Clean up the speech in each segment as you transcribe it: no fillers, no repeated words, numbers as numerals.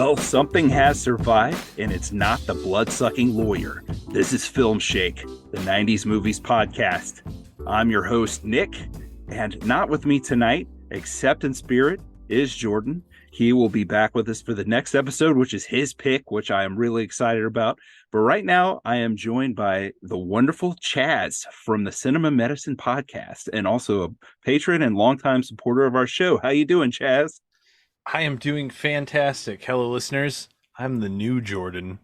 Well, something has survived, and it's not the blood-sucking lawyer. This is Filmshake, the 90s movies podcast. I'm your host, Nick, and not with me tonight, except in spirit, is Jordan. He will be back with us for the next episode, which is his pick, which I am really excited about. But right now, I am joined by the wonderful Chaz from the Cinema Medicine podcast, and also a patron and longtime supporter of our show. How you doing, Chaz? I am doing fantastic. Hello, listeners. I'm the new Jordan.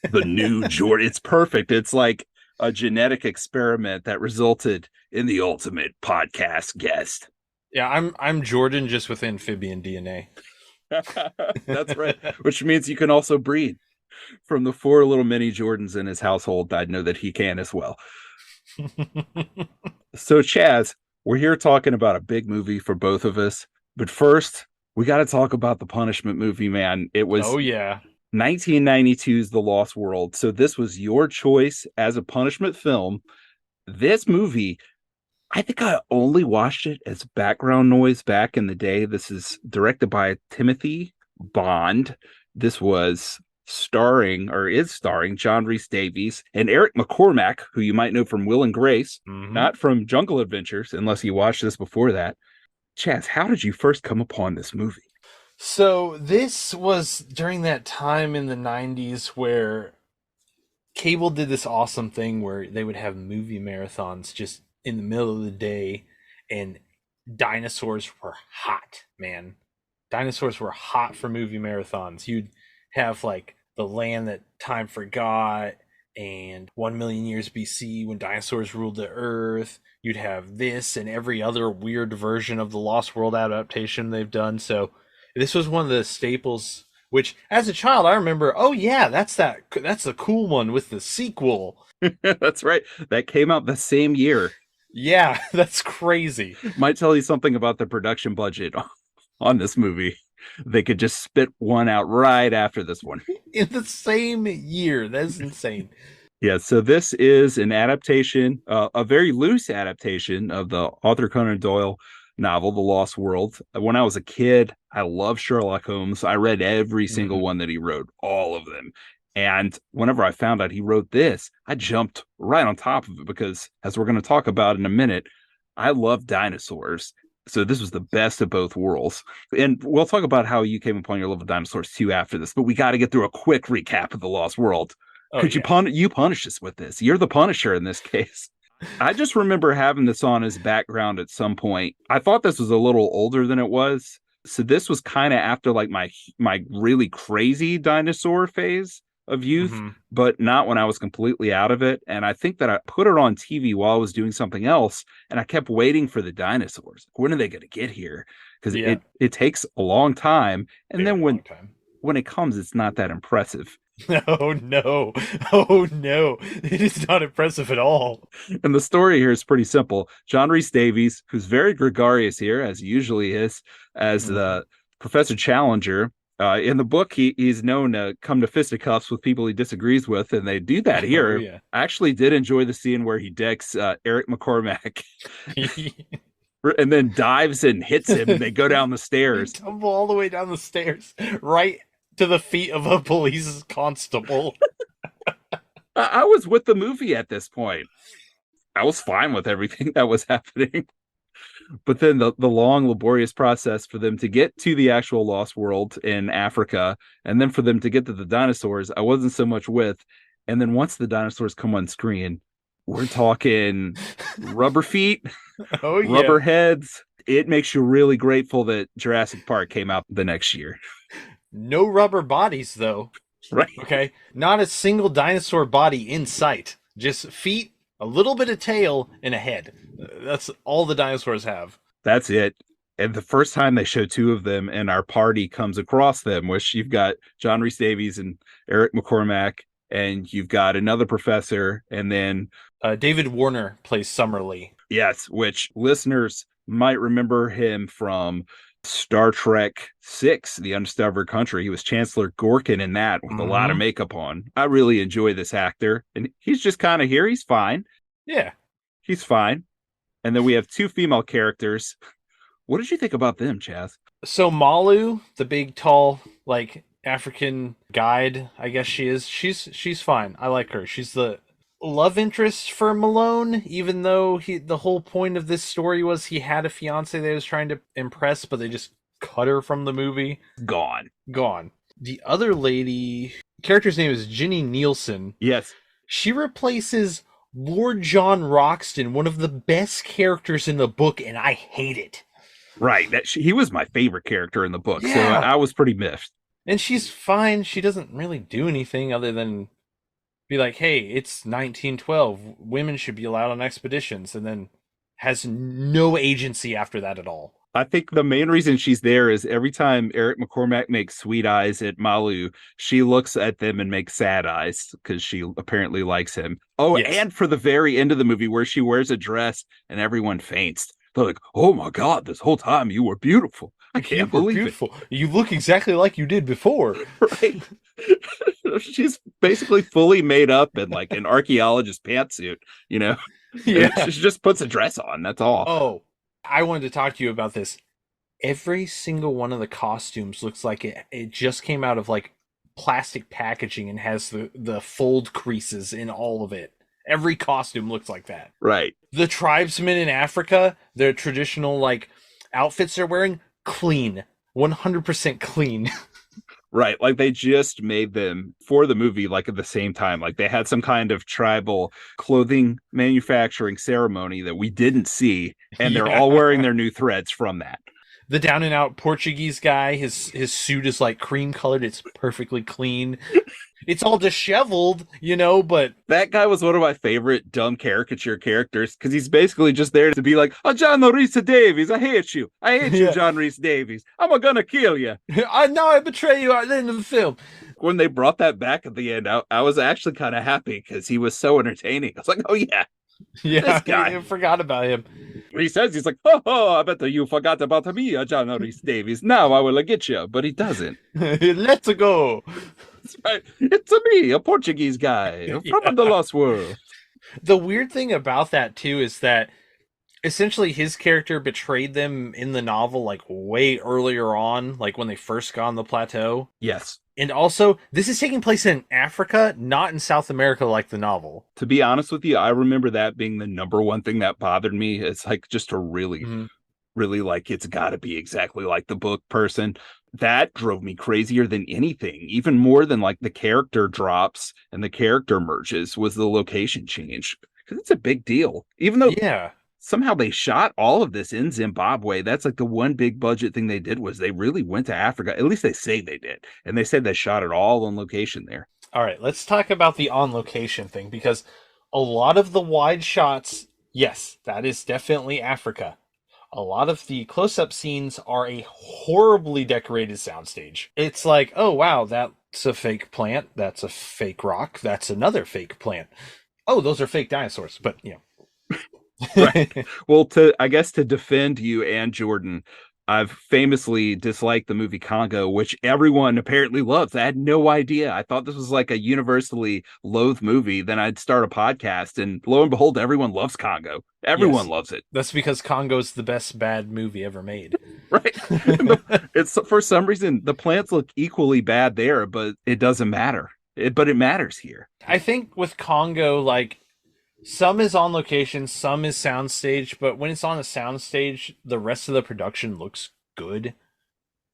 The new Jordan. It's perfect. It's like a genetic experiment that resulted in the ultimate podcast guest. Yeah, I'm Jordan just with amphibian DNA. That's right. Which means you can also breed. From the 4 little mini Jordans in his household, I know that he can as well. So, Chaz, we're here talking about a big movie for both of us. But first, we got to talk about the Punishment movie, man. It was 1992's The Lost World. So this was your choice as a punishment film. This movie, I think I only watched it as background noise back in the day. This is directed by Timothy Bond. This was starring John Rhys Davies and Eric McCormack, who you might know from Will and Grace, not from Jungle Adventures, unless you watched this before that. Chaz, how did you first come upon this movie? So this was during that time in the 90s where cable did this awesome thing where they would have movie marathons just in the middle of the day, and dinosaurs were hot, man. Dinosaurs were hot for movie marathons. You'd have like The Land That Time Forgot and 1 Million Years BC, When Dinosaurs Ruled the Earth. You'd have this and every other weird version of the Lost World adaptation they've done. So this was one of the staples, which as a child I remember, oh yeah, that's the cool one with the sequel. That's right. That came out the same year. Yeah, that's crazy. Might tell you something about the production budget on this movie. They could just spit one out right after this one. In the same year. That's insane. Yeah, so this is an adaptation, a very loose adaptation of the Arthur Conan Doyle novel, The Lost World. When I was a kid, I loved Sherlock Holmes. I read every single one that he wrote, all of them. And whenever I found out he wrote this, I jumped right on top of it because, as we're going to talk about in a minute, I love dinosaurs. So this was the best of both worlds. And we'll talk about how you came upon your love of dinosaurs too after this, but we got to get through a quick recap of The Lost World. Could you punish us with this? You're the Punisher in this case. I just remember having this on as background at some point. I thought this was a little older than it was. So this was kind of after like my really crazy dinosaur phase of youth, but not when I was completely out of it. And I think that I put it on TV while I was doing something else, and I kept waiting for the dinosaurs. When are they going to get here? Because it takes a long time. And then when it comes, it's not that impressive. Oh no. It is not impressive at all. And the story here is pretty simple. John Rhys Davies, who's very gregarious here, as he usually is, as the Professor Challenger. In the book, he's known to come to fisticuffs with people he disagrees with, and they do that here. Oh, yeah. I actually did enjoy the scene where he decks Eric McCormack and then dives and hits him, and they go down the stairs. Tumble all the way down the stairs, right to the feet of a police constable. I was with the movie at this point. I was fine with everything that was happening. But then the long, laborious process for them to get to the actual Lost World in Africa, and then for them to get to the dinosaurs, I wasn't so much with. And then once the dinosaurs come on screen, we're talking rubber feet, rubber heads. It makes you really grateful that Jurassic Park came out the next year. No rubber bodies, though. Right. Okay. Not a single dinosaur body in sight. Just feet, a little bit of tail, and a head. That's all the dinosaurs have. That's it. And the first time they show 2 of them and our party comes across them, which you've got John Rhys Davies and Eric McCormack, and you've got another professor, and then David Warner plays Summerlee. Yes, which listeners might remember him from Star Trek VI, The Undiscovered Country. He was Chancellor Gorkin in that with a lot of makeup on. I really enjoy this actor, and he's just kind of here. He's fine. Yeah. He's fine. And then we have 2 female characters. What did you think about them, Chaz? So Malu, the big, tall, like African guide, I guess she is. She's fine. I like her. She's the love interest for Malone, even though the whole point of this story was he had a fiance that he was trying to impress, but they just cut her from the movie. Gone. Gone. The other lady, character's name is Ginny Nielsen. Yes. She replaces Lord John Roxton, one of the best characters in the book, and I hate it. Right. He was my favorite character in the book, Yeah. so I was pretty miffed. And she's fine. She doesn't really do anything other than be like, hey, it's 1912. Women should be allowed on expeditions, and then has no agency after that at all. I think the main reason she's there is every time Eric McCormack makes sweet eyes at Malu, she looks at them and makes sad eyes because she apparently likes him. Oh, yes. And for the very end of the movie where she wears a dress and everyone faints. They're like, oh my God, this whole time you were beautiful. I can't believe it. You look exactly like you did before. Right. She's basically fully made up in like an archaeologist pantsuit, you know? Yeah. She just puts a dress on. That's all. Oh, I wanted to talk to you about this. Every single one of the costumes looks like it just came out of like plastic packaging and has the fold creases in all of it. Every costume looks like that. Right. The tribesmen in Africa, their traditional like outfits they're wearing, clean. 100% clean. Right. Like they just made them for the movie, like at the same time. Like they had some kind of tribal clothing manufacturing ceremony that we didn't see. And they're all wearing their new threads from that. The down and out Portuguese guy, his suit is like cream colored. It's perfectly clean. It's all disheveled, you know, but that guy was one of my favorite dumb caricature characters because he's basically just there to be like, oh, John Rhys Davies, I hate you. I hate you, John Rhys Davies. I'm gonna kill you. I betray you at the end of the film. When they brought that back at the end, I was actually kind of happy because he was so entertaining. I was like, oh, yeah. Yeah, this guy. I forgot about him. He says, he's like, oh, I bet you forgot about me, John Rhys Davies. Now I will get you. But he doesn't. Let's go. That's right. It's me, a Portuguese guy from the Lost World. The weird thing about that, too, is that essentially his character betrayed them in the novel, like, way earlier on, like when they first got on the plateau. Yes. And also, this is taking place in Africa, not in South America like the novel. To be honest with you, I remember that being the number one thing that bothered me. It's like just a really, really like it's got to be exactly like the book person. That drove me crazier than anything, even more than like the character drops and the character merges was the location change. Because it's a big deal. Even though somehow they shot all of this in Zimbabwe. That's like the one big budget thing they did was they really went to Africa. At least they say they did. And they said they shot it all on location there. All right, let's talk about the on location thing because a lot of the wide shots, yes, that is definitely Africa. A lot of the close-up scenes are a horribly decorated soundstage. It's like, oh, wow, that's a fake plant. That's a fake rock. That's another fake plant. Oh, those are fake dinosaurs. But, you know. Right. Well, I guess to defend you and Jordan, I've famously disliked the movie Congo, which everyone apparently loves. I had no idea. I thought this was like a universally loathed movie. Then I'd start a podcast, and lo and behold, everyone loves Congo. Everyone loves it. That's because Congo's the best bad movie ever made. Right. It's for some reason the plants look equally bad there, but it doesn't matter. But it matters here. I think with Congo, like, some is on location, some is soundstage, but when it's on a soundstage, the rest of the production looks good.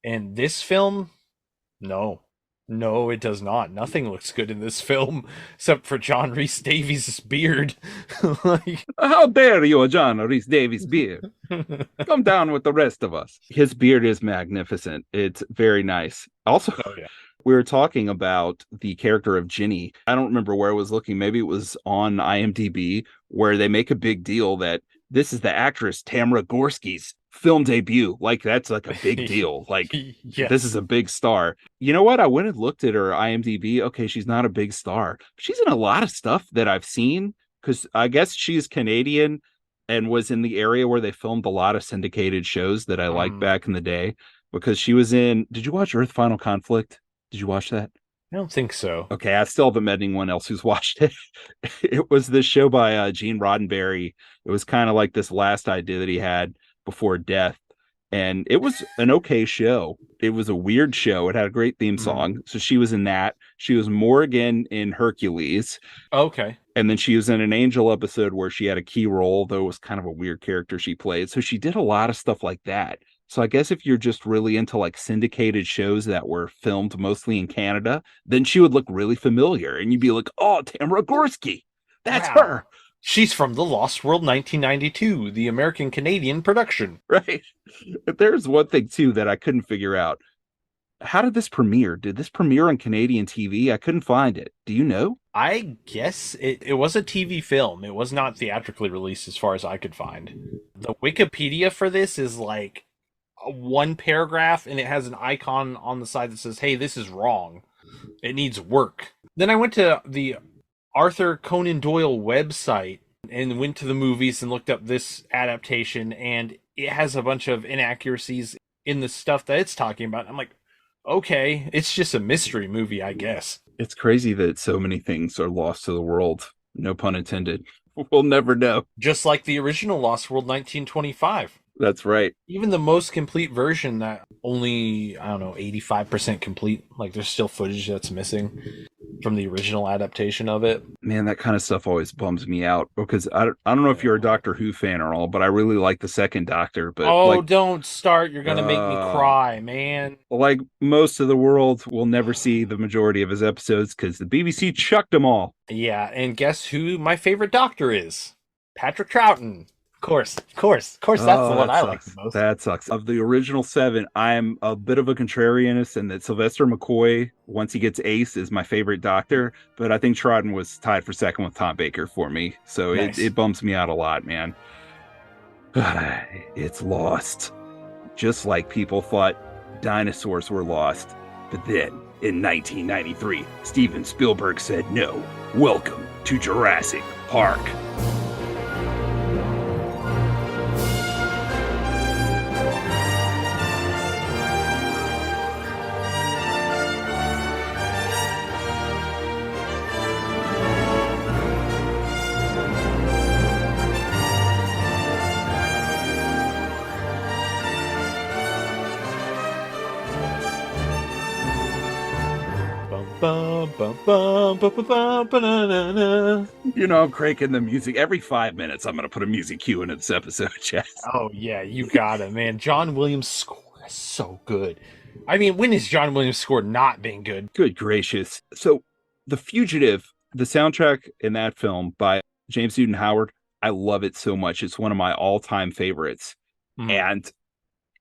And this film, no, it does not. Nothing looks good in this film except for John Rhys Davies' beard. Like, how dare you, John Rhys Davies' beard? Come down with the rest of us. His beard is magnificent. It's very nice. Also, we were talking about the character of Ginny. I don't remember where I was looking. Maybe it was on IMDb where they make a big deal that this is the actress Tamara Gorski's film debut. Like, that's like a big deal. Like, This is a big star. You know what? I went and looked at her IMDb. Okay, she's not a big star. She's in a lot of stuff that I've seen because I guess she's Canadian and was in the area where they filmed a lot of syndicated shows that I liked back in the day because she was in... Did you watch Earth Final Conflict? Did you watch that? I don't think so. Okay, I still haven't met anyone else who's watched it. It was this show by Gene Roddenberry. It was kind of like this last idea that he had before death. and it was an okay show. It was a weird show. It had a great theme Mm. song. So she was in that. She was Morgan in Hercules. Okay. And then she was in an Angel episode where she had a key role, though it was kind of a weird character she played. So she did a lot of stuff like that. So I guess if you're just really into like syndicated shows that were filmed mostly in Canada, then she would look really familiar. And you'd be like, oh, Tamara Gorski. That's Wow. her. She's from The Lost World 1992, the American Canadian production. Right. But there's one thing too that I couldn't figure out. How did this premiere? Did this premiere on Canadian TV? I couldn't find it. Do you know? I guess it was a TV film. It was not theatrically released as far as I could find. The Wikipedia for this is like one paragraph and it has an icon on the side that says, hey, this is wrong. It needs work. Then I went to the Arthur Conan Doyle website and went to the movies and looked up this adaptation, and it has a bunch of inaccuracies in the stuff that it's talking about. I'm like, okay, it's just a mystery movie, I guess. It's crazy that so many things are lost to the world. No pun intended. We'll never know. Just like the original Lost World 1925. That's right. Even the most complete version that only, I don't know, 85% complete, like there's still footage that's missing from the original adaptation of it. Man, that kind of stuff always bums me out because I don't know if you're a Doctor Who fan or all, but I really like the second Doctor. But Oh, don't start. You're going to make me uh, cry, man. like most of the world will never see the majority of his episodes because the BBC chucked them all. Yeah, and guess who my favorite Doctor is? Patrick Troughton. Of course, that's the Oh, one that I like the sucks. most. That sucks. Of the original seven, I'm a bit of a contrarianist in that Sylvester McCoy, once he gets Ace, is my favorite Doctor. But I think Troughton was tied for second with Tom Baker for me. So Nice. it bumps me out a lot, man. It's lost. Just like people thought dinosaurs were lost. But then, in 1993, Steven Spielberg said no. Welcome to Jurassic Park. Bum, bum, bum, bum, bum, bum, bum, ba-na-na-na. You know, I'm cranking the music. Every 5 minutes, I'm going to put a music cue into this episode, Chaz. Oh, yeah, you got it, man. John Williams' score is so good. I mean, when has John Williams' score not been good? Good gracious. So, The Fugitive, the soundtrack in that film by James Newton Howard, I love it so much. It's one of my all time favorites. Mm. And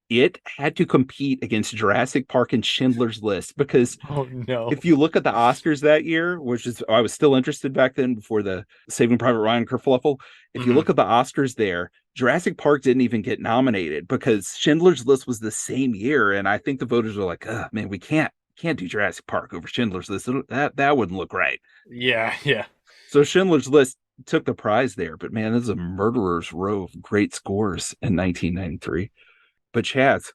it had to compete against Jurassic Park and Schindler's List because Oh, no. if you look at the Oscars that year, which is I was still interested back then before the Saving Private Ryan kerfluffle. If you Mhm. look at the Oscars there, Jurassic Park didn't even get nominated because Schindler's List was the same year, and I think the voters were like, man, we can't do Jurassic Park over Schindler's List. That wouldn't look right." Yeah, yeah. So Schindler's List took the prize there, but man, this is a murderer's row of great scores in 1993. But Chaz,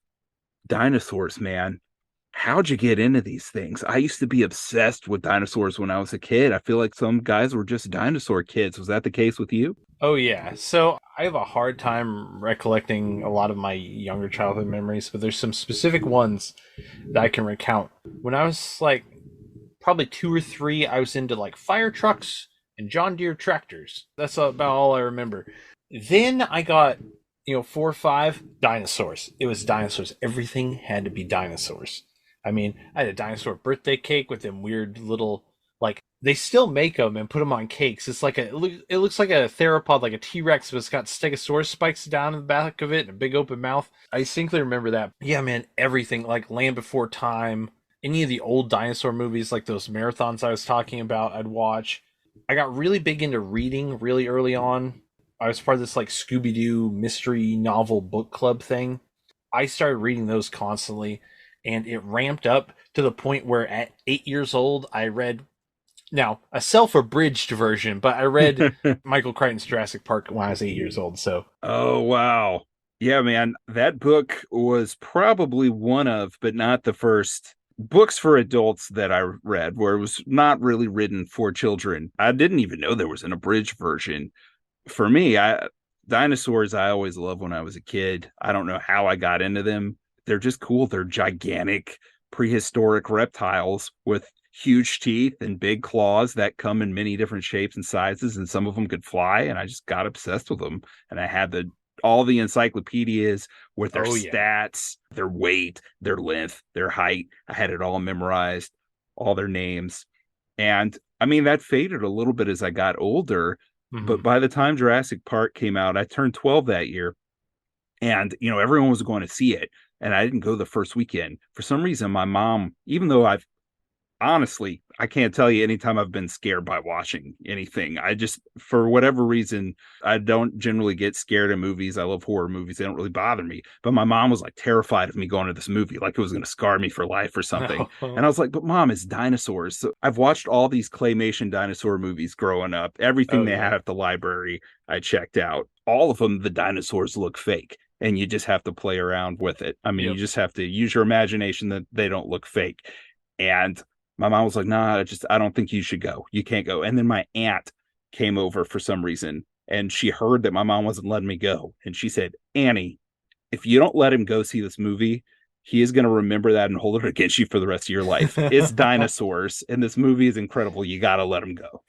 dinosaurs, man. How'd you get into these things? I used to be obsessed with dinosaurs when I was a kid. I feel like some guys were just dinosaur kids. Was that the case with you? Oh, yeah. So I have a hard time recollecting a lot of my younger childhood memories, but there's some specific ones that I can recount. When I was like probably two or three, I was into like fire trucks and John Deere tractors. That's about all I remember. Then I got, 4 or 5 dinosaurs. It was dinosaurs. Everything had to be dinosaurs. I mean, I had a dinosaur birthday cake with them weird little, like, they still make them and put them on cakes. It's like it looks like a theropod, like a T-Rex, but it's got Stegosaurus spikes down in the back of it and a big open mouth. I distinctly remember that. Yeah, man, everything, like Land Before Time, any of the old dinosaur movies, like those marathons I was talking about, I'd watch. I got really big into reading really early on. I was part of this like Scooby-Doo mystery novel book club thing. I started reading those constantly, and it ramped up to the point where at 8 years old, I read now a self-abridged version, but I read Michael Crichton's Jurassic Park when I was 8 years old. So, Oh, wow. Yeah, man. That book was probably one of, but not the first books for adults that I read where it was not really written for children. I didn't even know there was an abridged version. For me, Dinosaurs, I always loved when I was a kid. I don't know how I got into them. They're just cool. They're gigantic prehistoric reptiles with huge teeth and big claws that come in many different shapes and sizes, and some of them could fly. And I just got obsessed with them. And I had all the encyclopedias with their Oh yeah. stats, their weight, their length, their height. I had it all memorized, all their names. And I mean, that faded a little bit as I got older. But Hmm. by the time Jurassic Park came out, I turned 12 that year. And, everyone was going to see it. And I didn't go the first weekend. For some reason, my mom, even though honestly, I can't tell you anytime I've been scared by watching anything. I just, for whatever reason, I don't generally get scared in movies. I love horror movies. They don't really bother me. But my mom was like terrified of me going to this movie, like it was going to scar me for life or something. And I No. was like, but mom, it's dinosaurs. So I've watched all these claymation dinosaur movies growing up. Everything Oh they yeah. had at the library, I checked out. All of them, the dinosaurs look fake. And you just have to play around with it. I mean, you Yep. just have to use your imagination that they don't look fake. And my mom was like, nah, I don't think you should go. You can't go. And then my aunt came over for some reason and she heard that my mom wasn't letting me go. And she said, Annie, if you don't let him go see this movie, he is going to remember that and hold it against you for the rest of your life. It's dinosaurs and this movie is incredible. You got to let him go.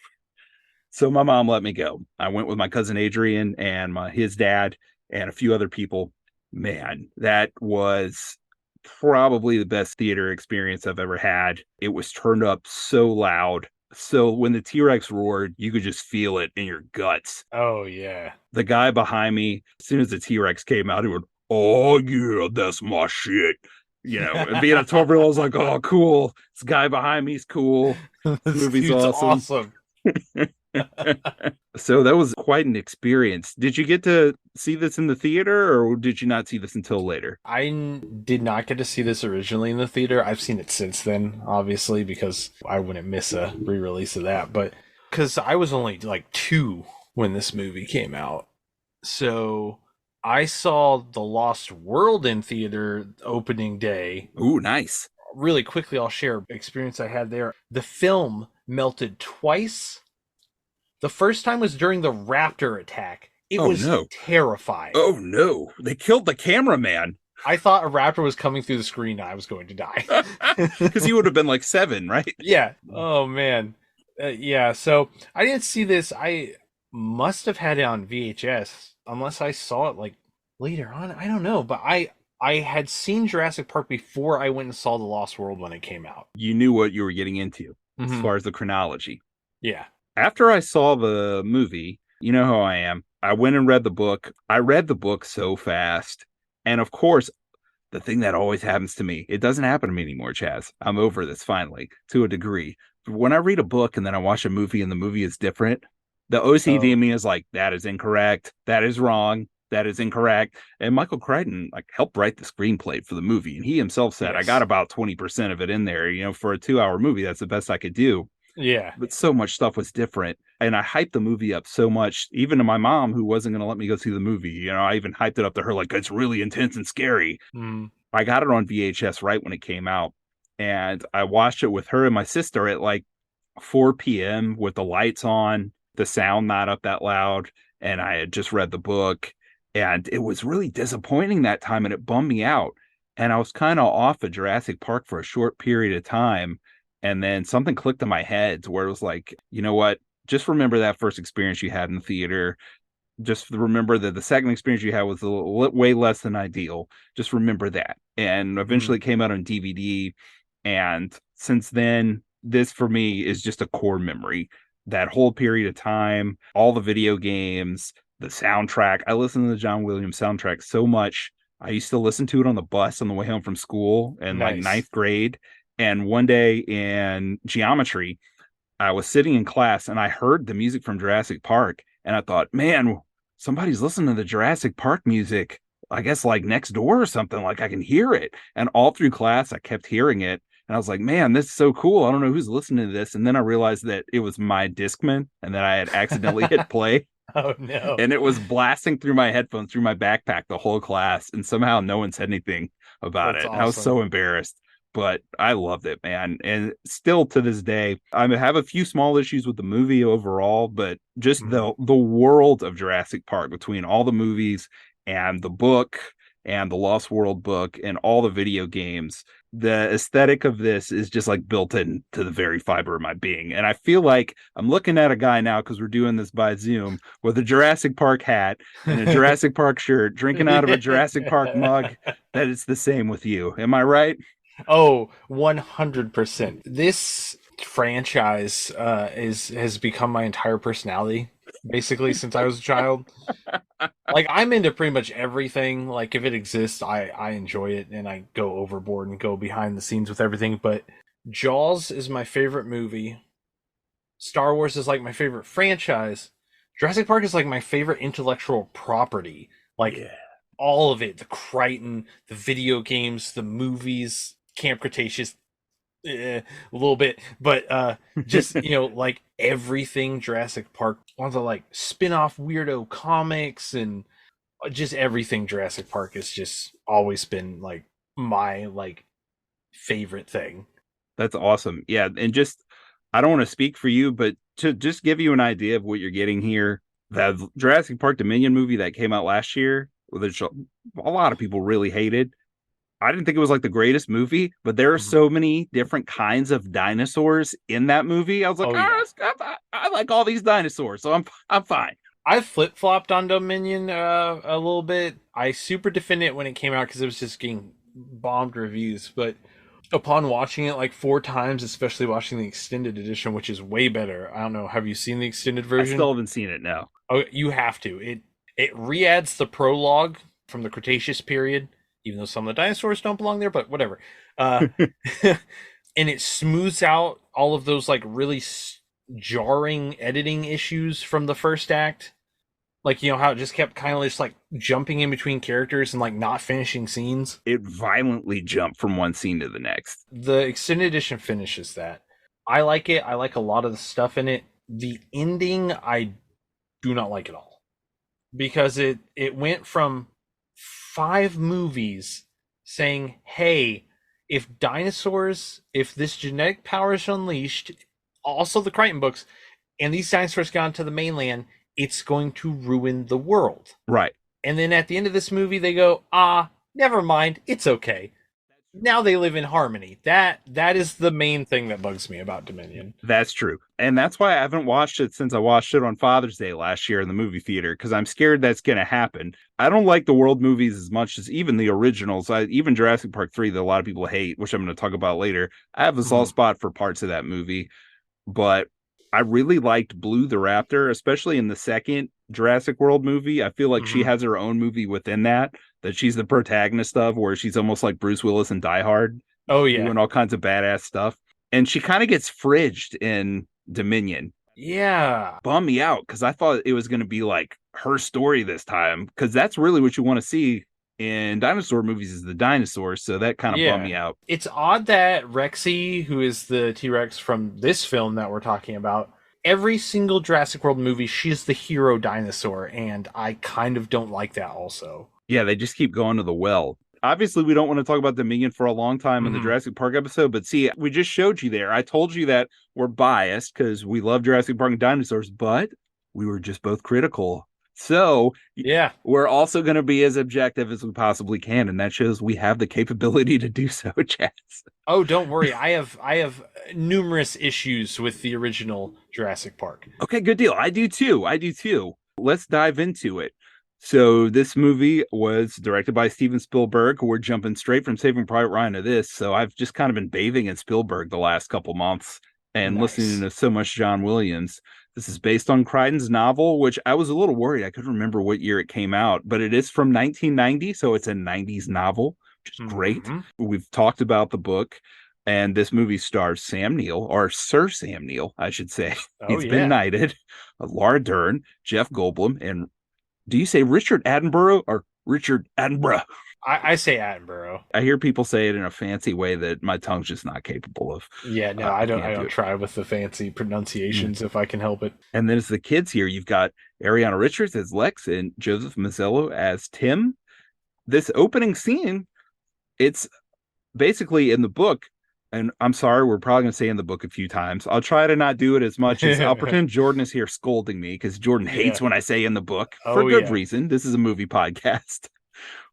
So my mom let me go. I went with my cousin Adrian and his dad and a few other people. Man, that was probably the best theater experience I've ever had. It was turned up so loud. So when the T-Rex roared, you could just feel it in your guts. Oh yeah. The guy behind me, as soon as the T-Rex came out, he would, oh yeah, that's my shit. And being a 12-year-old, I was like, oh, cool. This guy behind me is cool. This This movie's dude's awesome. awesome. So that was quite an experience. Did you get to see this in the theater or did you not see this until later? Did not get to see this originally in the theater. I've seen it since then, obviously, because I wouldn't miss a re-release of that. But because I was only like 2 when this movie came out, so I saw The Lost World in theater opening day. Ooh, nice. Really quickly, I'll share experience I had there. The film melted twice. The first time was during the raptor attack. It Oh was no. terrifying. Oh no. They killed the cameraman. I thought a raptor was coming through the screen and I was going to die. Because he would have been like 7, right? Yeah. Oh man. Yeah. So I didn't see this. I must have had it on VHS, unless I saw it like later on. I don't know, but I had seen Jurassic Park before I went and saw The Lost World when it came out. You knew what you were getting into as Hmm. far as the chronology. Yeah. After I saw the movie, you know how I am. I went and read the book. I read the book so fast. And of course, the thing that always happens to me, it doesn't happen to me anymore, Chaz. I'm over this finally to a degree. But when I read a book and then I watch a movie and the movie is different, the OCD in Oh, me is like, that is incorrect. That is wrong. That is incorrect. And Michael Crichton helped write the screenplay for the movie. And he himself said, I got yes. about 20% of it in there. For a 2-hour movie, that's the best I could do. Yeah. But so much stuff was different. And I hyped the movie up so much, even to my mom, who wasn't going to let me go see the movie. I even hyped it up to her like it's really intense and scary. Mm, I got it on VHS right when it came out. And I watched it with her and my sister at like 4 p.m. with the lights on, the sound not up that loud. And I had just read the book. And it was really disappointing that time. And it bummed me out. And I was kind of off of Jurassic Park for a short period of time. And then something clicked in my head where it was like, you know what? Just remember that first experience you had in the theater. Just remember that the second experience you had was way less than ideal. Just remember that. And mm. eventually it came out on DVD. And since then, this for me is just a core memory. That whole period of time, all the video games, the soundtrack. I listen to the John Williams soundtrack so much. I used to listen to it on the bus on the way home from school in like Nice. ninth grade. And one day in geometry, I was sitting in class and I heard the music from Jurassic Park. And I thought, man, somebody's listening to the Jurassic Park music, I guess like next door or something. Like I can hear it. And all through class, I kept hearing it. And I was like, man, this is so cool. I don't know who's listening to this. And then I realized that it was my Discman and that I had accidentally hit play. Oh no. And it was blasting through my headphones, through my backpack, the whole class. And somehow no one said anything about That's it. And I was awesome. so embarrassed. but I loved it, man. And still to this day, I have a few small issues with the movie overall, but just Mhm. the world of Jurassic Park between all the movies and the book and the Lost World book and all the video games, the aesthetic of this is just like built in to the very fiber of my being. And I feel like I'm looking at a guy now because we're doing this by Zoom with a Jurassic Park hat and a Jurassic Park shirt, drinking out of a Jurassic Park mug, that it's the same with you. Am I right? Oh, 100%. This franchise is has become my entire personality basically since I was a child. Like I'm into pretty much everything. Like if it exists, I enjoy it and I go overboard and go behind the scenes with everything, but Jaws is my favorite movie. Star Wars is like my favorite franchise. Jurassic Park is like my favorite intellectual property. Like Yeah. all of it, the Crichton, the video games, the movies, Camp Cretaceous, a little bit, but just like everything Jurassic Park, all the like spin-off weirdo comics and just everything Jurassic Park has just always been like my like favorite thing. That's awesome. Yeah, and just I don't want to speak for you, but to just give you an idea of what you're getting here, that Jurassic Park Dominion movie that came out last year, which a lot of people really hated. I didn't think it was like the greatest movie, but there are Mhm. so many different kinds of dinosaurs in that movie. I was like, Oh yeah. ah, I like all these dinosaurs, so I'm fine. I flip flopped on Dominion a little bit. I super defended it when it came out because it was just getting bombed reviews. But upon watching it like four times, especially watching the extended edition, which is way better. I don't know. Have you seen the extended I version? still haven't seen it now. Oh, you have to. It re-adds the prologue from the Cretaceous period, even though some of the dinosaurs don't belong there. But whatever. Uh, and it smooths out all of those like really jarring editing issues from the first act. Like how it just kept kind of just like jumping in between characters and like not finishing scenes. It violently jumped from one scene to the next. The extended edition finishes that. I like it. I like a lot of the stuff in it. The ending I do not like at all because it went from five movies saying, "Hey, if this genetic power is unleashed, also the Crichton books, and these dinosaurs got into the mainland, it's going to ruin the world." Right. And then at the end of this movie, they go, never mind, it's okay. Now they live in harmony. That is the main thing that bugs me about Dominion. That's true. And that's why I haven't watched it since I watched it on Father's Day last year in the movie theater, because I'm scared that's going to happen. I don't like the world movies as much as even the originals. Even Jurassic Park 3, that a lot of people hate, which I'm going to talk about later. I have a soft Mhm. spot for parts of that movie, but I really liked Blue the Raptor, especially in the second Jurassic World movie. I feel like she Mhm. has her own movie within that she's the protagonist of, where she's almost like Bruce Willis in Die Hard, Oh yeah. doing all kinds of badass stuff. And she kind of gets fridged in Dominion. Yeah. Bummed me out because I thought it was going to be like her story this time, because that's really what you want to see in dinosaur movies is the dinosaurs. So that kind of bummed Yeah. me out. It's odd that Rexy, who is the T-Rex from this film that we're talking about, every single Jurassic World movie, she's the hero dinosaur, and I kind of don't like that also. Yeah, they just keep going to the well. Obviously, we don't want to talk about Dominion for a long time in the Mhm. Jurassic Park episode, but see, we just showed you there. I told you that we're biased because we love Jurassic Park and dinosaurs, but we were just both critical. So Yeah. we're also going to be as objective as we possibly can, and that shows we have the capability to do so, Chaz. Oh, don't worry. I have numerous issues with the original Jurassic Park. Okay, good deal. I do too. I do too. Let's dive into it. So this movie was directed by Steven Spielberg. We're jumping straight from Saving Private Ryan to this. So I've just kind of been bathing in Spielberg the last couple months and listening Nice. to so much John Williams. This is based on Crichton's novel, which I was a little worried. I couldn't remember what year it came out, but it is from 1990. So it's a 90s novel, which is great. Hmm. We've talked about the book. And this movie stars Sam Neill, or Sir Sam Neill, I should say. Oh He's been yeah. knighted. Laura Dern, Jeff Goldblum, and do you say Richard Attenborough or Richard Attenborough? I say Attenborough. I hear people say it in a fancy way that my tongue's just not capable of. Yeah, no, I I can't do don't it. try with the fancy Yeah. pronunciations if I can help it. And then as the kids here, you've got Ariana Richards as Lex and Joseph Mazzello as Tim. This opening scene, it's basically in the book, and I'm sorry, we're probably going to say in the book a few times. I'll try to not do it as much as I'll pretend Jordan is here scolding me because Jordan Yeah. hates when I say in the book for Oh good yeah. reason. This is a movie podcast.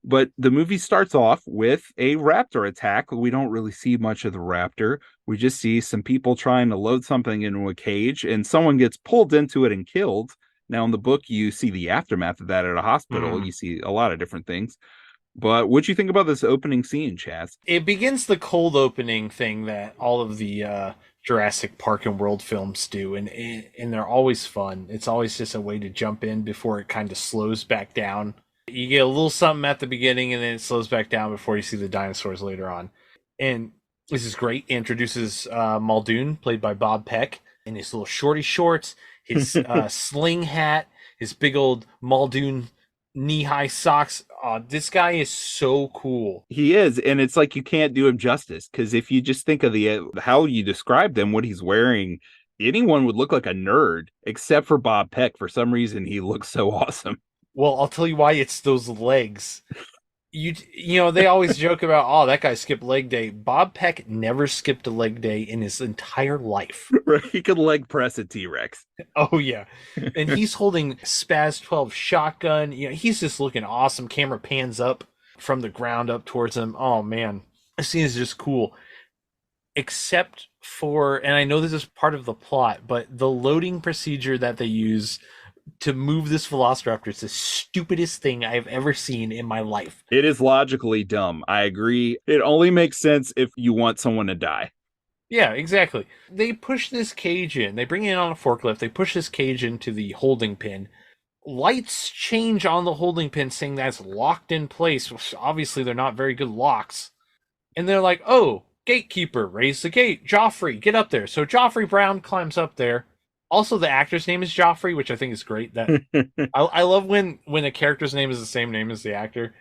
But the movie starts off with a raptor attack. We don't really see much of the raptor. We just see some people trying to load something into a cage, and someone gets pulled into it and killed. Now, in the book, you see the aftermath of that at a hospital. Mm. You see a lot of different things. But what do you think about this opening scene, Chaz? It begins the cold opening thing that all of the Jurassic Park and World films do, and they're always fun. It's always just a way to jump in before it kind of slows back down. You get a little something at the beginning, and then it slows back down before you see the dinosaurs later on. And this is great. It introduces Muldoon, played by Bob Peck, in his little shorty shorts, his sling hat, his big old Muldoon knee-high socks. This guy is so cool. He is, and it's like you can't do him justice because if you just think of the how you described him, what he's wearing, anyone would look like a nerd except for Bob Peck. For some reason, he looks so awesome. Well, I'll tell you why. It's those legs. You know they always joke about, oh, that guy skipped leg day. Bob Peck never skipped a leg day in his entire life. Right? He could leg press a T-Rex. Oh yeah, and he's holding Spaz 12 shotgun. He's just looking awesome. Camera pans up from the ground up towards him. Oh man, this scene is just cool. Except for, and I know this is part of the plot, but the loading procedure that they use to move this velociraptor is the stupidest thing I've ever seen in my life. It is logically dumb. I agree. It only makes sense if you want someone to die. Yeah, exactly. They push this cage in. They bring it in on a forklift. They push this cage into the holding pin. Lights change on the holding pin saying that's locked in place. Obviously, they're not very good locks. And they're like, oh, gatekeeper, raise the gate. Joffrey, get up there. So Joffrey Brown climbs up there. Also, the actor's name is Joffrey, which I think is great. That I love when a character's name is the same name as the actor.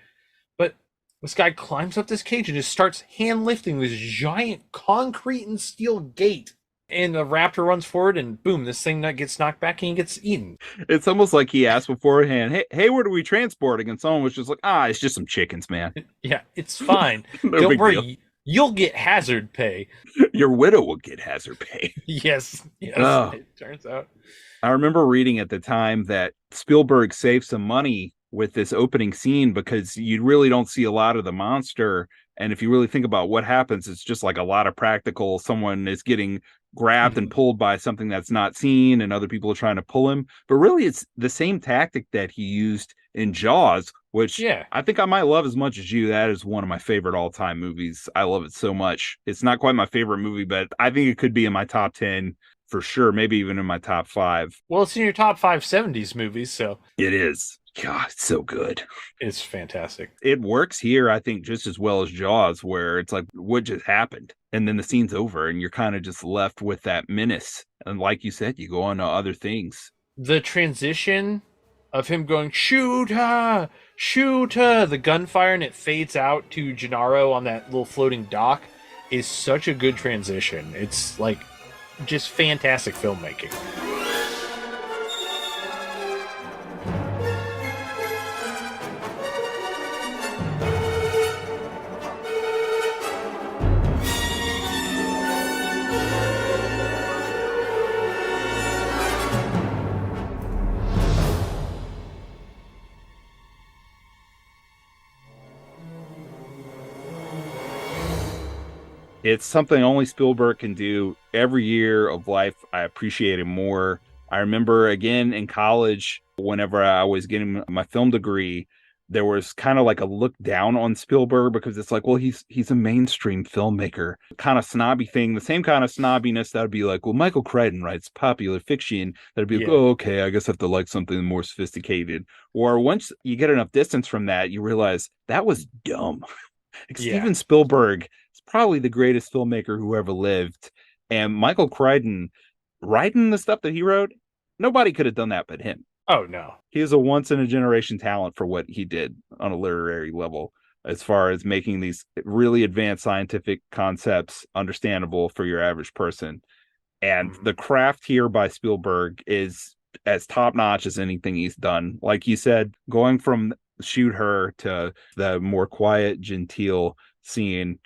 But this guy climbs up this cage and just starts hand lifting this giant concrete and steel gate. And the raptor runs forward, and boom, this thing gets knocked back and he gets eaten. It's almost like he asked beforehand, hey, what are we transporting? And someone was just like, it's just some chickens, man. Yeah, it's fine. No Don't big worry. deal. You'll get hazard pay. Your widow will get hazard pay. Yes, it turns out. I remember reading at the time that Spielberg saved some money with this opening scene because you really don't see a lot of the monster. And if you really think about what happens, it's just like a lot of practical. Someone is getting grabbed and pulled by something that's not seen, and other people are trying to pull him. But really, it's the same tactic that he used in Jaws, which I think I might love as much as you. That is one of my favorite all-time movies. I love it so much. It's not quite my favorite movie, but I think it could be in my top 10 for sure, maybe even in my top 5. Well, it's in your top 5 70s movies, so it is. God, it's so good. It's fantastic. It works here, I think, just as well as Jaws, where it's like, what just happened? And then the scene's over, and you're kind of just left with that menace. And like you said, you go on to other things. The transition of him going, shoot her, the gunfire, and it fades out to Gennaro on that little floating dock is such a good transition. It's like just fantastic filmmaking. It's something only Spielberg can do. Every year of life, I appreciate it more. I remember again in college, whenever I was getting my film degree, there was kind of like a look down on Spielberg because it's like, well, he's a mainstream filmmaker, kind of snobby thing. The same kind of snobbiness that would be like, well, Michael Crichton writes popular fiction. That'd be like, oh, okay, I guess I have to like something more sophisticated. Or once you get enough distance from that, you realize that was dumb. Steven Spielberg is probably the greatest filmmaker who ever lived. And Michael Crichton writing the stuff that he wrote, nobody could have done that but him. Oh, no. He is a once-in-a-generation talent for what he did on a literary level, as far as making these really advanced scientific concepts understandable for your average person. And the craft here by Spielberg is as top-notch as anything he's done. Like you said, going from shoot her to the more quiet, genteel scene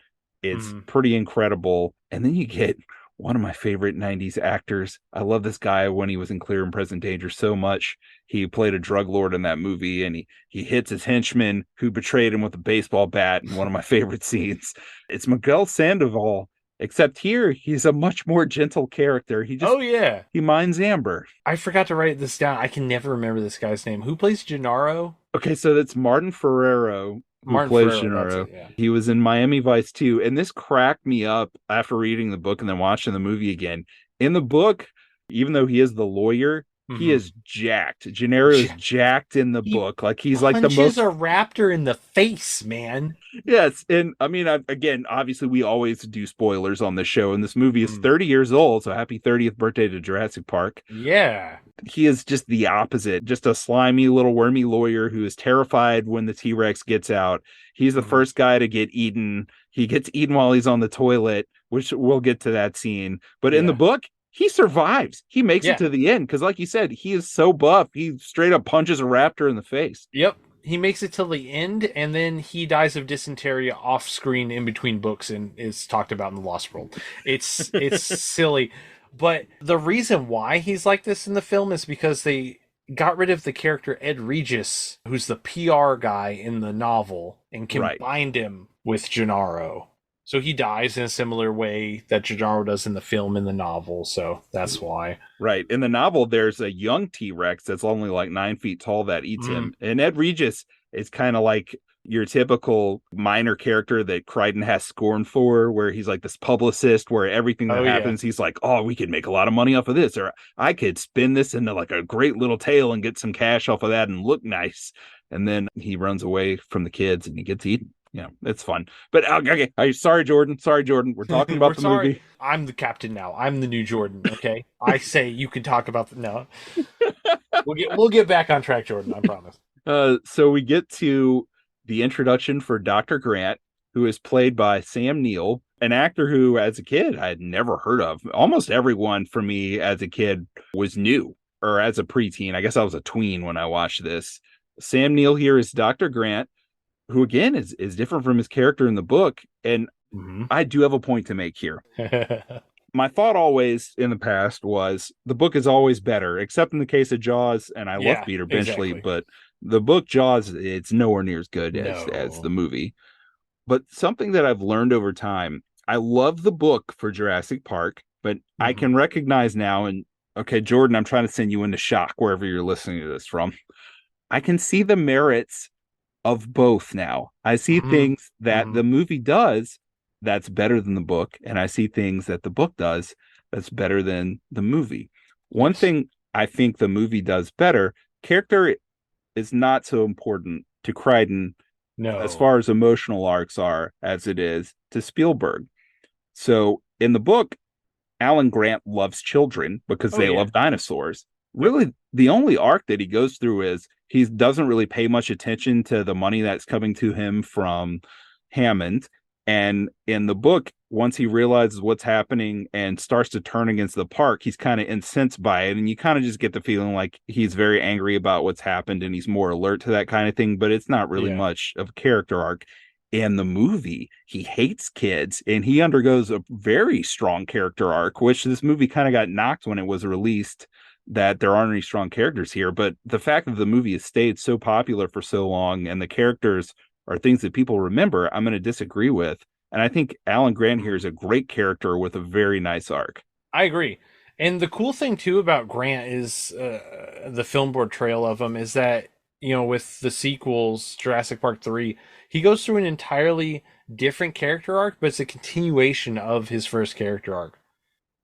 It's Mhm. pretty incredible. And then you get one of my favorite 90s actors. I love this guy when he was in Clear and Present Danger so much. He played a drug lord in that movie, and he hits his henchman who betrayed him with a baseball bat in one of my favorite scenes. It's Miguel Sandoval, except here he's a much more gentle character. Oh yeah. He minds Amber. I forgot to write this down. I can never remember this guy's name. Who plays Gennaro? Okay, so that's Martin Ferrero who Martin plays Ferrero, that's Gennaro. it, yeah. He was in Miami Vice too, and this cracked me up after reading the book and then watching the movie again. In the book, even though he is the lawyer, he Hmm. is jacked. Gennaro is jacked in the He book. Like he's like the punches a most. raptor in the face, man. Yes, and I mean, again, obviously, we always do spoilers on this show, and this movie is Mm. 30 years old, so happy 30th birthday to Jurassic Park. Yeah. He is just the opposite, just a slimy little wormy lawyer who is terrified when the T-Rex gets out. He's the Mhm. first guy to get eaten. He gets eaten while he's on the toilet, which we'll get to that scene. But in the Yeah. book, he survives. He makes it Yeah. to the end because, like you said, he is so buff. He straight up punches a raptor in the face. Yep. He makes it till the end, and then he dies of dysentery off screen in between books and is talked about in the Lost World. It's silly. But the reason why he's like this in the film is because they got rid of the character Ed Regis, who's the PR guy in the novel, and Right. combined him with Gennaro. So he dies in a similar way that Gennaro does in the film and the novel, so that's why. Right. In the novel, there's a young T-Rex that's only like 9 feet tall that eats Mm. him. And Ed Regis is kind of like your typical minor character that Crichton has scorn for, where he's like this publicist where everything that Oh yeah. happens, he's like, oh, we could make a lot of money off of this, or I could spin this into like a great little tale and get some cash off of that and look nice. And then he runs away from the kids and he gets eaten. It's fun. But okay, sorry, Jordan. Sorry, Jordan. We're talking We're about the sorry. movie. I'm the captain now. I'm the new Jordan. Okay, I say you can talk about the no. We'll get back on track, Jordan. I promise. So we get to the introduction for Dr. Grant, who is played by Sam Neill, an actor who, as a kid, I had never heard of. Almost everyone for me as a kid was new, or as a preteen. I guess I was a tween when I watched this. Sam Neill here is Dr. Grant, who again is different from his character in the book. And Mm-hmm. I do have a point to make here. My thought always in the past was the book is always better, except in the case of Jaws, and I love Yeah, Peter Benchley, exactly. but the book Jaws, it's nowhere near as good as No. the movie. But something that I've learned over time, I love the book for Jurassic Park, but I Mm-hmm. can recognize now, and okay, Jordan, I'm trying to send you into shock wherever you're listening to this from. I can see the merits of both now. I see Mm-hmm. things that Mm-hmm. the movie does that's better than the book, and I see things that the book does that's better than the movie. One Yes. thing I think the movie does better, character is not so important to Crichton as No. far as emotional arcs are as it is to Spielberg. So in the book, Alan Grant loves children because Oh they yeah. love dinosaurs. Yep. Really, the only arc that he goes through is he doesn't really pay much attention to the money that's coming to him from Hammond. And in the book, once he realizes what's happening and starts to turn against the park, he's kind of incensed by it. And you kind of just get the feeling like he's very angry about what's happened and he's more alert to that kind of thing. But it's not really Yeah. much of a character arc. In the movie, he hates kids and he undergoes a very strong character arc, which this movie kind of got knocked when it was released that there aren't any strong characters here. But the fact that the movie has stayed so popular for so long and the characters are things that people remember, I'm going to disagree with. And I think Alan Grant here is a great character with a very nice arc. I agree. And the cool thing too about Grant is the film board trail of him is that with the sequels, Jurassic Park 3, he goes through an entirely different character arc, but it's a continuation of his first character arc.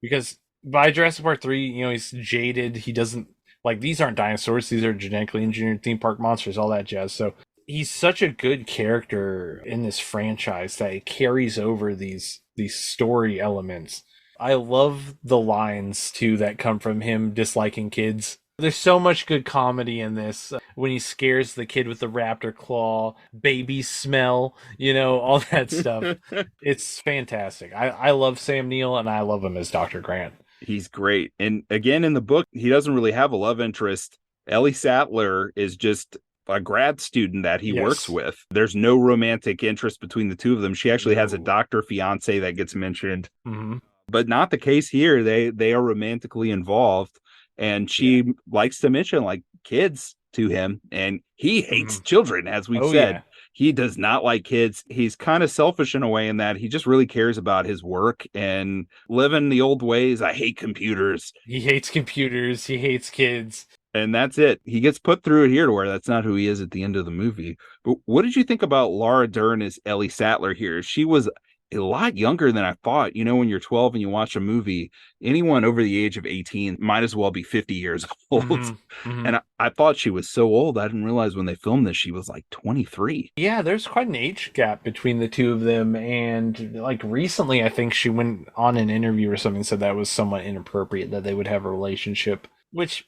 Because by Jurassic Park 3, he's jaded. He doesn't like these aren't dinosaurs, these are genetically engineered theme park monsters, all that jazz. So he's such a good character in this franchise that it carries over these story elements. I love the lines too that come from him disliking kids. There's so much good comedy in this. When he scares the kid with the raptor claw, baby smell, all that stuff. It's fantastic. I love Sam Neill and I love him as Dr. Grant. He's great. And again, in the book, he doesn't really have a love interest. Ellie Sattler is just a grad student that he works Yes. with. There's no romantic interest between the two of them. She actually has a No. doctor fiance that gets mentioned, Hmm. but not the case here. They are romantically involved, and Yeah. she likes to mention like kids to him, and he hates Hmm. children, as we've Oh said. yeah. He does not like kids. He's kind of selfish in a way in that he just really cares about his work and living the old ways. I hate computers. He hates computers. He hates kids. And that's it. He gets put through it here to where that's not who he is at the end of the movie. But what did you think about Laura Dern as Ellie Sattler here? She was a lot younger than I thought. You know, when you're 12 and you watch a movie, anyone over the age of 18 might as well be 50 years old. Hmm. Hmm. And I thought she was so old. I didn't realize when they filmed this, she was like 23. Yeah, there's quite an age gap between the two of them, and like recently, I think she went on an interview or something, said that was somewhat inappropriate that they would have a relationship. Which,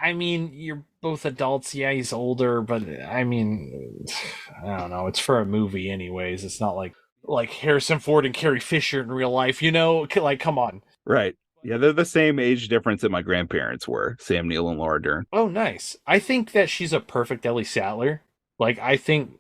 I mean, you're both adults. Yeah, he's older, but I mean, I don't know. It's for a movie, anyways. It's not like Harrison Ford and Carrie Fisher in real life. You know, like come on. Right. Yeah, they're the same age difference that my grandparents were, Sam Neill and Laura Dern. Oh, nice. I think that she's a perfect Ellie Sattler. Like, I think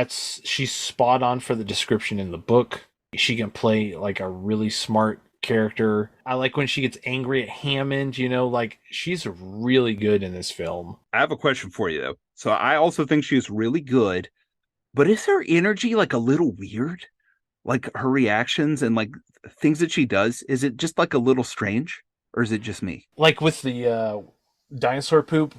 she's spot on for the description in the book. She can play like a really smart character. I like when she gets angry at Hammond, like she's really good in this film. I have a question for you, though. So I also think she's really good, but is her energy like a little weird? Like her reactions and like things that she does, is it just like a little strange, or is it just me? Like with the dinosaur poop,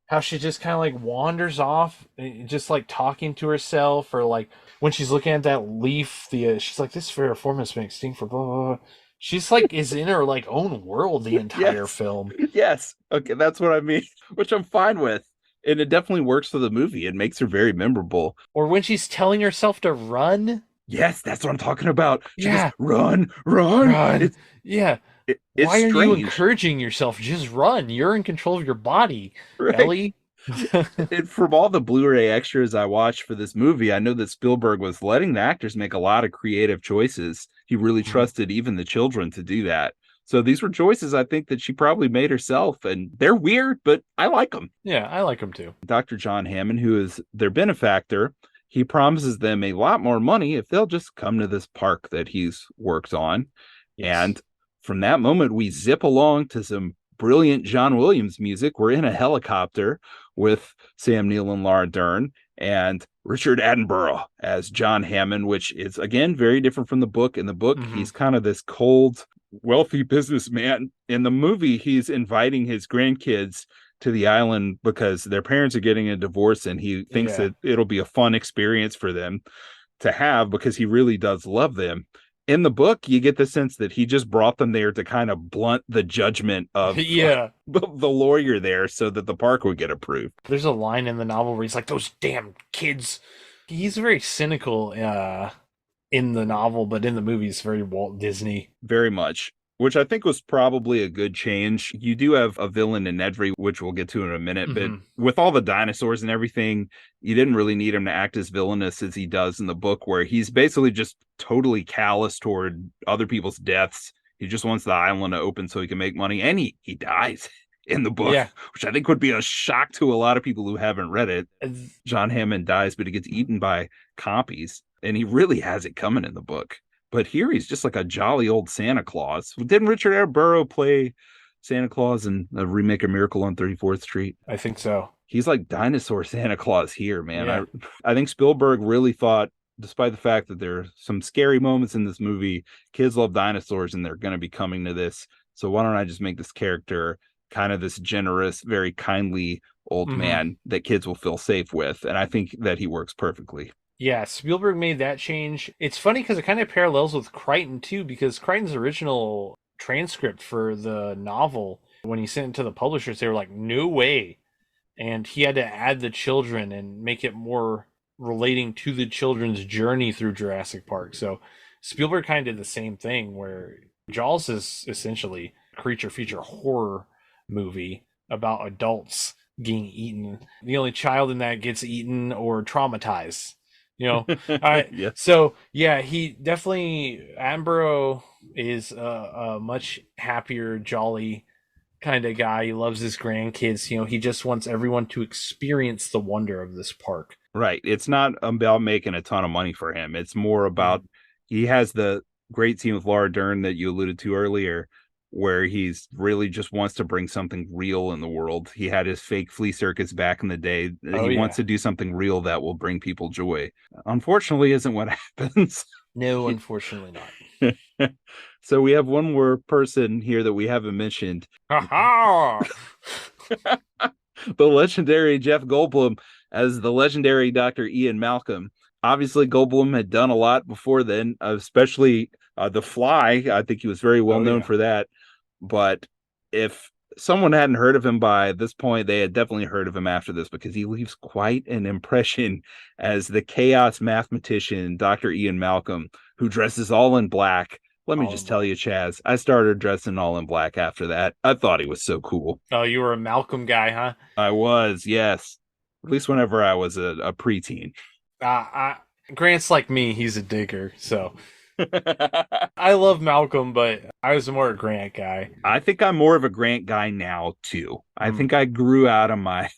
how she just kind of like wanders off, just like talking to herself, or like when she's looking at that leaf, she's like, "This Ferroformis makes sting for blah blah blah." She's like is in her like own world the entire Yes. film. Yes. Okay, that's what I mean, which I'm fine with. And it definitely works for the movie. It makes her very memorable. Or when she's telling herself to run. Yes, that's what I'm talking about. She goes, Yeah, run, run. run. Yeah. It's Why are you strange, encouraging yourself? Just run. You're in control of your body, right? Ellie. And from all the Blu-ray extras I watched for this movie, I know that Spielberg was letting the actors make a lot of creative choices. He really trusted even the children to do that. So these were choices I think that she probably made herself, and they're weird, but I like them. Yeah, I like him too. Dr. John Hammond, who is their benefactor, he promises them a lot more money if they'll just come to this park that he's worked on. Yes. And from that moment, we zip along to some brilliant John Williams music. We're in a helicopter with Sam Neill and Laura Dern and Richard Attenborough as John Hammond, which is, again, very different from the book. In the book, Hmm. he's kind of this cold, wealthy businessman. In the movie, he's inviting his grandkids to the island because their parents are getting a divorce, and he thinks Yeah. that it'll be a fun experience for them to have because he really does love them. In the book, you get the sense that he just brought them there to kind of blunt the judgment of Yeah. the lawyer there so that the park would get approved. There's a line in the novel where he's like, "Those damn kids." He's very cynical in the novel, but in the movie, he's very Walt Disney. Very much, which I think was probably a good change. You do have a villain in Nedry, which we'll get to in a minute, but Hmm. with all the dinosaurs and everything, you didn't really need him to act as villainous as he does in the book, where he's basically just totally callous toward other people's deaths. He just wants the island to open so he can make money, and he dies in the book, Yeah. which I think would be a shock to a lot of people who haven't read it. John Hammond dies, but he gets eaten by compies, and he really has it coming in the book. But here he's just like a jolly old Santa Claus. Didn't Richard Attenborough play Santa Claus in a remake of Miracle on 34th Street? I think so. He's like dinosaur Santa Claus here, man. Yeah. I think Spielberg really thought, despite the fact that there are some scary moments in this movie, kids love dinosaurs and they're going to be coming to this. So why don't I just make this character kind of this generous, very kindly old Hmm. man that kids will feel safe with? And I think that he works perfectly. Yeah, Spielberg made that change. It's funny because it kind of parallels with Crichton too, because Crichton's original transcript for the novel, when he sent it to the publishers, they were like, "No way," and he had to add the children and make it more relating to the children's journey through Jurassic Park. So Spielberg kind of did the same thing, where Jaws is essentially a creature feature horror movie about adults getting eaten. The only child in that gets eaten or traumatized. I Yeah. so yeah, he definitely Attenborough is a much happier, jolly kind of guy. He loves his grandkids. He just wants everyone to experience the wonder of this park. Right. It's not about making a ton of money for him. It's more about Mm. he has the great scene with Laura Dern that you alluded to earlier, where he's really just wants to bring something real in the world. He had his fake flea circus back in the day. Oh He wants yeah. to do something real that will bring people joy. Unfortunately, isn't what happens. No, unfortunately not. So we have one more person here that we haven't mentioned. Ha ha! The legendary Jeff Goldblum as the legendary Dr. Ian Malcolm. Obviously, Goldblum had done a lot before then, especially The Fly. I think he was very well Oh known yeah. for that. But if someone hadn't heard of him by this point, they had definitely heard of him after this because he leaves quite an impression as the chaos mathematician, Dr. Ian Malcolm, who dresses all in black. Let me All in just tell black. you, Chaz, I started dressing all in black after that. I thought he was so cool. Oh, you were a Malcolm guy, huh? I was, yes. At least whenever I was a preteen. Grant's like me. He's a digger, so I love Malcolm, but I was more a Grant guy. I think I'm more of a Grant guy now too. I Mm. think I grew out of my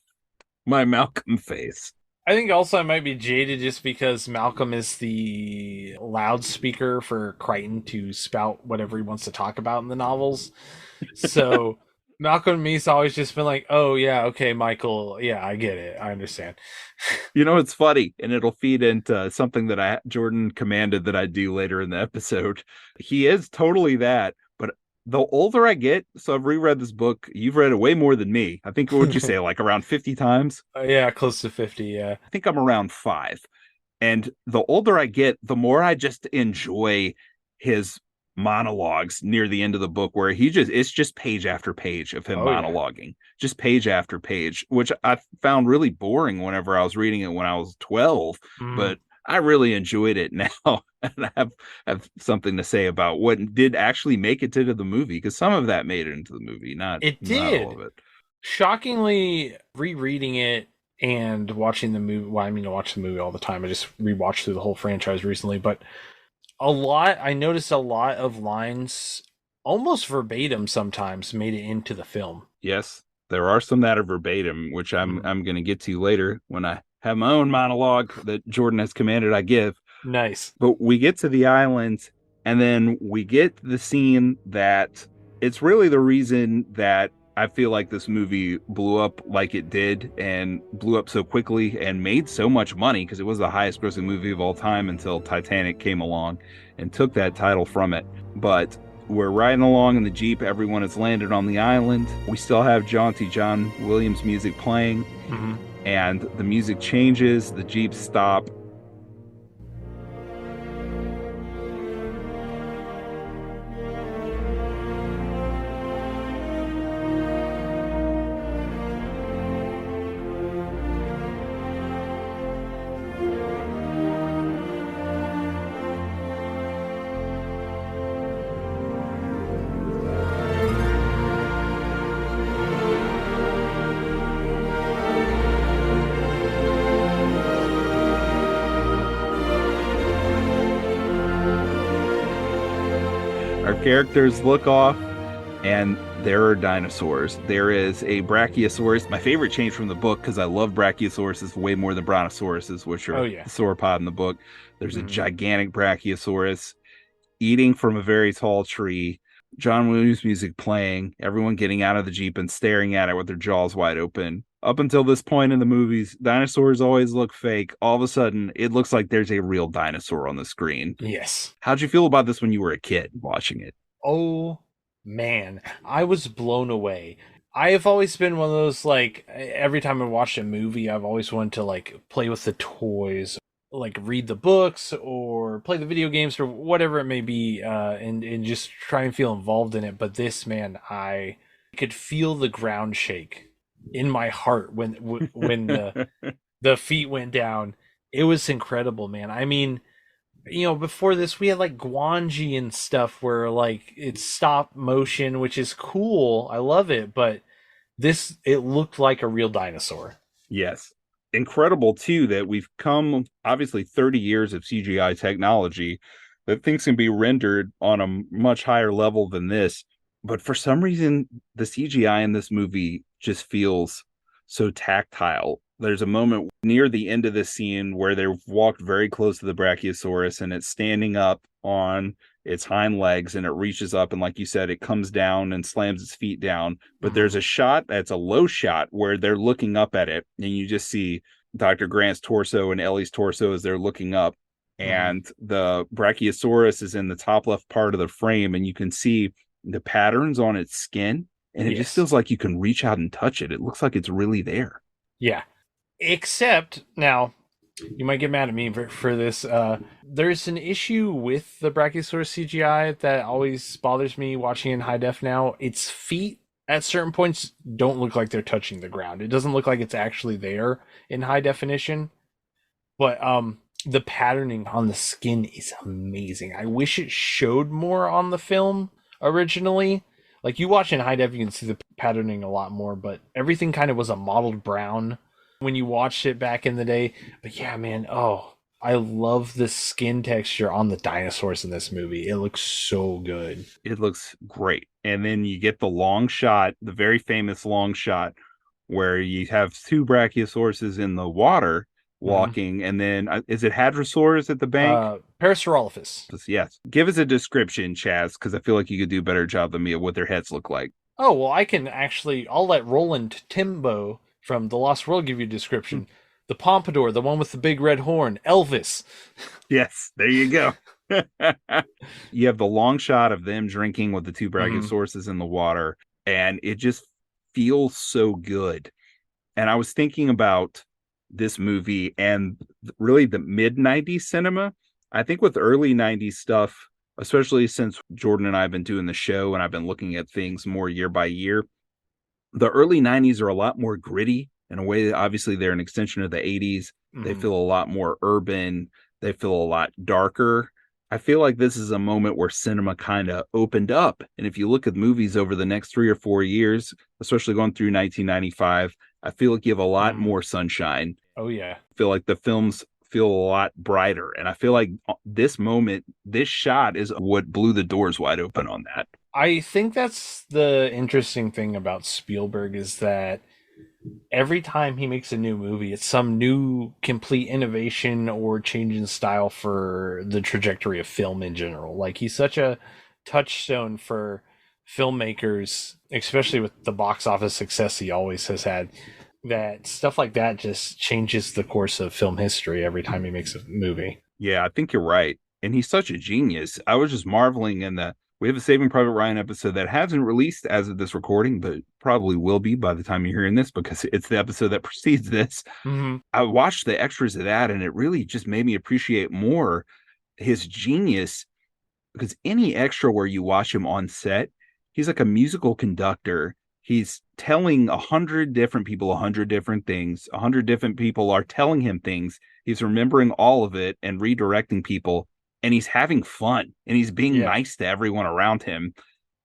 Malcolm face. I think also I might be jaded just because Malcolm is the loudspeaker for Crichton to spout whatever he wants to talk about in the novels. So Malcolm and me's always just been like, "Oh yeah, okay, Michael, yeah, I get it, I understand." You know, it's funny, and it'll feed into something that Jordan commanded that I do later in the episode. He is totally that, but the older I get, so I've reread this book. You've read it way more than me. I think what would you say, like around 50 times? Yeah, close to 50. Yeah. I think I'm around 5. And the older I get, the more I just enjoy his monologues near the end of the book, where it's just page after page of him Oh yeah. monologuing, just page after page, which I found really boring whenever I was reading it when I was 12. Mm. But I really enjoyed it now. And I have something to say about what did actually make it to the movie, because some of that made it into the movie, It not all did. of it. Shockingly, rereading it and watching the movie. Well, I mean, I watch the movie all the time. I just rewatched through the whole franchise recently, but I noticed a lot of lines almost verbatim sometimes made it into the film. Yes, there are some that are verbatim, which I'm Mm. I'm going to get to later when I have my own monologue that Jordan has commanded I give. Nice. But we get to the island, and then we get the scene that it's really the reason that I feel like this movie blew up like it did and blew up so quickly and made so much money, because it was the highest grossing movie of all time until Titanic came along and took that title from it. But we're riding along in the Jeep. Everyone has landed on the island. We still have jaunty John Williams music playing, Mm-hmm. and the music changes. The Jeeps stop. Our characters look off, and there are dinosaurs. There is a brachiosaurus, my favorite change from the book, because I love brachiosauruses way more than brontosauruses, which Oh are yeah. the sauropod in the book. There's a Mm-hmm. gigantic brachiosaurus eating from a very tall tree. John Williams music playing, everyone getting out of the Jeep and staring at it with their jaws wide open. Up until this point in the movies, dinosaurs always look fake. All of a sudden, it looks like there's a real dinosaur on the screen. Yes. How'd you feel about this when you were a kid watching it? Oh man, I was blown away. I have always been one of those like every time I watched a movie, I've always wanted to like play with the toys, like read the books or play the video games or whatever it may be, and just try and feel involved in it. But this man, I could feel the ground shake in my heart when the feet went down. It was incredible, man. I mean, before this we had like Guanji and stuff where like it's stop motion, which is cool. I love it, but this it looked like a real dinosaur. Yes. Incredible, too, that we've come obviously 30 years of CGI technology, that things can be rendered on a much higher level than this. But for some reason, the CGI in this movie just feels so tactile. There's a moment near the end of the scene where they've walked very close to the Brachiosaurus and it's standing up on its hind legs and it reaches up and, like you said, it comes down and slams its feet down. But Mm-hmm. there's a shot that's a low shot where they're looking up at it and you just see Dr. Grant's torso and Ellie's torso as they're looking up. Mm-hmm. And the Brachiosaurus is in the top left part of the frame, and you can see the patterns on its skin, and it just Yes. feels like you can reach out and touch it. It looks like it's really there. Yeah. Except now, you might get mad at me for this. There's an issue with the Brachiosaurus CGI that always bothers me watching in high def now. Its feet at certain points don't look like they're touching the ground. It doesn't look like it's actually there in high definition. But the patterning on the skin is amazing. I wish it showed more on the film originally. Like you watch in high def, you can see the patterning a lot more, but everything kind of was a mottled brown when you watched it back in the day. But yeah, man, oh, I love the skin texture on the dinosaurs in this movie. It looks so good. It looks great. And then you get the long shot, the very famous long shot, where you have two brachiosauruses in the water Mm-hmm. walking, and then is it Hadrosaurus at the bank? Parasaurolophus. Yes. Give us a description, Chaz, because I feel like you could do a better job than me of what their heads look like. Oh, well, I can actually, I'll let Roland Timbo from The Lost World give you a description. The pompadour, the one with the big red horn, Elvis. Yes, there you go. You have the long shot of them drinking with the two Mm-hmm. brachiosauruses in the water, and it just feels so good. And I was thinking about this movie and really the mid 90s cinema. I think with early 90s stuff, especially since Jordan and I have been doing the show and I've been looking at things more year by year, the early 90s are a lot more gritty in a way that obviously they're an extension of the 80s. They Mm-hmm. feel a lot more urban, they feel a lot darker. I feel like this is a moment where cinema kind of opened up. And if you look at movies over the next 3 or 4 years, especially going through 1995, I feel like you have a lot Mm-hmm. more sunshine. Oh, yeah. I feel like the films feel a lot brighter. And I feel like this moment, this shot is what blew the doors wide open on that. I think that's the interesting thing about Spielberg is that every time he makes a new movie, it's some new complete innovation or change in style for the trajectory of film in general. Like he's such a touchstone for filmmakers, especially with the box office success he always has had, that stuff like that just changes the course of film history every time he makes a movie. Yeah, I think you're right. And he's such a genius. I was just marveling in the we have a Saving Private Ryan episode that hasn't released as of this recording, but probably will be by the time you're hearing this because it's the episode that precedes this. Mm-hmm. I watched the extras of that and it really just made me appreciate more his genius because any extra where you watch him on set, he's like a musical conductor. He's telling 100 different people 100 different things. 100 different people are telling him things. He's remembering all of it and redirecting people, and he's having fun and he's being Yeah. nice to everyone around him.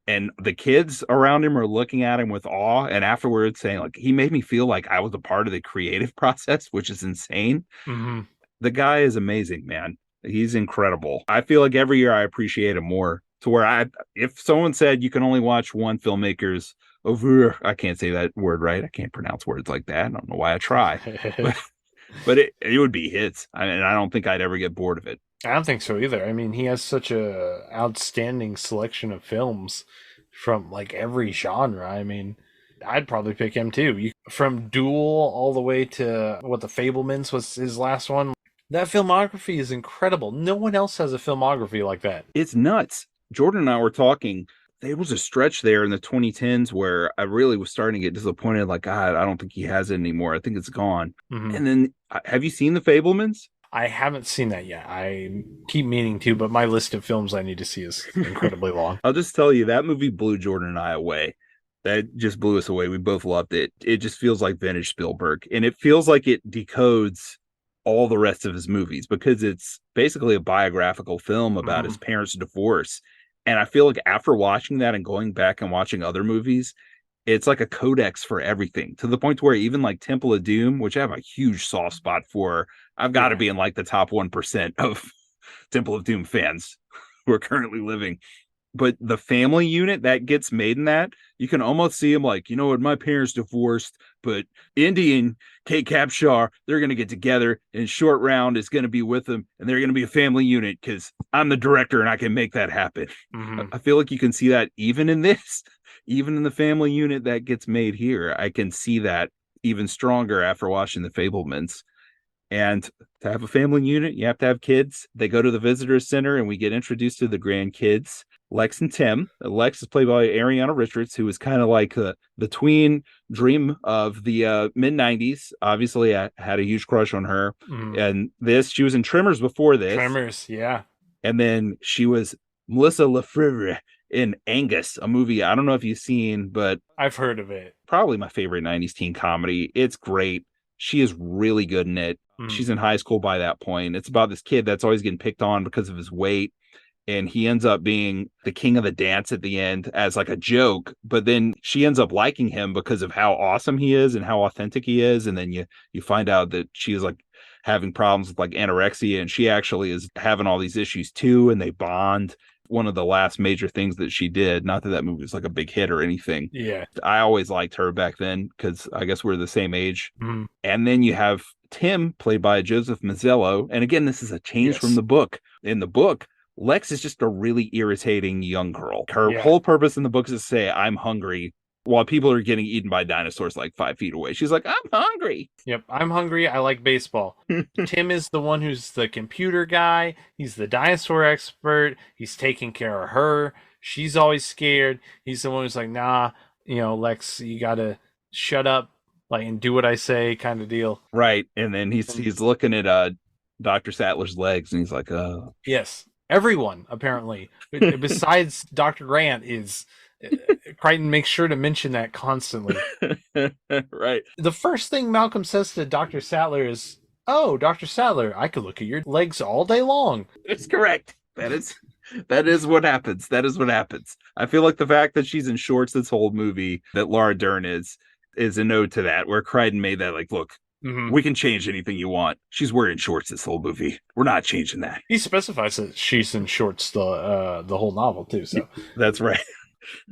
And the kids around him are looking at him with awe. And afterwards, saying, like, he made me feel like I was a part of the creative process, which is insane. Mm-hmm. The guy is amazing, man. He's incredible. I feel like every year I appreciate him more to where if someone said you can only watch one filmmaker's over, I can't say that word right. I can't pronounce words like that. I don't know why I try, but it would be his. And I don't think I'd ever get bored of it. I don't think so either. I mean, he has such a outstanding selection of films from like every genre. I mean, I'd probably pick him too. From Duel all the way to what the Fablemans was his last one. That filmography is incredible. No one else has a filmography like that. It's nuts. Jordan and I were talking. There was a stretch there in the 2010s where I really was starting to get disappointed. Like, God, I don't think he has it anymore. I think it's gone. Mm-hmm. And then, have you seen The Fablemans? I haven't seen that yet. I keep meaning to, but my list of films I need to see is incredibly long. I'll just tell you, that movie blew Jordan and I away. That just blew us away. We both loved it. It just feels like vintage Spielberg. And it feels like it decodes all the rest of his movies because it's basically a biographical film about his parents' divorce. And I feel like after watching that and going back and watching other movies, it's like a codex for everything to the point where even like Temple of Doom, which I have a huge soft spot for, I've got to be in like the top 1% of Temple of Doom fans who are currently living. but the family unit that gets made in that, you can almost see him like, you know what, my parents divorced, but Indy and Kate Capshaw, they're going to get together, and Short Round is going to be with them, and they're going to be a family unit because I'm the director and I can make that happen. Mm-hmm. I feel like you can see that even in this, even in the family unit that gets made here. I can see that even stronger after watching The Fablemans. And to have a family unit, you have to have kids. They go to the visitor center and we get introduced to the grandkids, Lex and Tim. Lex is played by Ariana Richards, who is kind of like the tween dream of the mid 90s. Obviously, I had a huge crush on her. Mm-hmm. And she was in Tremors before this. Tremors, yeah. And then she was Melissa Lefevre in Angus, a movie I don't know if you've seen, but I've heard of it. probably my favorite 90s teen comedy. It's great. She is really good in it. Mm-hmm. She's in high school by that point. It's about this kid that's always getting picked on because of his weight. And he ends up being the king of the dance at the end as like a joke. But then she ends up liking him because of how awesome he is and how authentic he is. And then you find out that she is like having problems with like anorexia, and she actually is having all these issues too. And they bond. One of the last major things that she did, not that that movie was like a big hit or anything. Yeah. I always liked her back then because I guess we're the same age. Mm-hmm. And then you have Tim, played by Joseph Mazzello. And again, this is a change from the book. In the book, Lex is just a really irritating young girl. Her whole purpose in the book is to say, I'm hungry, while people are getting eaten by dinosaurs like 5 feet away. She's like, I'm hungry. Yep, I'm hungry. I like baseball. Tim is the one who's the computer guy. He's the dinosaur expert. He's taking care of her. She's always scared. He's the one who's like, nah, Lex, you gotta shut up, like, and do what I say, kind of deal. Right. And then he's looking at Dr. Sattler's legs, and he's like, Yes, everyone apparently, besides Dr. Grant, is. Crichton makes sure to mention that constantly. Right. The first thing Malcolm says to Dr. Sattler is, "Oh, Dr. Sattler, I could look at your legs all day long." That's correct. That is what happens. That is what happens. I feel like the fact that she's in shorts this whole movie, that Laura Dern is a node to that, where Crichton made that like, look, we can change anything you want. She's wearing shorts this whole movie. We're not changing that. He specifies that she's in shorts the whole novel too. So that's right.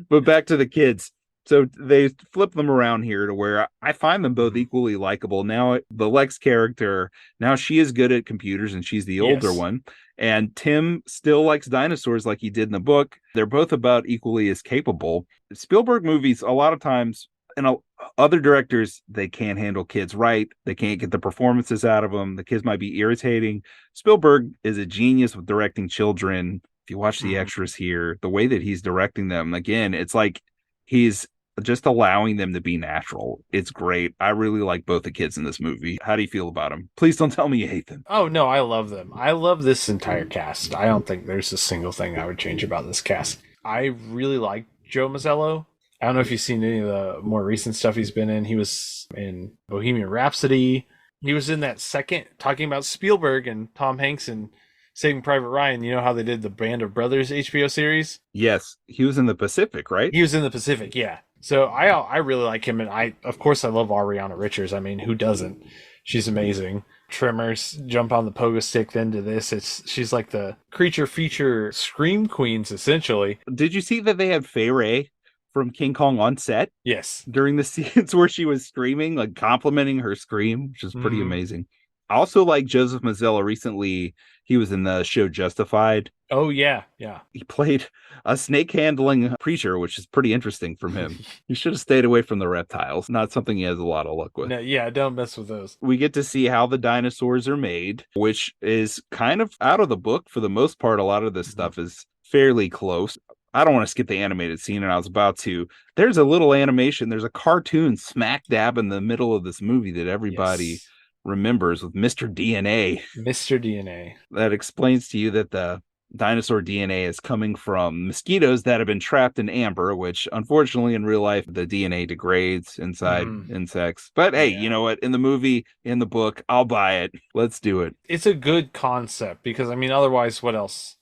But back to the kids. So they flip them around here to where I find them both equally likable. Now, the Lex character, now she is good at computers and she's the older one. And Tim still likes dinosaurs like he did in the book. They're both about equally as capable. Spielberg movies, a lot of times, and other directors, they can't handle kids right. They can't get the performances out of them. The kids might be irritating. Spielberg is a genius with directing children. If you watch the extras here, the way that he's directing them, again, it's like he's just allowing them to be natural. It's great. I really like both the kids in this movie. How do you feel about them? Please don't tell me you hate them. Oh, no, I love them. I love this entire cast. I don't think there's a single thing I would change about this cast. I really like Joe Mazzello. I don't know if you've seen any of the more recent stuff he's been in. He was in Bohemian Rhapsody. He was in that second, talking about Spielberg and Tom Hanks and Saving Private Ryan. You know how they did the Band of Brothers HBO series? Yes, he was in the Pacific, right? He was in the Pacific, yeah. So I really like him, and I love Ariana Richards. I mean, who doesn't? She's amazing. Tremors, jump on the pogo stick, then to this. She's like the creature feature scream queens, essentially. Did you see that they had Fay Wray from King Kong on set? Yes. During the scenes where she was screaming, like complimenting her scream, which is pretty amazing. I also like Joseph Mazzello. Recently, he was in the show Justified. Oh, yeah, yeah. He played a snake-handling preacher, which is pretty interesting from him. He should have stayed away from the reptiles. Not something he has a lot of luck with. No, yeah, don't mess with those. We get to see how the dinosaurs are made, which is kind of out of the book for the most part. A lot of this stuff is fairly close. I don't want to skip the animated scene, and I was about to. There's a little animation. There's a cartoon smack dab in the middle of this movie that everybody remembers with Mr. DNA. Mr. DNA. That explains to you that the dinosaur DNA is coming from mosquitoes that have been trapped in amber, which unfortunately in real life, the DNA degrades inside insects. But hey, you know what? In the movie, in the book, I'll buy it. Let's do it. It's a good concept because, I mean, otherwise, what else?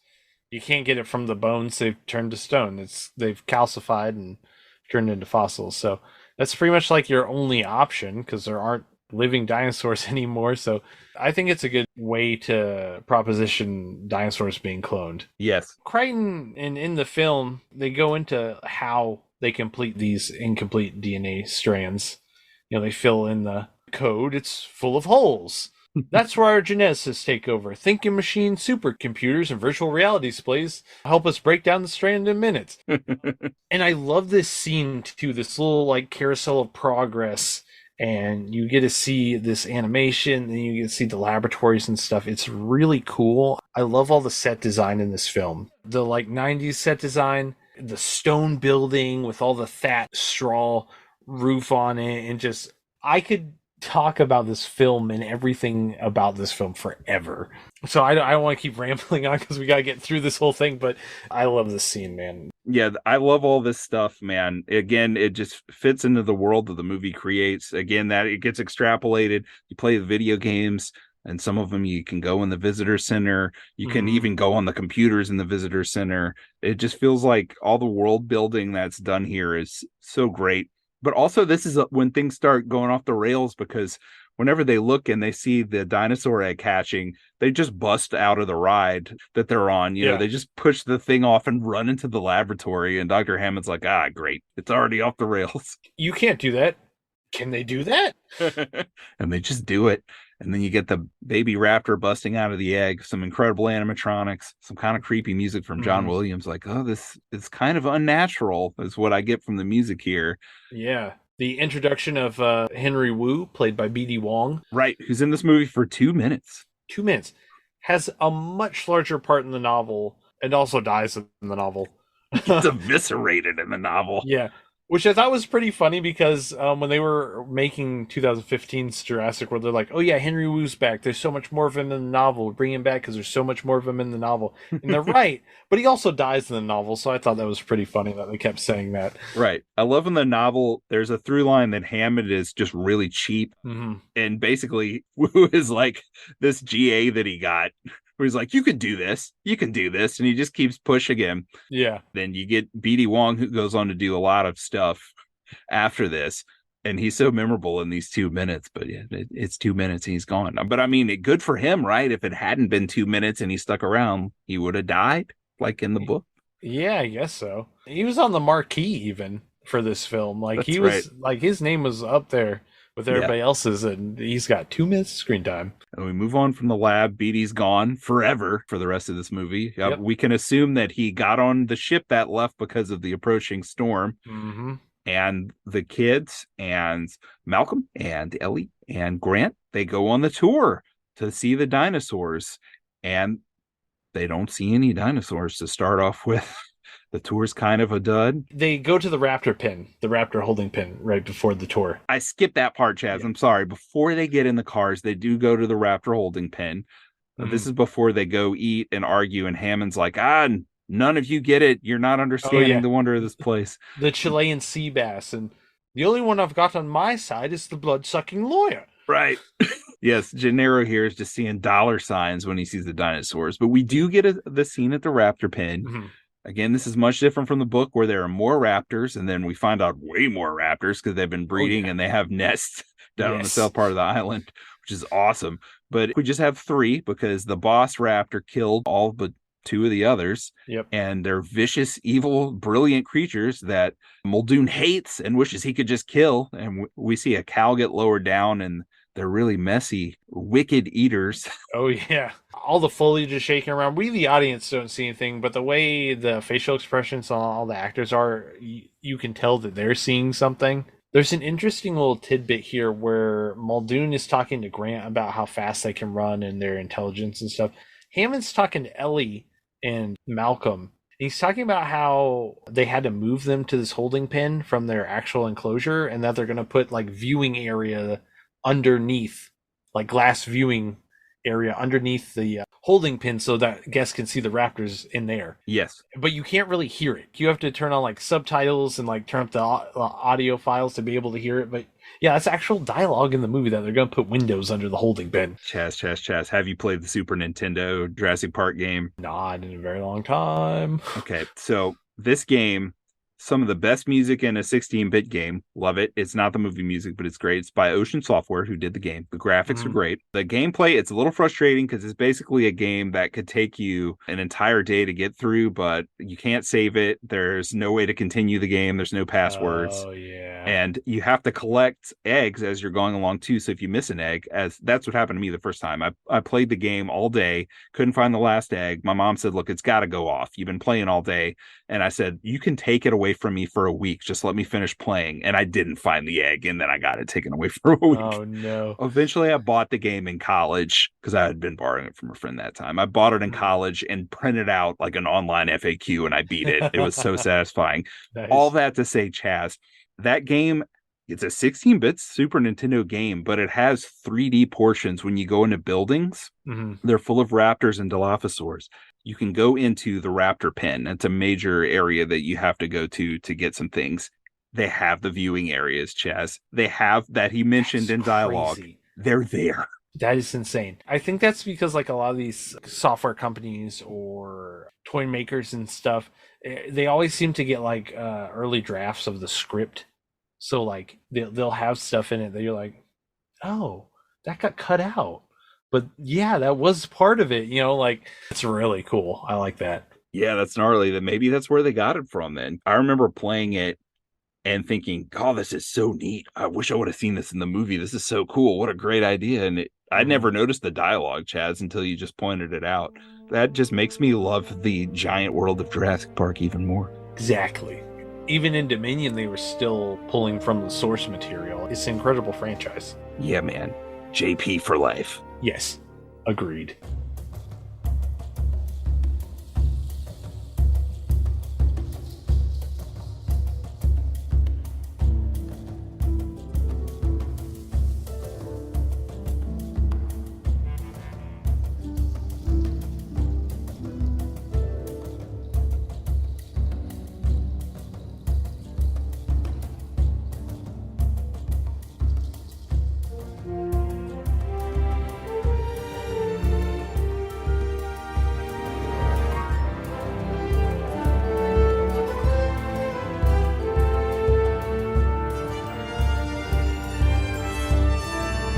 You can't get it from the bones they've turned to stone. They've calcified and turned into fossils. So that's pretty much like your only option because there aren't living dinosaurs anymore. So I think it's a good way to proposition dinosaurs being cloned. Yes. Crichton and in the film, they go into how they complete these incomplete DNA strands. They fill in the code. It's full of holes. That's where our geneticists take over. Thinking machines, supercomputers, and virtual reality displays help us break down the strand in minutes. And I love this scene too, this little like carousel of progress. And you get to see this animation, and you get to see the laboratories and stuff. It's really cool. I love all the set design in this film. The like 90s set design, the stone building with all the thatch straw roof on it, and just I could talk about this film and everything about this film forever. So I don't want to keep rambling on because we got to get through this whole thing, but I love this scene, man. Yeah, I love all this stuff, man. Again, it just fits into the world that the movie creates. Again, that it gets extrapolated. You play the video games, and some of them you can go in the visitor center. You can even go on the computers in the visitor center. It just feels like all the world building that's done here is so great. But also, this is when things start going off the rails, because whenever they look and they see the dinosaur egg hatching, they just bust out of the ride that they're on. They just push the thing off and run into the laboratory. And Dr. Hammond's like, great. It's already off the rails. You can't do that. Can they do that? And they just do it. And then you get the baby raptor busting out of the egg, some incredible animatronics, some kind of creepy music from John Williams. Like, this is kind of unnatural, is what I get from the music here. Yeah. The introduction of Henry Wu, played by B.D. Wong. Right, who's in this movie for 2 minutes. 2 minutes. Has a much larger part in the novel, and also dies in the novel. It's eviscerated in the novel. Yeah. Which I thought was pretty funny because when they were making 2015's Jurassic World, they're like, oh yeah, Henry Wu's back. There's so much more of him in the novel. Bring him back because there's so much more of him in the novel. And they're right. But he also dies in the novel. So I thought that was pretty funny that they kept saying that. Right. I love in the novel, there's a through line that Hammond is just really cheap. And basically, Wu is like this GA that he got, where he's like, you can do this. And he just keeps pushing him. Yeah. Then you get B.D. Wong, who goes on to do a lot of stuff after this. And he's so memorable in these 2 minutes. But yeah, it's 2 minutes and he's gone. But I mean, good for him, right? If it hadn't been 2 minutes and he stuck around, he would have died, like in the book. Yeah, I guess so. He was on the marquee even for this film. Like That's he was right. like his name was up there with everybody else's, and he's got 2 minutes screen time. And we move on from the lab. Beatty's gone forever for the rest of this movie. We can assume that he got on the ship that left because of the approaching storm. And the kids and Malcolm and Ellie and Grant, they go on the tour to see the dinosaurs. And they don't see any dinosaurs to start off with. The tour's kind of a dud. They go to the raptor pin, the raptor holding pin, right before the tour. I skipped that part, Chaz. I'm sorry. Before they get in the cars, they do go to the raptor holding pin. This is before they go eat and argue, and Hammond's like, none of you get it. You're not understanding the wonder of this place. The Chilean sea bass, and the only one I've got on my side is the blood-sucking lawyer. Right. Yes, Gennaro here is just seeing dollar signs when he sees the dinosaurs. But we do get the scene at the raptor pin. Again, this is much different from the book, where there are more raptors, and then we find out way more raptors because they've been breeding and they have nests down on the south part of the island, which is awesome. But we just have 3 because the boss raptor killed all but 2 of the others. And they're vicious, evil, brilliant creatures that Muldoon hates and wishes he could just kill. And we see a cow get lowered down, and they're really messy, wicked eaters. Oh, yeah. All the foliage is shaking around. We, the audience, don't see anything, but the way the facial expressions on all the actors are, you can tell that they're seeing something. There's an interesting little tidbit here where Muldoon is talking to Grant about how fast they can run and their intelligence and stuff. Hammond's talking to Ellie and Malcolm. He's talking about how they had to move them to this holding pen from their actual enclosure, and that they're going to put like viewing area underneath, like glass viewing area underneath the holding pin so that guests can see the raptors in there. Yes. But you can't really hear it. You have to turn on like subtitles and like turn up the audio files to be able to hear it. But yeah, it's actual dialogue in the movie that they're going to put windows under the holding pin. Chaz. Have you played the Super Nintendo Jurassic Park game? Not in a very long time. Okay, so this game some of the best music in a 16-bit game. Love it. It's not the movie music, but it's great. It's by Ocean Software, who did the game. The graphics are Mhm. great. The gameplay, it's a little frustrating because it's basically a game that could take you an entire day to get through, but you can't save it. There's no way to continue the game. There's no passwords, Oh yeah. and you have to collect eggs as you're going along too. So if you miss an egg, as that's what happened to me the first time, I played the game all day, couldn't find the last egg. My mom said, look, it's got to go off, you've been playing all day. And I said, you can take it away from me for a week, just let me finish playing. And I didn't find the egg, and then I got it taken away for a week. Oh no. Eventually I bought the game in college because I had been borrowing it from a friend that time. I bought it in Mhm. college and printed out like an online FAQ, and I beat it. It was so satisfying. All Nice. that to say, Chaz, that game, it's a 16-bit Super Nintendo game, but it has 3D portions when you go into buildings. Mhm. They're full of raptors and dilophosaurs. You can go into the raptor pen. It's a major area that you have to go to get some things. They have the viewing areas, Chaz. They have that he mentioned That's in dialogue. crazy. They're there. That is insane. I think that's because like a lot of these software companies or toy makers and stuff, they always seem to get like early drafts of the script. So like they'll have stuff in it that you're like, oh, that got cut out. But yeah, that was part of it. Like it's really cool. I like that. Yeah, that's gnarly. That maybe that's where they got it from then. I remember playing it and thinking, "Oh, this is so neat. I wish I would have seen this in the movie. This is so cool. What a great idea." And I Hmm. never noticed the dialogue, Chaz, until you just pointed it out. That just makes me love the giant world of Jurassic Park even more. Exactly. Even in Dominion, they were still pulling from the source material. It's an incredible franchise. Yeah, man. JP for life. Yes, agreed.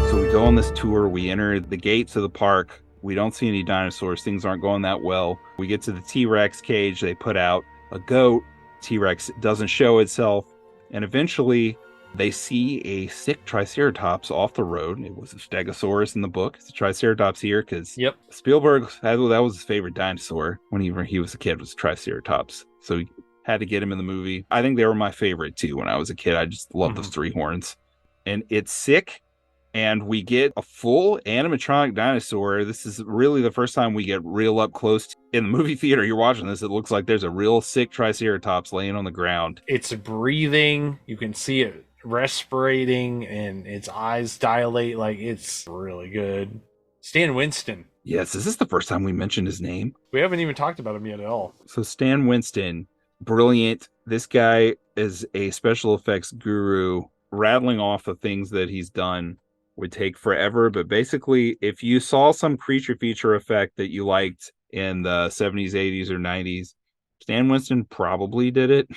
So we go on this tour. We enter the gates of the park. We don't see any dinosaurs. Things aren't going that well. We get to the T-Rex cage. They put out a goat. T-Rex doesn't show itself. And eventually they see a sick Triceratops off the road. It was a Stegosaurus in the book. It's a Triceratops here because Yep. Spielberg, that was his favorite dinosaur when he was a kid, was Triceratops. So he had to get him in the movie. I think they were my favorite too when I was a kid. I just loved those Hmm. three horns. And it's sick, and we get a full animatronic dinosaur. This is really the first time we get real up close. In the movie theater, you're watching this, it looks like there's a real sick Triceratops laying on the ground. It's breathing. You can see it respirating, and its eyes dilate. Like it's really good. Stan Winston. Yes, is this the first time we mentioned his name? We haven't even talked about him yet at all. So Stan Winston, brilliant. This guy is a special effects guru. Rattling off the things that he's done would take forever, but basically, if you saw some creature feature effect that you liked in the 70s, 80s, or 90s, Stan Winston probably did it.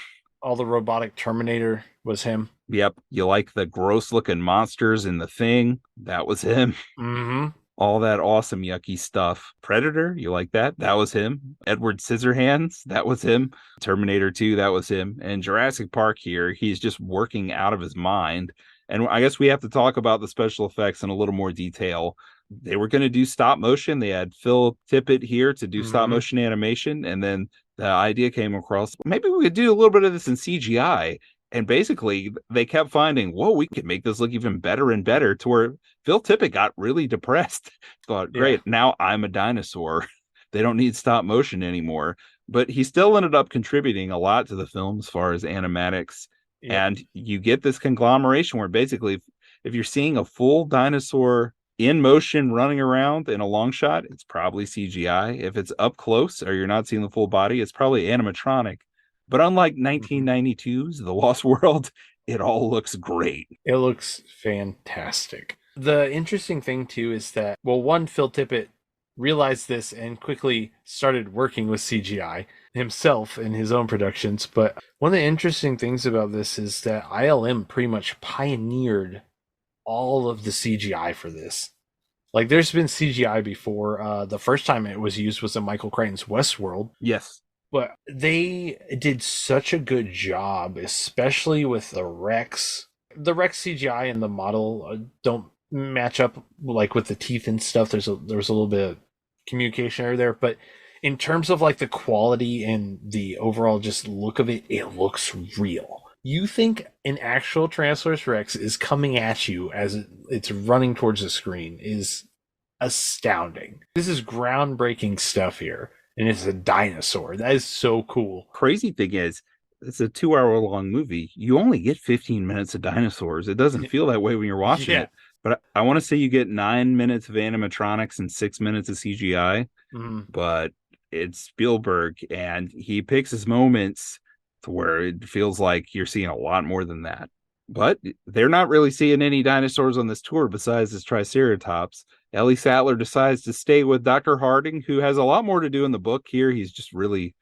All the robotic Terminator was him. Yep. You like the gross looking monsters in the thing? That was him. Mm-hmm. All that awesome, yucky stuff. Predator, you like that? That was him. Edward Scissorhands, that was him. Terminator 2, that was him. And Jurassic Park here, he's just working out of his mind. And I guess we have to talk about the special effects in a little more detail. They were going to do stop motion. They had Phil Tippett here to do stop Mm-hmm. motion animation. And then the idea came across, maybe we could do a little bit of this in CGI. And basically, they kept finding, whoa, we could make this look even better and better, to where Phil Tippett got really depressed. Thought, Yeah. great, now I'm a dinosaur. They don't need stop motion anymore. But he still ended up contributing a lot to the film as far as animatics. Yep. And you get this conglomeration where basically, if you're seeing a full dinosaur in motion running around in a long shot, it's probably CGI. If it's up close or you're not seeing the full body, it's probably animatronic. But unlike Mm-hmm. 1992's The Lost World, it all looks great. It looks fantastic. The interesting thing too is that, well, one, Phil Tippett realized this and quickly started working with CGI. himself in his own productions. But one of the interesting things about this is that ILM pretty much pioneered all of the CGI for this. Like, there's been CGI before. The first time it was used was in Michael Crichton's Westworld, Yes. but they did such a good job, especially with the Rex. The Rex CGI and the model don't match up like with the teeth and stuff. There's a little bit of communication error there, but in terms of like the quality and the overall just look of it, it looks real. You think an actual Tyrannosaurus Rex is coming at you as it's running towards the screen is astounding. This is groundbreaking stuff here, and it's a dinosaur. That is so cool. Crazy thing is, it's a 2 hour long movie. You only get 15 minutes of dinosaurs. It doesn't feel that way when you're watching Yeah. it. But I want to say you get 9 minutes of animatronics and 6 minutes of CGI. Mm. But it's Spielberg, and he picks his moments to where it feels like you're seeing a lot more than that. But they're not really seeing any dinosaurs on this tour besides this Triceratops. Ellie Sattler decides to stay with Dr. Harding, who has a lot more to do in the book here. He's just really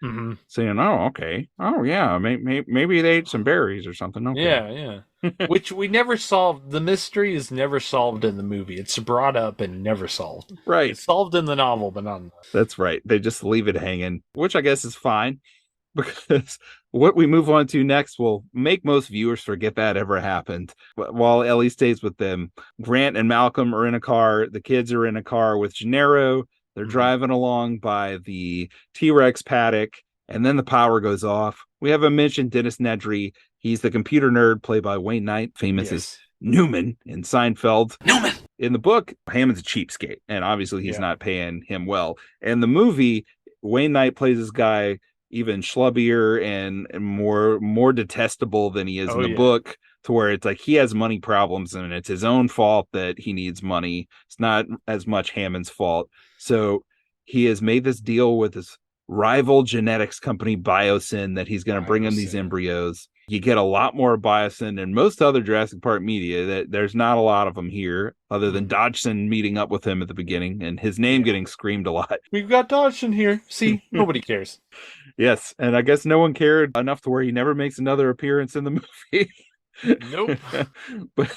saying, oh, okay. Oh, yeah. Maybe they ate some berries or something. Okay. Yeah, yeah. Which we never solved. The mystery is never solved in the movie. It's brought up and never solved. Right. It's solved in the novel, but not. That's right. They just leave it hanging, which I guess is fine, because what we move on to next will make most viewers forget that ever happened. But while Ellie stays with them, Grant and Malcolm are in a car. The kids are in a car with Gennaro. They're driving along by the T-Rex paddock, and then the power goes off. We haven't mentioned Dennis Nedry. He's the computer nerd played by Wayne Knight, famous as Newman in Seinfeld. Newman! In the book, Hammond's a cheapskate, and obviously he's not paying him well. In the movie, Wayne Knight plays this guy even schlubbier and more detestable than he is in the book, to where it's like he has money problems and it's his own fault that he needs money. It's not as much Hammond's fault. So he has made this deal with his rival genetics company, Biosyn, that he's going to bring him these embryos. You get a lot more Biosyn than most other Jurassic Park media. That there's not a lot of them here, other than Dodgson meeting up with him at the beginning and his name getting screamed a lot. We've got Dodgson here. See, nobody cares. Yes, and I guess no one cared enough to where he never makes another appearance in the movie. Nope. But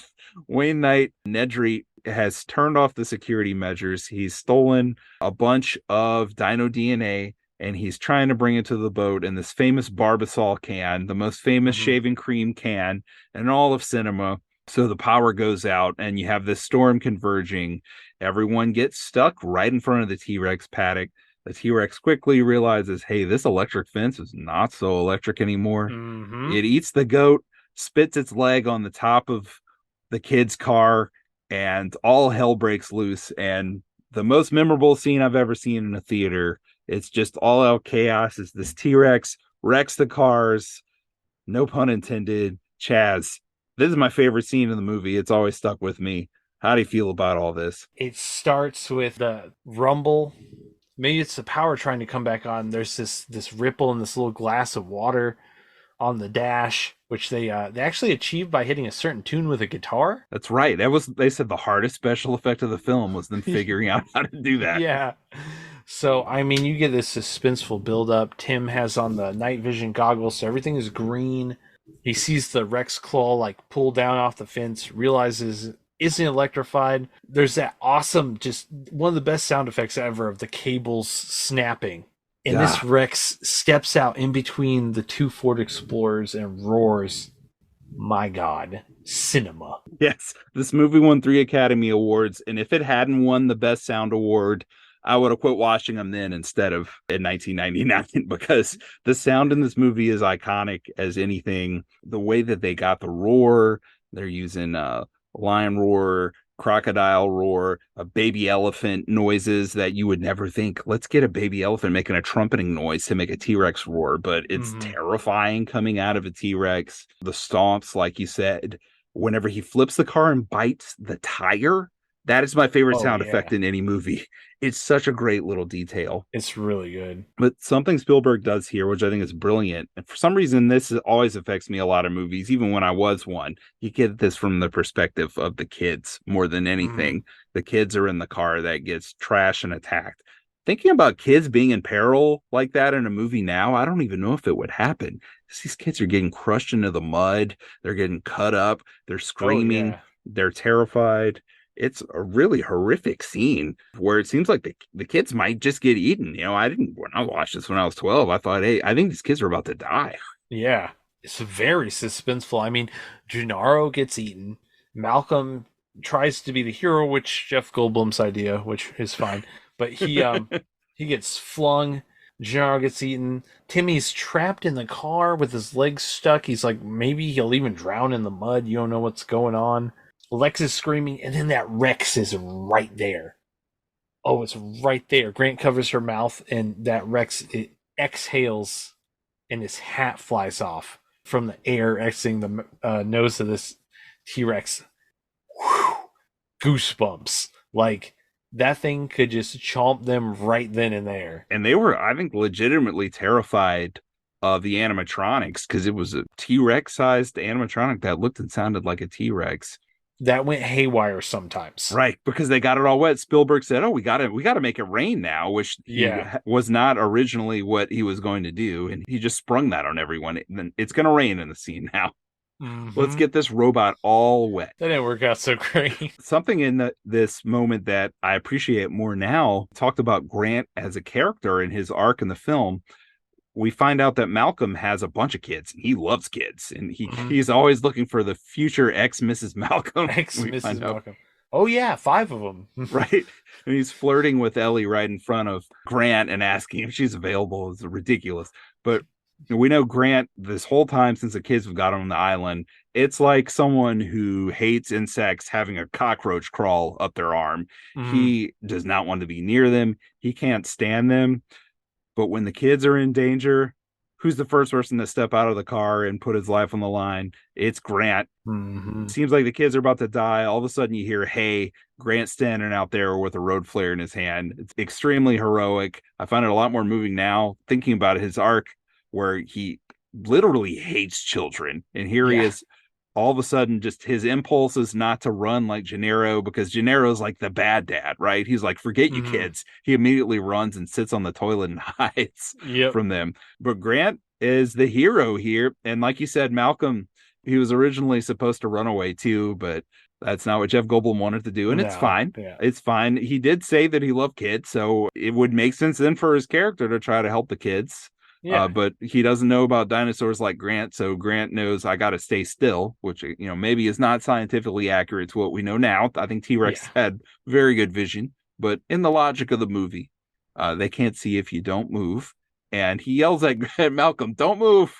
Wayne Knight, Nedry, has turned off the security measures. He's stolen a bunch of dino DNA, and he's trying to bring it to the boat in this famous Barbasol can, the most famous shaving cream can in all of cinema. So the power goes out, and you have this storm converging. Everyone gets stuck right in front of the T-Rex paddock. The T-Rex quickly realizes, hey, this electric fence is not so electric anymore. It eats the goat, spits its leg on the top of the kid's car, and all hell breaks loose. And the most memorable scene I've ever seen in a theater, it's just all out chaos. It's this T-Rex wrecks the cars, no pun intended. Chaz, this is my favorite scene in the movie. It's always stuck with me. How do you feel about all this? It starts with the rumble. Maybe it's the power trying to come back on. There's this ripple in this little glass of water on the dash, which they actually achieved by hitting a certain tune with a guitar. That's right. They said the hardest special effect of the film was them figuring out how to do that. Yeah. So, I mean, you get this suspenseful buildup. Tim has on the night vision goggles, so everything is green. He sees the Rex claw like pull down off the fence, realizes isn't electrified. There's that awesome, just one of the best sound effects ever of the cables snapping. And this Rex steps out in between the two Ford Explorers and roars. My God, cinema. Yes, this movie won 3 Academy Awards, and if it hadn't won the Best Sound Award, I would have quit watching them then instead of in 1999, because the sound in this movie is iconic as anything. The way that they got the roar, they're using lion roar, crocodile roar, a baby elephant noises that you would never think, let's get a baby elephant making a trumpeting noise to make a T-Rex roar, but it's terrifying coming out of a T-Rex. The stomps, like you said, whenever he flips the car and bites the tire, that is my favorite sound effect in any movie. It's such a great little detail. It's really good. But something Spielberg does here, which I think is brilliant, and for some reason this always affects me a lot of movies, even when I was one. You get this from the perspective of the kids more than anything. The kids are in the car that gets trashed and attacked. thinking about kids being in peril like that in a movie now, I don't even know if it would happen. These kids are getting crushed into the mud, they're getting cut up, they're Oh screaming, yeah. they're terrified. It's a really horrific scene where it seems like the kids might just get eaten. I didn't, when I watched this when I was 12, I thought, hey, I think these kids are about to die. Yeah. It's very suspenseful. I mean, Gennaro gets eaten. Malcolm tries to be the hero, which Jeff Goldblum's idea, which is fine. But he gets flung. Gennaro gets eaten. Timmy's trapped in the car with his legs stuck. He's like, maybe he'll even drown in the mud. You don't know what's going on. Lex is screaming, and then that Rex is right there. Oh, it's right there. Grant covers her mouth, and that Rex it exhales, and his hat flies off from the air, exiting the nose of this T Rex. Goosebumps. Like, that thing could just chomp them right then and there. And they were, I think, legitimately terrified of the animatronics because it was a T-Rex sized animatronic that looked and sounded like a T-Rex. That went haywire sometimes. Right, because they got it all wet. Spielberg said, "Oh, we got to make it rain now," which he Yeah. was not originally what he was going to do, and he just sprung that on everyone. And then it's going to rain in the scene now. Let's Mm-hmm. get this robot all wet. That didn't work out so great. Something in this moment that I appreciate more now talked about Grant as a character in his arc in the film. We find out that Malcolm has a bunch of kids. He loves kids, and Mm-hmm. he's always looking for the future ex Mrs. Malcolm. Ex We Mrs. find out, Malcolm. Oh yeah, 5 of them. right? And he's flirting with Ellie right in front of Grant and asking if she's available. It's ridiculous. But we know Grant this whole time since the kids have got on the island. It's like someone who hates insects having a cockroach crawl up their arm. Mm-hmm. He does not want to be near them. He can't stand them. But when the kids are in danger, who's the first person to step out of the car and put his life on the line? It's Grant. Mm-hmm. Seems like the kids are about to die. All of a sudden, you hear, "Hey, Grant's standing out there with a road flare in his hand." It's extremely heroic. I find it a lot more moving now, thinking about his arc, where he literally hates children. And here he Yeah. is, all of a sudden, just his impulse is not to run like Gennaro because Gennaro's like the bad dad, right? He's like, "Forget you Mm-hmm. kids." He immediately runs and sits on the toilet and hides Yep. from them. But Grant is the hero here. And like you said, Malcolm, he was originally supposed to run away too, but that's not what Jeff Goldblum wanted to do. And it's No. fine. Yeah. It's fine. He did say that he loved kids. So it would make sense then for his character to try to help the kids. Yeah. But he doesn't know about dinosaurs like Grant, so Grant knows I got to stay still, which maybe is not scientifically accurate to what we know now. I think T-Rex Yeah. had very good vision, but in the logic of the movie, they can't see if you don't move. And he yells at Malcolm, "Don't move,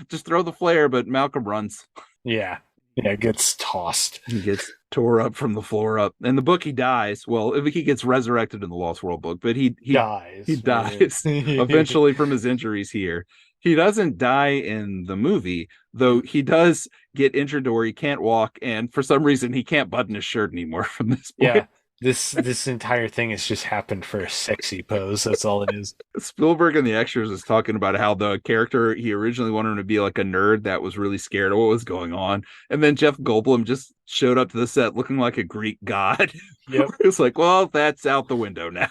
just throw the flare." But Malcolm runs. Yeah. Yeah. It gets tossed. He gets tore up from the floor up. In the book, he dies. Well, if he gets resurrected in the Lost World book, but he Dies. dies eventually from his injuries here. He doesn't die in the movie, though he does get injured where he can't walk, and for some reason he can't button his shirt anymore from this Yeah. point. This entire thing has just happened for a sexy pose. That's all it is. Spielberg and the extras is talking about how the character he originally wanted him to be like a nerd that was really scared of what was going on, and then Jeff Goldblum just showed up to the set looking like a Greek god. Yep. It's like, well, that's out the window now.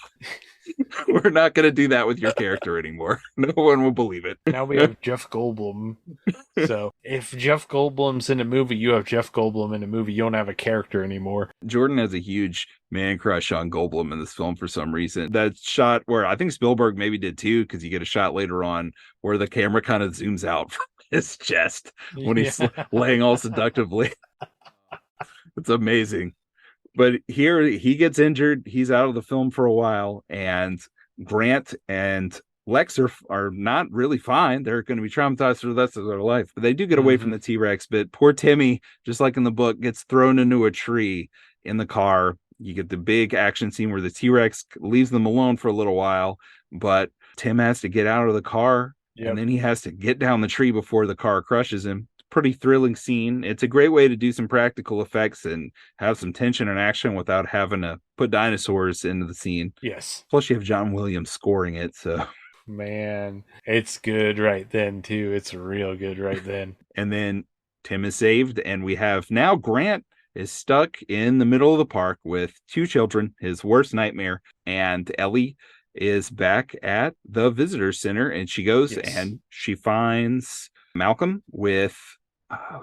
We're not going to do that with your character anymore. No one will believe it. Now we have Jeff Goldblum. So if Jeff Goldblum's in a movie, you have Jeff Goldblum in a movie. You don't have a character anymore. Jordan has a huge man crush on Goldblum in this film for some reason. That shot where I think Spielberg maybe did too, because you get a shot later on where the camera kind of zooms out from his chest when he's Yeah. laying all seductively. It's amazing. But here he gets injured. He's out of the film for a while, and Grant and Lex are not really fine. They're going to be traumatized for the rest of their life. But they do get away from the T-Rex. But poor Timmy, just like in the book, gets thrown into a tree in the car. You get the big action scene where the T-Rex leaves them alone for a little while, but Tim has to get out of the car, Yep. and then he has to get down the tree before the car crushes him. Pretty thrilling scene. It's a great way to do some practical effects and have some tension and action without having to put dinosaurs into the scene. Yes. Plus, you have John Williams scoring it, so. Man, it's good right then too. It's real good right then. And then Tim is saved, and we have now Grant is stuck in the middle of the park with two children, his worst nightmare, and Ellie. is back at the visitor center, and she goes Yes. and she finds Malcolm with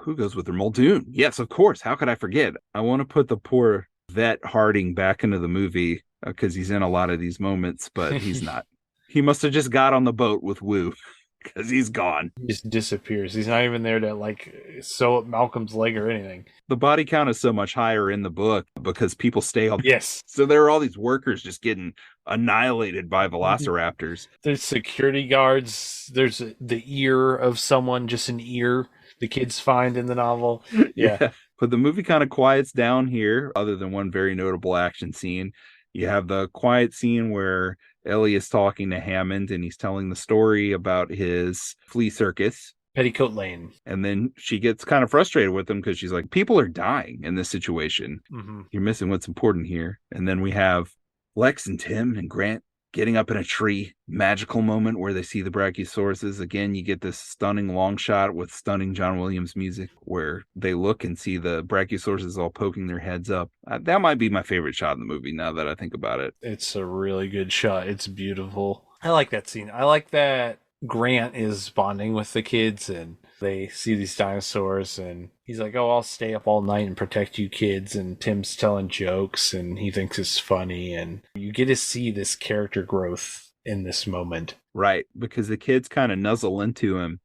who goes with her? Muldoon. Yes, of course. How could I forget? I want to put the poor vet Harding back into the movie because he's in a lot of these moments, but he's not. He must have just got on the boat with Wu because he's gone. He just disappears. He's not even there to like sew up Malcolm's leg or anything. The body count is so much higher in the book because people stay on. Yes. So there are all these workers just getting annihilated by velociraptors. There's security guards. There's the ear of someone, just an ear the kids find in the novel. Yeah. But the movie kind of quiets down here, other than one very notable action scene. You have the quiet scene where Ellie is talking to Hammond and he's telling the story about his flea circus. Petticoat Lane. And then she gets kind of frustrated with him because she's like, people are dying in this situation. Mm-hmm. You're missing what's important here. And then we have Lex and Tim and Grant getting up in a tree, magical moment where they see the Brachiosauruses. Again, you get this stunning long shot with stunning John Williams music where they look and see the Brachiosauruses all poking their heads up. That might be my favorite shot in the movie now that I think about it. It's a really good shot. It's beautiful. I like that scene. I like that Grant is bonding with the kids and they see these dinosaurs and he's like, oh, I'll stay up all night and protect you kids. And Tim's telling jokes and he thinks it's funny. And you get to see this character growth in this moment. Right. Because the kids kind of nuzzle into him.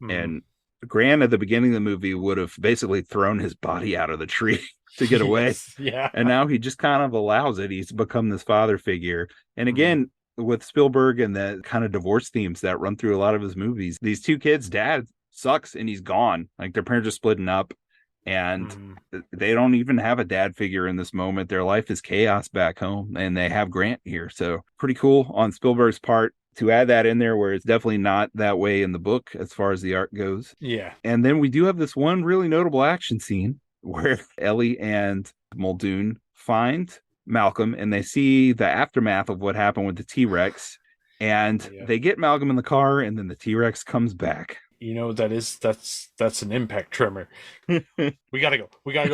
And Grant at the beginning of the movie would have basically thrown his body out of the tree to get away. Yes, yeah. And now he just kind of allows it. He's become this father figure. And again, with Spielberg and the kind of divorce themes that run through a lot of his movies, these two kids, dad sucks and he's gone. Like their parents are splitting up and they don't even have a dad figure in this moment. Their life is chaos back home and they have Grant here. So pretty cool on Spielberg's part to add that in there where it's definitely not that way in the book as far as the art goes. Yeah. And then we do have this one really notable action scene where Ellie and Muldoon find Malcolm and they see the aftermath of what happened with the T-Rex and they get Malcolm in the car and then the T-Rex comes back. You know what that is? That's an impact tremor. We gotta go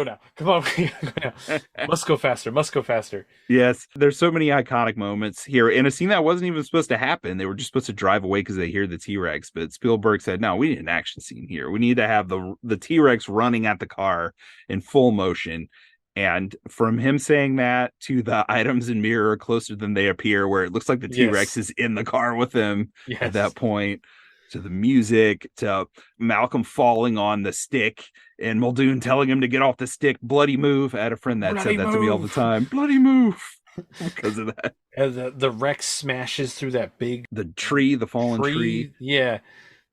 now. Come on, we gotta go now. Must go faster. Yes, there's so many iconic moments here in a scene that wasn't even supposed to happen. They were just supposed to drive away because they hear the T-Rex, but Spielberg said, no, we need an action scene here. We need to have the T-Rex running at the car in full motion. And from him saying that to the items in mirror closer than they appear, where it looks like the T-Rex is in the car with him at that point, to the music, to Malcolm falling on the stick and Muldoon telling him to get off the stick, bloody move. I had a friend that said that to me all the time, bloody move, because of that. As the Rex smashes through that big... the fallen tree. Yeah.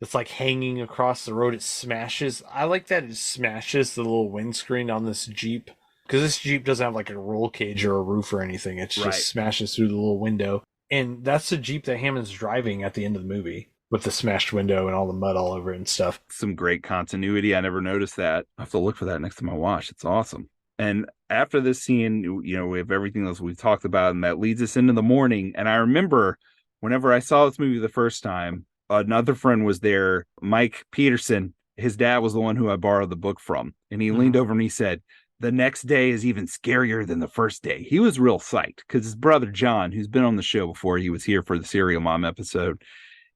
It's like hanging across the road. It smashes. I like that it smashes the little windscreen on this Jeep. Because this Jeep doesn't have like a roll cage or a roof or anything. It just smashes through the little window. And that's the Jeep that Hammond's driving at the end of the movie with the smashed window and all the mud all over it and stuff. Some great continuity. I never noticed that. I have to look for that next time I watch. It's awesome. And after this scene, you know, we have everything else we've talked about, and that leads us into the morning. And I remember whenever I saw this movie the first time, another friend was there, Mike Peterson. His dad was the one who I borrowed the book from. And he leaned over and he said, the next day is even scarier than the first day. He was real psyched because his brother John, who's been on the show before, he was here for the Serial Mom episode.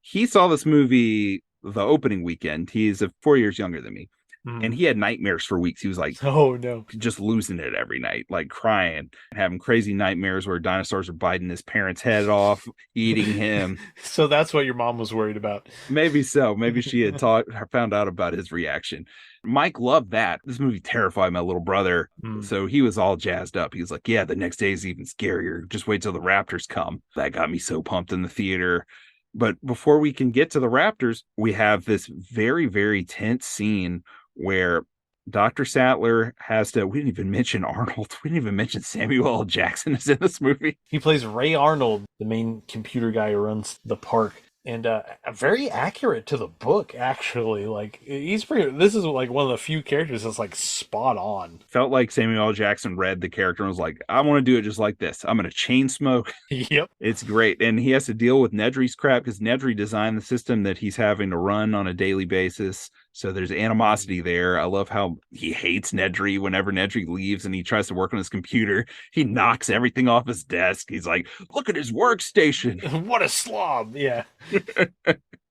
He saw this movie the opening weekend. He's 4 years younger than me. And he had nightmares for weeks. He was like, oh no, just losing it every night, like crying, having crazy nightmares where dinosaurs are biting his parents' head off, eating him. So that's what your mom was worried about. Maybe so. Maybe she had found out about his reaction. Mike loved that. This movie terrified my little brother. So he was all jazzed up. He was like, yeah, the next day is even scarier. Just wait till the Raptors come. That got me so pumped in the theater. But before we can get to the Raptors, we have this very, very tense scene where Dr. Sattler has to, we didn't even mention Arnold. We didn't even mention Samuel L. Jackson is in this movie. He plays Ray Arnold, the main computer guy who runs the park. And very accurate to the book, actually. Like, he's pretty, this is like one of the few characters that's like spot on. Felt like Samuel L. Jackson read the character and was like, I want to do it just like this. I'm going to chain smoke. Yep. It's great. And he has to deal with Nedry's crap because Nedry designed the system that he's having to run on a daily basis. So there's animosity there. I love how he hates Nedry whenever Nedry leaves and he tries to work on his computer. He knocks everything off his desk. He's like, look at his workstation. What a slob. Yeah.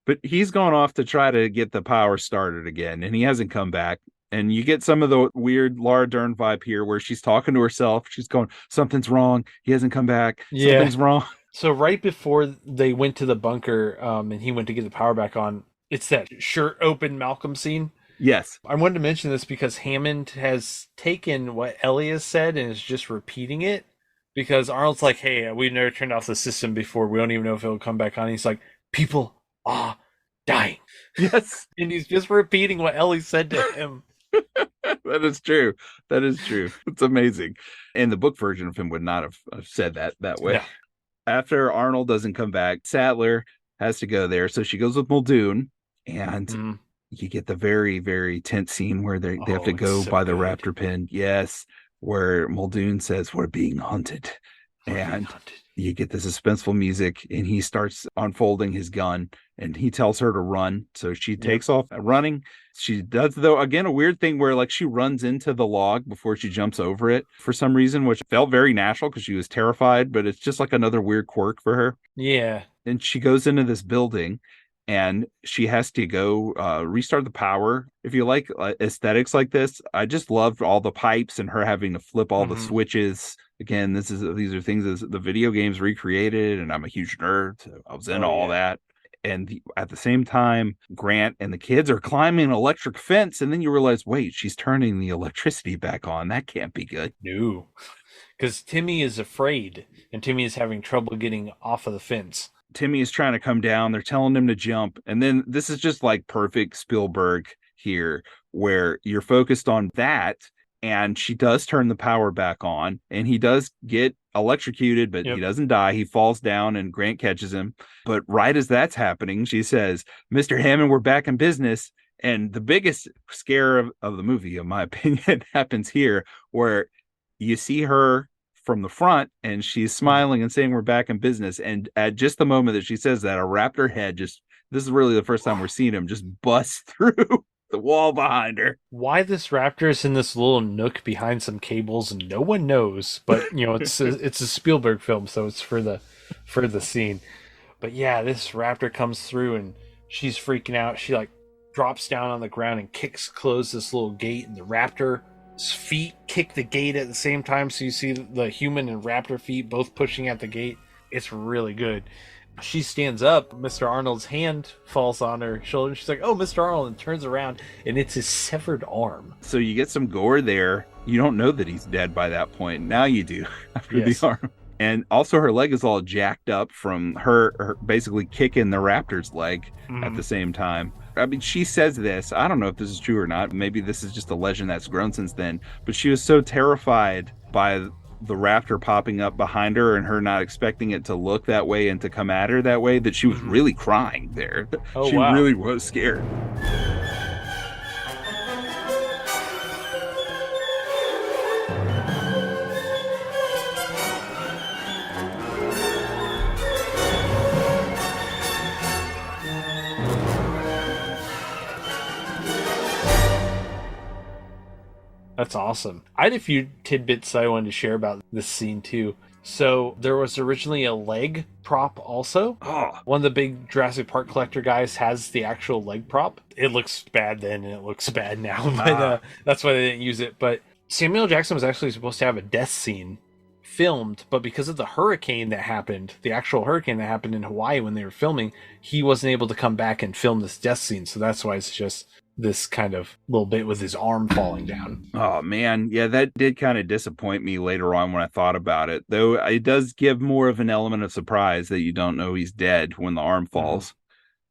But he's gone off to try to get the power started again, and he hasn't come back. And you get some of the weird Laura Dern vibe here where she's talking to herself. She's going, something's wrong. He hasn't come back. Yeah. Something's wrong. So right before they went to the bunker, and he went to get the power back on, it's that shirt open Malcolm scene. Yes. I wanted to mention this because Hammond has taken what Ellie has said and is just repeating it. Because Arnold's like, hey, we've never turned off the system before. We don't even know if it'll come back on. He's like, people are dying. Yes. And he's just repeating what Ellie said to him. That is true. That is true. It's amazing. And the book version of him would not have said that way. No. After Arnold doesn't come back, Sattler has to go there. So she goes with Muldoon, and you get the very, very tense scene where they have to go by the raptor pen. Yes. Where Muldoon says, we're being hunted. You get the suspenseful music, and he starts unfolding his gun, and he tells her to run. So she takes off running. She does, though, again, a weird thing where like she runs into the log before she jumps over it for some reason, which felt very natural because she was terrified, but it's just like another weird quirk for her. Yeah. And she goes into this building, and she has to go restart the power. If you like aesthetics like this, I just loved all the pipes and her having to flip all the switches. Again, these are things that the video games recreated, and I'm a huge nerd, so I was into all that. And at the same time, Grant and the kids are climbing an electric fence, and then you realize, wait, she's turning the electricity back on. That can't be good. No, because Timmy is afraid, and Timmy is having trouble getting off of the fence. Timmy is trying to come down. They're telling him to jump. And then this is just like perfect Spielberg here, where you're focused on that. And she does turn the power back on, and he does get electrocuted, but he doesn't die. He falls down, and Grant catches him. But right as that's happening, she says, Mr. Hammond, we're back in business. And the biggest scare of the movie, in my opinion, happens here, where you see her from the front, and she's smiling and saying we're back in business. And at just the moment that she says that, a raptor head this is really the first time we're seeing him, just busts through the wall behind her. Why this raptor is in this little nook behind some cables, no one knows. But it's a Spielberg film, so it's for the scene. But yeah, this raptor comes through, and she's freaking out. She like drops down on the ground and kicks close this little gate, and the raptor's feet kick the gate at the same time. So you see the human and raptor feet both pushing at the gate. It's really good. She stands up. Mr. Arnold's hand falls on her shoulder. She's like, oh, Mr. Arnold, and turns around, and it's his severed arm. So you get some gore there. You don't know that he's dead by that point. Now you do after the arm. And also her leg is all jacked up from her basically kicking the raptor's leg at the same time. I mean, she says this. I don't know if this is true or not. Maybe this is just a legend that's grown since then. But she was so terrified by the raptor popping up behind her and her not expecting it to look that way and to come at her that way that she was really crying there. She really was scared. That's awesome. I had a few tidbits I wanted to share about this scene too. So there was originally a leg prop also. One of the big Jurassic Park collector guys has the actual leg prop. It looks bad then and it looks bad now, but that's why they didn't use it. But Samuel Jackson was actually supposed to have a death scene filmed, but because of the hurricane that happened, the actual hurricane that happened in Hawaii when they were filming, he wasn't able to come back and film this death scene. So that's why it's just this kind of little bit with his arm falling down. Oh man, yeah, that did kind of disappoint me later on when I thought about it, though it does give more of an element of surprise that you don't know he's dead when the arm falls.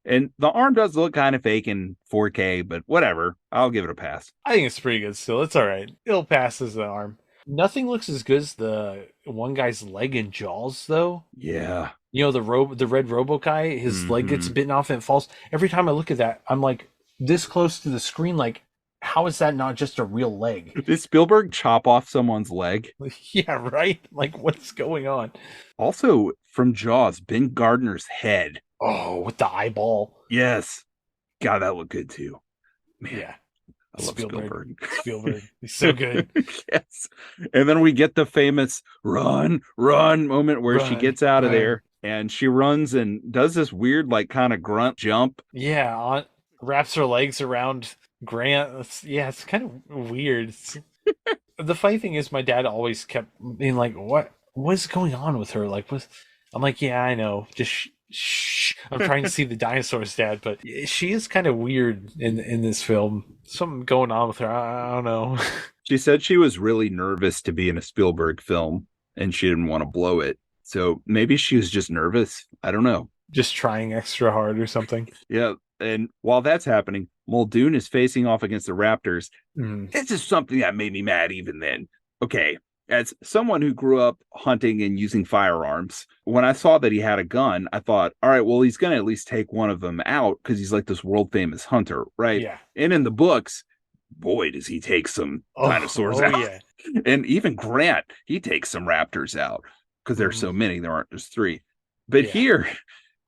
And the arm does look kind of fake in 4K, but whatever, I'll give it a pass. I think it's pretty good still. It's all right. It'll pass as the arm. Nothing looks as good as the one guy's leg and jaws, though. Yeah. The red Robo guy, his leg gets bitten off and it falls. Every time I look at that, I'm like, this close to the screen, like, how is that not just a real leg? Did Spielberg chop off someone's leg? Yeah, right? Like, what's going on? Also, from Jaws, Ben Gardner's head. Oh, with the eyeball. Yes. God, that looked good too. Man, Yeah. I love Spielberg. Spielberg. He's so good. Yes. And then we get the famous run, run moment where she Run, gets out of run. there and she runs and does this weird, like, kind of grunt jump. Yeah, wraps her legs around Grant. It's kind of weird. The funny thing is, my dad always kept being like, "What's going on with her?" Like, was I'm like, "Yeah, I know. Just shh." I'm trying to see the dinosaurs, Dad, but she is kind of weird in this film. Something going on with her. I don't know. She said she was really nervous to be in a Spielberg film and she didn't want to blow it. So maybe she was just nervous. I don't know. Just trying extra hard or something. Yeah. And while that's happening, Muldoon is facing off against the Raptors. Mm. This is something that made me mad even then. Okay. As someone who grew up hunting and using firearms, when I saw that he had a gun, I thought, all right, well, he's going to at least take one of them out because he's like this world famous hunter, right? Yeah. And in the books, boy, does he take some dinosaurs out. Yeah. And even Grant, he takes some raptors out because there's so many. There aren't just three. But Yeah. here,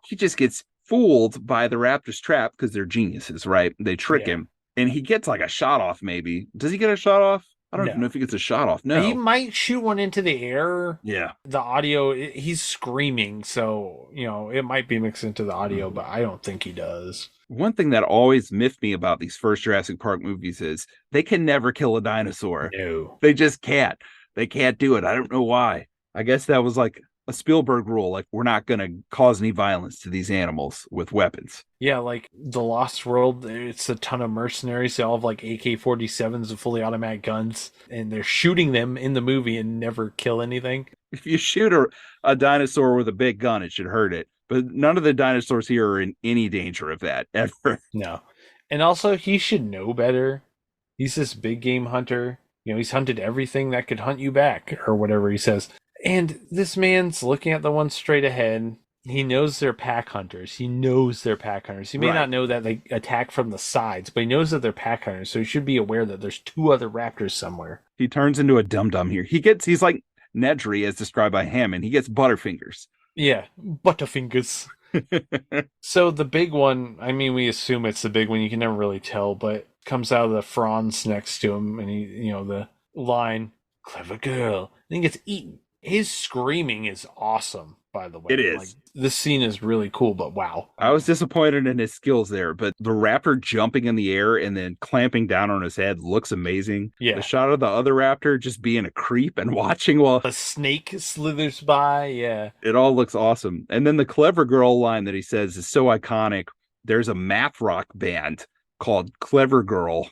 he just gets fooled by the raptors trap because they're geniuses, right? They trick him and he gets like a shot off, maybe. Does he get a shot off? I don't even know if he gets a shot off. No. He might shoot one into the air. Yeah. The audio, he's screaming, so, it might be mixed into the audio, but I don't think he does. One thing that always miffed me about these first Jurassic Park movies is they can never kill a dinosaur. No. They just can't. They can't do it. I don't know why. I guess that was like a Spielberg rule. Like, we're not going to cause any violence to these animals with weapons. Yeah, like The Lost World, it's a ton of mercenaries. They all have like AK-47s and fully automatic guns, and they're shooting them in the movie and never kill anything. If you shoot a dinosaur with a big gun, it should hurt it. But none of the dinosaurs here are in any danger of that, ever. No. And also, he should know better. He's this big game hunter. He's hunted everything that could hunt you back, or whatever he says. And this man's looking at the one straight ahead. He knows they're pack hunters. He may not know that they attack from the sides, but he knows that they're pack hunters. So he should be aware that there's two other raptors somewhere. He turns into a dum-dum here. He's like Nedry, as described by Hammond. He gets butterfingers. Yeah, butterfingers. So the big one, I mean, we assume it's the big one. You can never really tell, but comes out of the fronds next to him, and the line, "Clever girl," and he gets eaten. His screaming is awesome, by the way. It is. Like, this scene is really cool, but wow. I was disappointed in his skills there, but the raptor jumping in the air and then clamping down on his head looks amazing. Yeah. The shot of the other raptor just being a creep and watching while a snake slithers by, yeah. It all looks awesome. And then the clever girl line that he says is so iconic. There's a math rock band called Clever Girl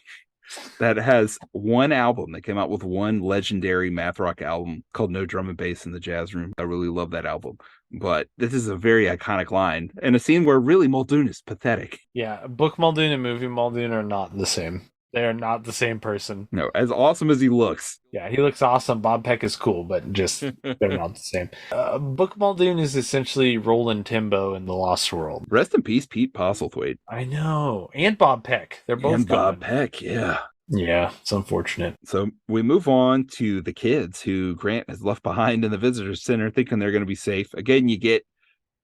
that has one album. They came out with one legendary math rock album called No Drum and Bass in the Jazz Room. I really love that album. But this is a very iconic line and a scene where really Muldoon is pathetic. Yeah, book Muldoon and movie Muldoon are not the same. They are not the same person. No, as awesome as he looks. Yeah, he looks awesome. Bob Peck is cool, but just they're not the same. Book Muldoon is essentially Roland Timbo in The Lost World. Rest in peace, Pete Postlethwaite. I know. And Bob Peck. They're both Bob Peck, yeah. Yeah, it's unfortunate. So we move on to the kids who Grant has left behind in the visitor center thinking they're going to be safe. Again, you get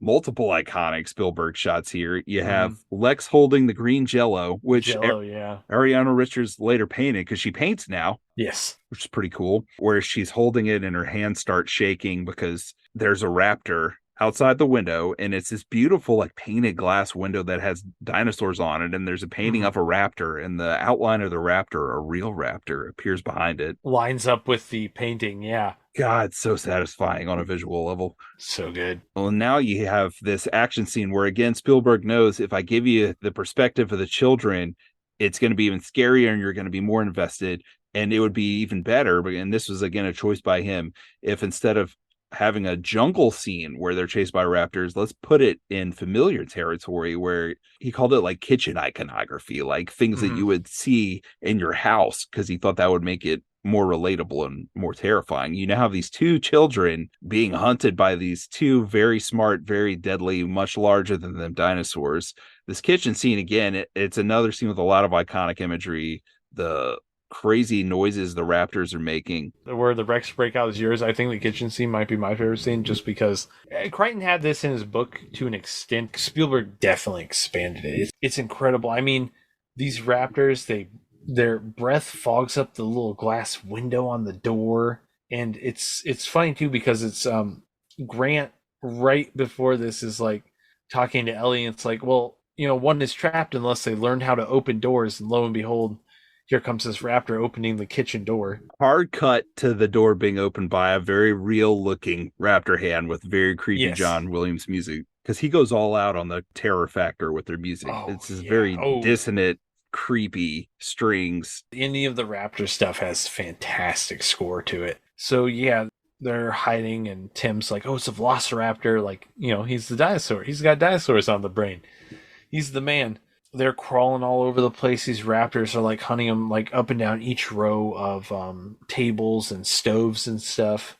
multiple iconic Spielberg shots here. You have Lex holding the green Jello, which Ariana Richards later painted because she paints now. Yes. Which is pretty cool. Where she's holding it and her hands start shaking because there's a raptor outside the window, and it's this beautiful like painted glass window that has dinosaurs on it, and there's a painting of a raptor, and the outline of the raptor, a real raptor, appears behind it. Lines up with the painting, yeah. God, so satisfying on a visual level. So good. Well, now you have this action scene where, again, Spielberg knows if I give you the perspective of the children, it's going to be even scarier and you're going to be more invested, and it would be even better. And this was, again, a choice by him. If instead of having a jungle scene where they're chased by raptors, let's put it in familiar territory where he called it like kitchen iconography, like things that you would see in your house, because he thought that would make it more relatable and more terrifying. You now have these two children being hunted by these two very smart, very deadly, much larger than them dinosaurs. This kitchen scene, again, it's another scene with a lot of iconic imagery. The crazy noises the raptors are making. Where the Rex breakout is yours. I think the kitchen scene might be my favorite scene just because Crichton had this in his book to an extent. Spielberg definitely expanded it. It's incredible. I mean, These raptors, their breath fogs up the little glass window on the door, and it's funny too because it's Grant right before this is like talking to Ellie, and it's like, well, one is trapped unless they learn how to open doors, and lo and behold, here comes this raptor opening the kitchen door. Hard cut to the door being opened by a very real looking raptor hand with very creepy Yes. John Williams music because he goes all out on the terror factor with their music. Oh It's just yeah. very Oh, dissonant, creepy strings. any of the raptor stuff has fantastic score to it. So yeah, they're hiding, and Tim's like, "Oh, it's a velociraptor." Like, he's the dinosaur. He's got dinosaurs on the brain. He's the man. They're crawling all over the place. These raptors are like hunting them like up and down each row of tables and stoves and stuff.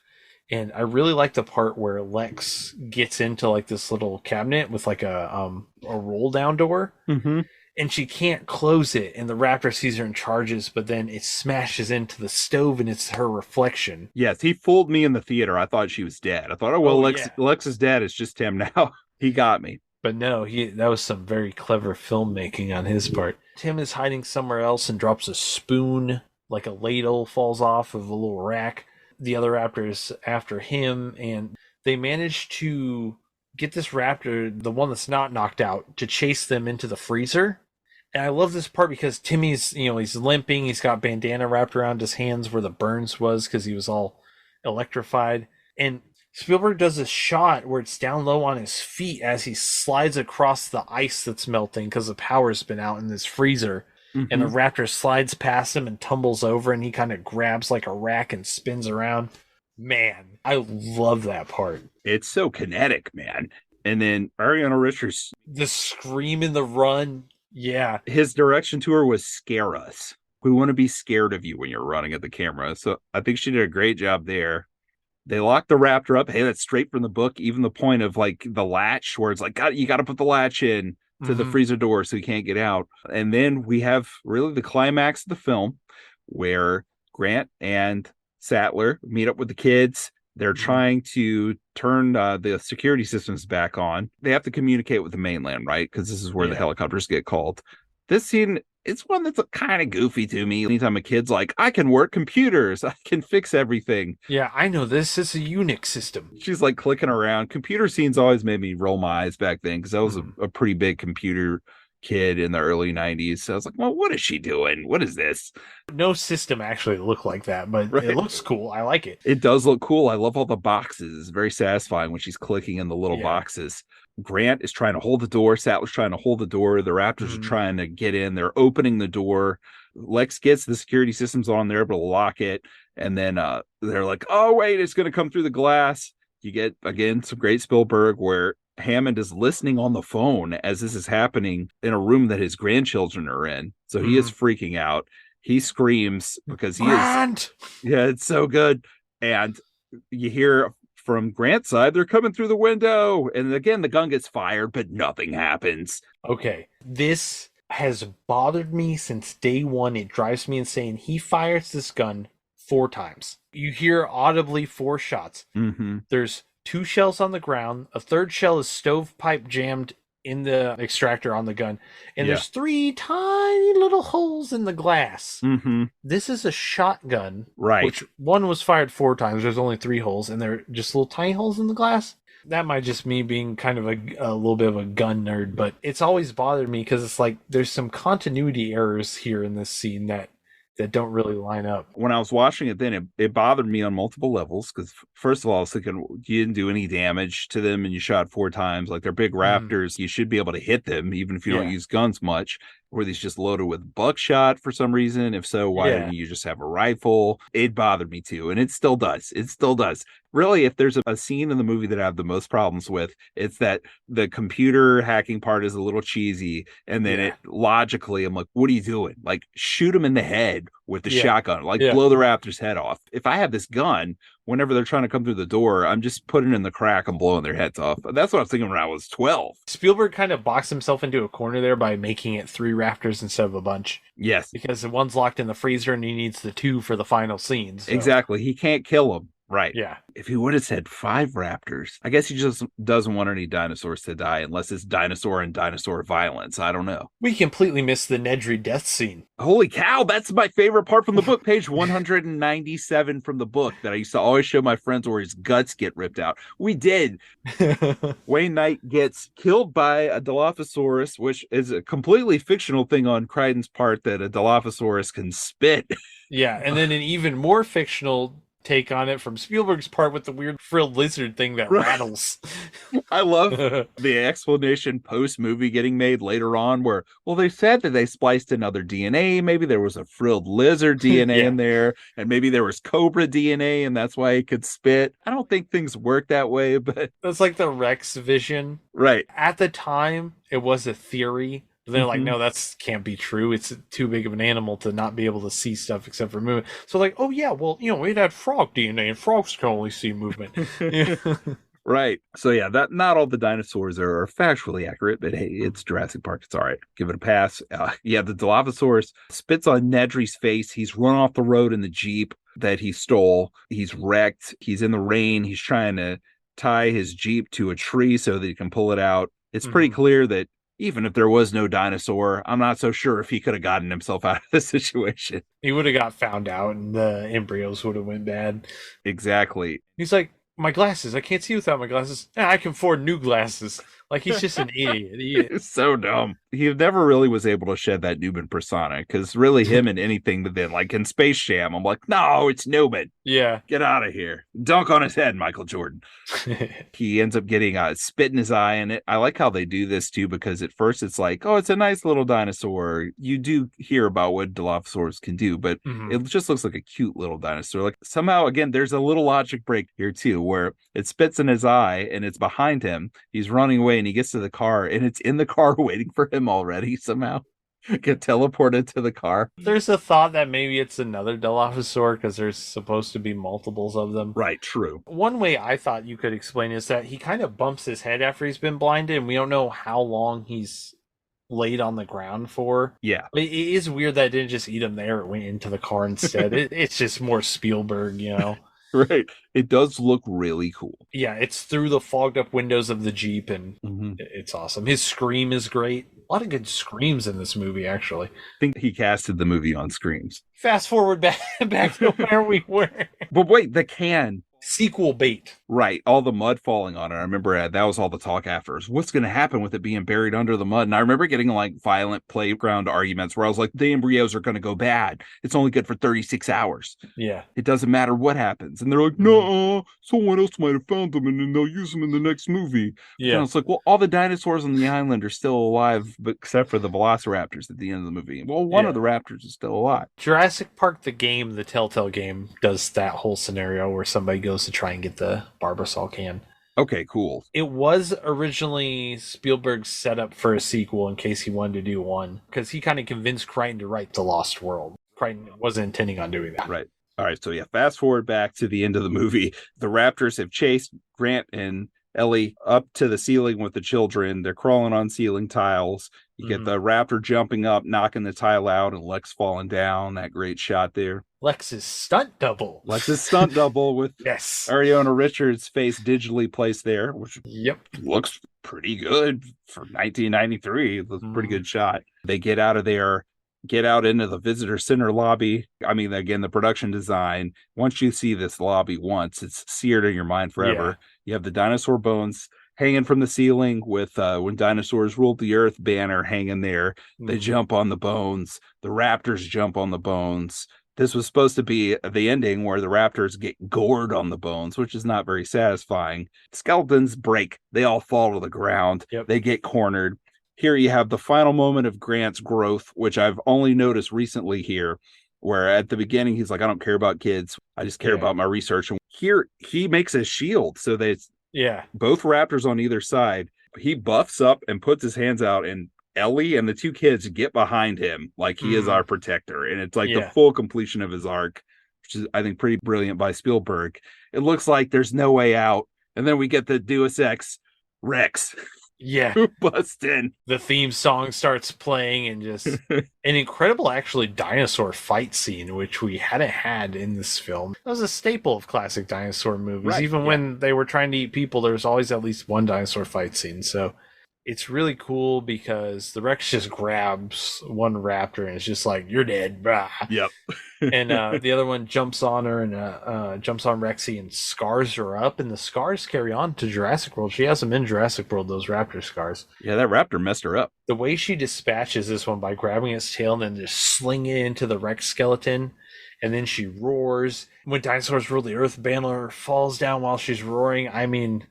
And I really like the part where Lex gets into like this little cabinet with like a roll down door, Mm-hmm. and she can't close it, and the raptor sees her and charges, but then it smashes into the stove and it's her reflection. Yes, he fooled me in the theater. I thought she was dead. I thought, oh well, Oh yeah. Lex is dead. It's just him now. He got me. But no, that was some very clever filmmaking on his part. Tim is hiding somewhere else and drops a spoon, like a ladle falls off of a little rack. The other raptors after him, and they manage to get this raptor, the one that's not knocked out, to chase them into the freezer. And I love this part because Timmy's, he's limping. He's got bandana wrapped around his hands where the burns was because he was all electrified. And Spielberg does a shot where it's down low on his feet as he slides across the ice that's melting because the power's been out in this freezer. Mm-hmm. And the raptor slides past him and tumbles over, and he kind of grabs like a rack and spins around. Man, I love that part. It's so kinetic, man. And then Ariana Richards, The scream in the run. Yeah. his direction to her was scare us. We want to be scared of you when you're running at the camera. So I think she did a great job there. They locked the raptor up. Hey, that's straight from the book. Even the point of like the latch where it's like, God, you got to put the latch in to the freezer door so you can't get out. And then we have really the climax of the film where Grant and Sattler meet up with the kids. They're trying to turn the security systems back on. They have to communicate with the mainland, right? Because this is where the helicopters get called. This scene, it's one that's kind of goofy to me. Anytime a kid's like, I can work computers, I can fix everything. Yeah, I know this is a Unix system. She's like clicking around. Computer scenes always made me roll my eyes back then because I was a pretty big computer kid in the early 90s. So I was like, well, what is she doing? What is this? No system actually looked like that, but it looks cool. I like it. It does look cool. I love all the boxes. It's very satisfying when she's clicking in the little boxes. Grant is trying to hold the door. Sattler's trying to hold the door. The Raptors are trying to get in. They're opening the door. Lex gets the security systems on. They're able to lock it. And then they're like, oh, wait, it's going to come through the glass. You get, again, some great Spielberg where Hammond is listening on the phone as this is happening in a room that his grandchildren are in. So he is freaking out. He screams because he is. Yeah, it's so good. And you hear from Grant's side, they're coming through the window. And again, the gun gets fired, but nothing happens. Okay. This has bothered me since day one. It drives me insane. He fires this gun 4 times. You hear audibly 4 shots. There's 2 shells on the ground. A 3rd shell is stovepipe jammed in the extractor on the gun. And there's 3 tiny little holes in the glass. This is a shotgun. Right. Which one was fired 4 times. There's only 3 holes. And they're just little tiny holes in the glass. That might just me being kind of a little bit of a gun nerd. But it's always bothered me because it's like there's some continuity errors here in this scene that don't really line up. When I was watching it then, it bothered me on multiple levels because, first of all, I was thinking you didn't do any damage to them and you shot 4 times. Like, they're big raptors. You should be able to hit them even if you don't use guns much. Were these just loaded with buckshot for some reason? If so, why didn't you just have a rifle? It bothered me too, and it still does. It still does. Really, if there's a scene in the movie that I have the most problems with, it's that the computer hacking part is a little cheesy, and then it logically, I'm like, what are you doing? Like, shoot him in the head with the shotgun, like blow the raptor's head off. If I have this gun, whenever they're trying to come through the door, I'm just putting it in the crack and blowing their heads off. That's what I was thinking when I was 12. Spielberg kind of boxed himself into a corner there by making it 3 raptors instead of a bunch. Yes. Because the one's locked in the freezer and he needs the 2 for the final scene. So. Exactly. He can't kill them. Right. Yeah. If he would have said 5 raptors, I guess he just doesn't want any dinosaurs to die unless it's dinosaur and dinosaur violence. I don't know. We completely missed the Nedry death scene. Holy cow, that's my favorite part from the book. Page 197 from the book that I used to always show my friends where his guts get ripped out. We did. Wayne Knight gets killed by a Dilophosaurus, which is a completely fictional thing on Crichton's part that a Dilophosaurus can spit. Yeah, and then an even more fictional take on it from Spielberg's part with the weird frilled lizard thing that Right. rattles. I love the explanation post movie getting made later on where, well, they said that they spliced in other DNA. Maybe there was a frilled lizard DNA Yeah. in there, and maybe there was cobra DNA, and that's why it could spit. I don't think things work that way, but That's like the Rex vision. right. At the time, it was a theory. But they're like, Mhm. no, that's can't be true. It's too big of an animal to not be able to see stuff except for movement. So like, oh yeah, well, it had frog DNA and frogs can only see movement. Yeah. Right. So yeah, that not all the dinosaurs are factually accurate, but hey, it's Jurassic Park. It's all right. Give it a pass. Yeah, the Dilophosaurus spits on Nedry's face. He's run off the road in the Jeep that he stole. He's wrecked. He's in the rain. He's trying to tie his Jeep to a tree so that he can pull it out. It's pretty clear that even if there was no dinosaur, I'm not so sure if he could have gotten himself out of the situation. He would have got found out and the embryos would have went bad. Exactly. He's like, my glasses, I can't see without my glasses. I can afford new glasses. Like he's just an idiot. It's so dumb. He never really was able to shed that Newman persona because really him and anything that then, like in Space Jam, I'm like, no, it's Newman. Yeah. Get out of here. Dunk on his head, Michael Jordan. He ends up getting spit in his eye. And I like how they do this too, because at first it's like, oh, it's a nice little dinosaur. You do hear about what Dilophosaurus can do, but it just looks like a cute little dinosaur. Like somehow, again, there's a little logic break here too, where it spits in his eye and it's behind him. He's running away and he gets to the car and it's in the car waiting for him already somehow. Get teleported to the car. There's a thought that maybe it's another Dilophosaur because there's supposed to be multiples of them. Right, true. One way I thought you could explain is that he kind of bumps his head after he's been blinded, and we don't know how long he's laid on the ground for. Yeah. But it is weird that it didn't just eat him there. It went into the car instead. It's just more Spielberg, Right. It does look really cool. Yeah, it's through the fogged up windows of the Jeep, and it's awesome. His scream is great. A lot of good screams in this movie, actually. I think he casted the movie on screams. Fast forward back to where we were. But wait, the can. Sequel bait. Right. All the mud falling on it. I remember that was all the talk after. What's going to happen with it being buried under the mud? And I remember getting like violent playground arguments where I was like, the embryos are going to go bad. It's only good for 36 hours. Yeah. It doesn't matter what happens. And they're like, no, someone else might have found them and then they'll use them in the next movie. Yeah. And I was like, well, all the dinosaurs on the island are still alive, but except for the velociraptors at the end of the movie. Well, one of the raptors is still alive. Jurassic Park, the game, the Telltale game, does that whole scenario where somebody goes to try and get the Barbasol can. Okay, cool. It was originally Spielberg's setup for a sequel in case he wanted to do one, because he kind of convinced Crichton to write The Lost World. Crichton wasn't intending on doing that. Right. All right. So yeah, fast forward back to the end of the movie. The raptors have chased Grant and Ellie up to the ceiling with the children. They're crawling on ceiling tiles. You get the raptor jumping up, knocking the tile out, and Lex falling down. That great shot there. Lex's stunt double. Lex's stunt double with yes, Ariana Richards' face digitally placed there, which looks pretty good for 1993. It was a pretty good shot. They get out of there, get out into the visitor center lobby. I mean, again, the production design, once you see this lobby once, it's seared in your mind forever. Yeah. You have the dinosaur bones hanging from the ceiling with when dinosaurs ruled the earth banner hanging there. They jump on the bones. The raptors jump on the bones. This was supposed to be the ending where the raptors get gored on the bones, which is not very satisfying. Skeletons break. They all fall to the ground. They get cornered. Here you have the final moment of Grant's growth, which I've only noticed recently here, where at the beginning he's like, I don't care about kids. I just care about my research. And here he makes a shield so that it's both raptors on either side. He buffs up and puts his hands out, and Ellie and the two kids get behind him like he is our protector. And it's like the full completion of his arc, which is, I think, pretty brilliant by Spielberg. It looks like there's no way out. And then we get the Deus Ex Rex. Yeah, Who bust in? the theme song starts playing and just an incredible actually dinosaur fight scene which we hadn't had in this film. That was a staple of classic dinosaur movies. Right. Even Yeah. when they were trying to eat people, there was always at least one dinosaur fight scene. So it's really cool because the Rex just grabs one raptor and it's just like, you're dead, brah. Yep. And the other one jumps on her and jumps on Rexy and scars her up, and the scars carry on to Jurassic World. She has them in Jurassic World, those raptor scars. Yeah, that raptor messed her up. The way she dispatches this one by grabbing its tail and then just slinging it into the Rex skeleton, and then she roars. When dinosaurs rule the earth, Bandler falls down while she's roaring. I mean,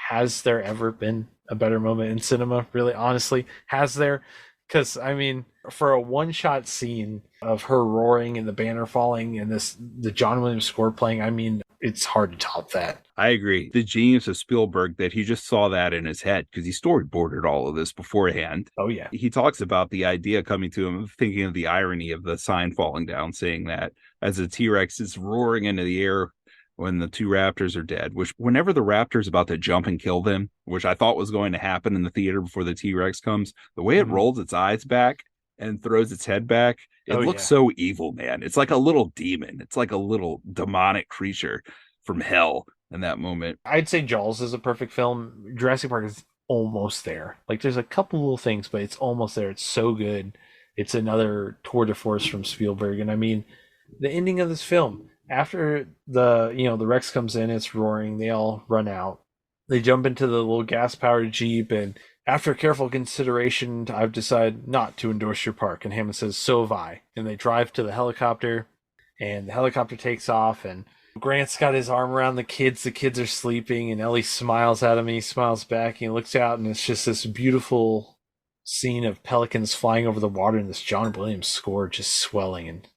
has there ever been a better moment in cinema? Really, honestly, has there? Because I mean, for a one-shot scene of her roaring and the banner falling and the John Williams score playing, I mean, it's hard to top that. I agree. The genius of Spielberg that he just saw that in his head because he storyboarded all of this beforehand. Oh yeah, He talks about the idea coming to him, thinking of the irony of the sign falling down, saying that as the T-Rex is roaring into the air when the two raptors are dead, which whenever the raptor's about to jump and kill them, which I thought was going to happen in the theater before the T-Rex comes, the way it rolls its eyes back and throws its head back, it looks so evil, man. It's like a little demon. It's like a little demonic creature from hell in that moment. I'd say Jaws is a perfect film. Jurassic Park is almost there. Like there's a couple little things, but it's almost there. It's so good. It's another tour de force from Spielberg. And I mean, the ending of this film, after the Rex comes in, it's roaring, they all run out. They jump into the little gas powered Jeep, and after careful consideration, I've decided not to endorse your park. And Hammond says, so have I. And they drive to the helicopter, and the helicopter takes off, and Grant's got his arm around the kids. The kids are sleeping, and Ellie smiles at him, and he smiles back, and he looks out, and it's just this beautiful scene of pelicans flying over the water and this John Williams score just swelling. And,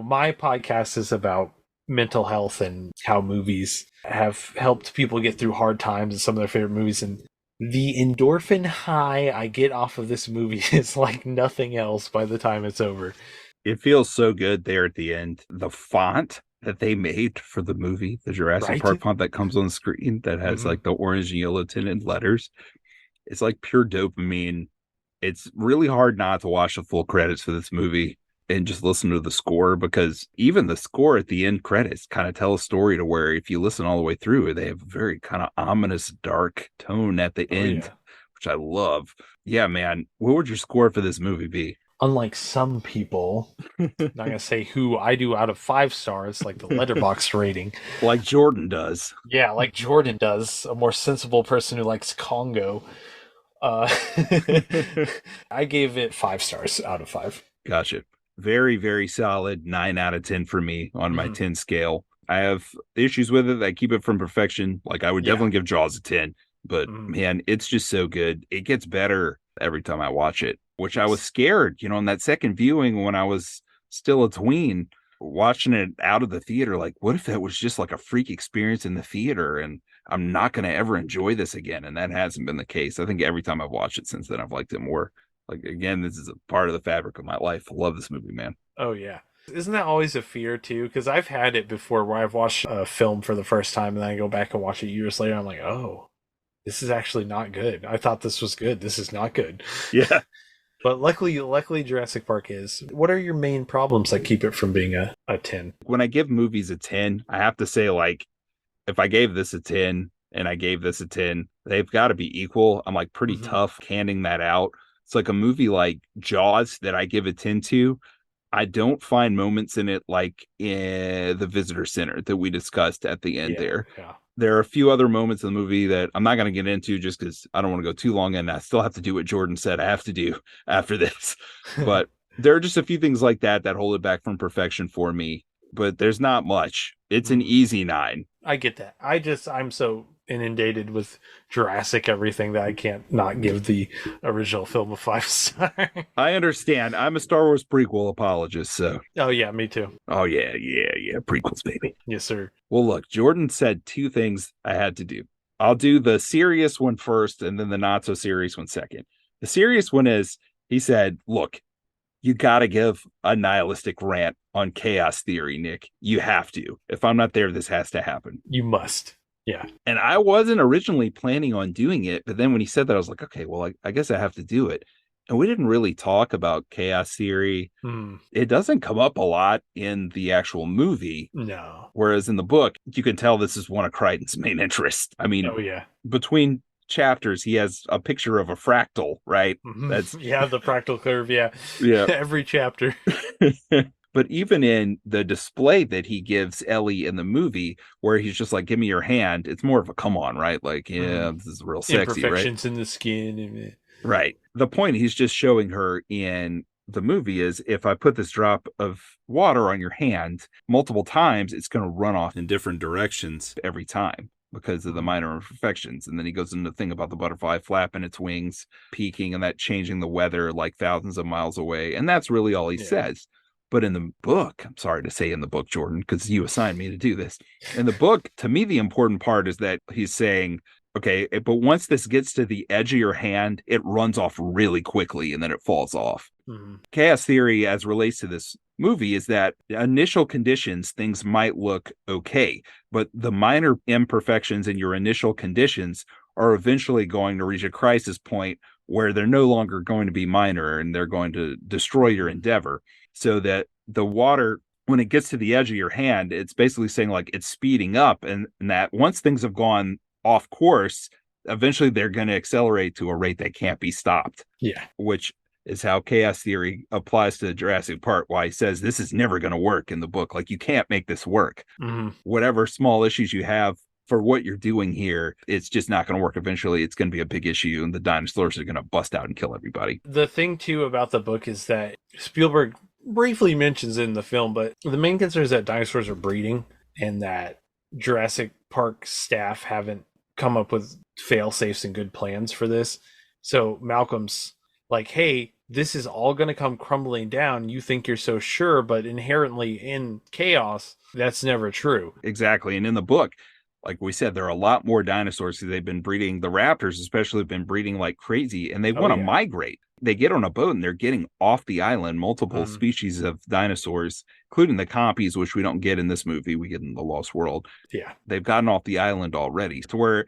my podcast is about mental health and how movies have helped people get through hard times and some of their favorite movies. And the endorphin high I get off of this movie is like nothing else by the time it's over. It feels so good there at the end. The font that they made for the movie, the Jurassic Park font that comes on the screen that has like the orange and yellow tinted letters, it's like pure dopamine. It's really hard not to watch the full credits for this movie and just listen to the score, because even the score at the end credits kind of tell a story to where if you listen all the way through, they have a very kind of ominous, dark tone at the end, which I love. Yeah, man. What would your score for this movie be? Unlike some people, I'm not going to say who, I do out of 5 stars, like the Letterboxd rating. Like Jordan does. Yeah, like Jordan does, a more sensible person who likes Congo. I gave it 5 stars out of 5. Gotcha. Very, very solid 9 out of 10 for me on my 10 scale. I have issues with it. I keep it from perfection. Like I would definitely give Jaws a 10, but man, it's just so good. It gets better every time I watch it, which I was scared, in that second viewing when I was still a tween, watching it out of the theater. Like, what if that was just like a freak experience in the theater and I'm not going to ever enjoy this again? And that hasn't been the case. I think every time I've watched it since then, I've liked it more. Like, again, this is a part of the fabric of my life. I love this movie, man. Oh, yeah. Isn't that always a fear, too? Because I've had it before where I've watched a film for the first time and then I go back and watch it years later. I'm like, oh, this is actually not good. I thought this was good. This is not good. Yeah. But luckily Jurassic Park is. What are your main problems that keep it from being a 10? When I give movies a 10, I have to say, like, if I gave this a 10 and I gave this a 10, they've got to be equal. I'm like pretty tough handing that out. It's like a movie like Jaws that I give a 10 to. I don't find moments in it like in the visitor center that we discussed at the end there. Yeah. There are a few other moments in the movie that I'm not going to get into just because I don't want to go too long, and I still have to do what Jordan said I have to do after this. But there are just a few things like that hold it back from perfection for me. But there's not much. It's an easy 9. I get that. I'm so inundated with Jurassic everything that I can't not give the original film a 5 star. I understand. I'm a Star Wars prequel apologist, so. Oh yeah, me too. Oh yeah, prequels, baby. Yes, sir. Well, look, Jordan said 2 things I had to do. I'll do the serious one first and then the not so serious one second. The serious one is, he said, look, you got to give a nihilistic rant on chaos theory, Nick. You have to. If I'm not there, this has to happen. You must. Yeah. And I wasn't originally planning on doing it, but then when he said that, I was like, okay, well, I guess I have to do it. And we didn't really talk about chaos theory. Mm, It doesn't come up a lot in the actual movie. no. Whereas in the book, you can tell this is one of Crichton's main interests. I mean, Oh yeah. between chapters, he has a picture of a fractal, right? That's Yeah, the fractal curve. Yeah, yeah. every chapter. But even in the display that he gives Ellie in the movie, where he's just like, give me your hand, it's more of a come on, right? Like, yeah, this is real sexy, right? Imperfections in the skin. Right. The point he's just showing her in the movie is if I put this drop of water on your hand multiple times, it's going to run off in different directions every time because of the minor imperfections. And then he goes into the thing about the butterfly flapping its wings, peaking, and that changing the weather like thousands of miles away. And that's really all he says. But in the book, I'm sorry to say in the book, Jordan, because you assigned me to do this. In the book, to me, the important part is that he's saying, okay, but once this gets to the edge of your hand, it runs off really quickly and then it falls off. Chaos theory, as relates to this movie, is that initial conditions, things might look okay, but the minor imperfections in your initial conditions are eventually going to reach a crisis point where they're no longer going to be minor and they're going to destroy your endeavor. So that the water, when it gets to the edge of your hand, it's basically saying like it's speeding up, and that once things have gone off course, eventually they're going to accelerate to a rate that can't be stopped. Yeah. Which is how chaos theory applies to Jurassic Park, why he says this is never going to work in the book. Like, you can't make this work. Whatever small issues you have for what you're doing here, it's just not going to work. Eventually, it's going to be a big issue, and the dinosaurs are going to bust out and kill everybody. The thing, too, about the book is that Spielberg briefly mentions it in the film, but the main concern is that dinosaurs are breeding and that Jurassic Park staff haven't come up with fail-safes and good plans for this. So Malcolm's like, hey, this is all going to come crumbling down. You think you're so sure, but inherently in chaos, that's never true. Exactly. And in the book, like we said, there are a lot more dinosaurs. They've been breeding. The raptors especially have been breeding like crazy, and they want to migrate. They get on a boat and they're getting off the island multiple species of dinosaurs, including the compies, which we don't get in this movie. We get in The Lost World. Yeah. They've gotten off the island already. To where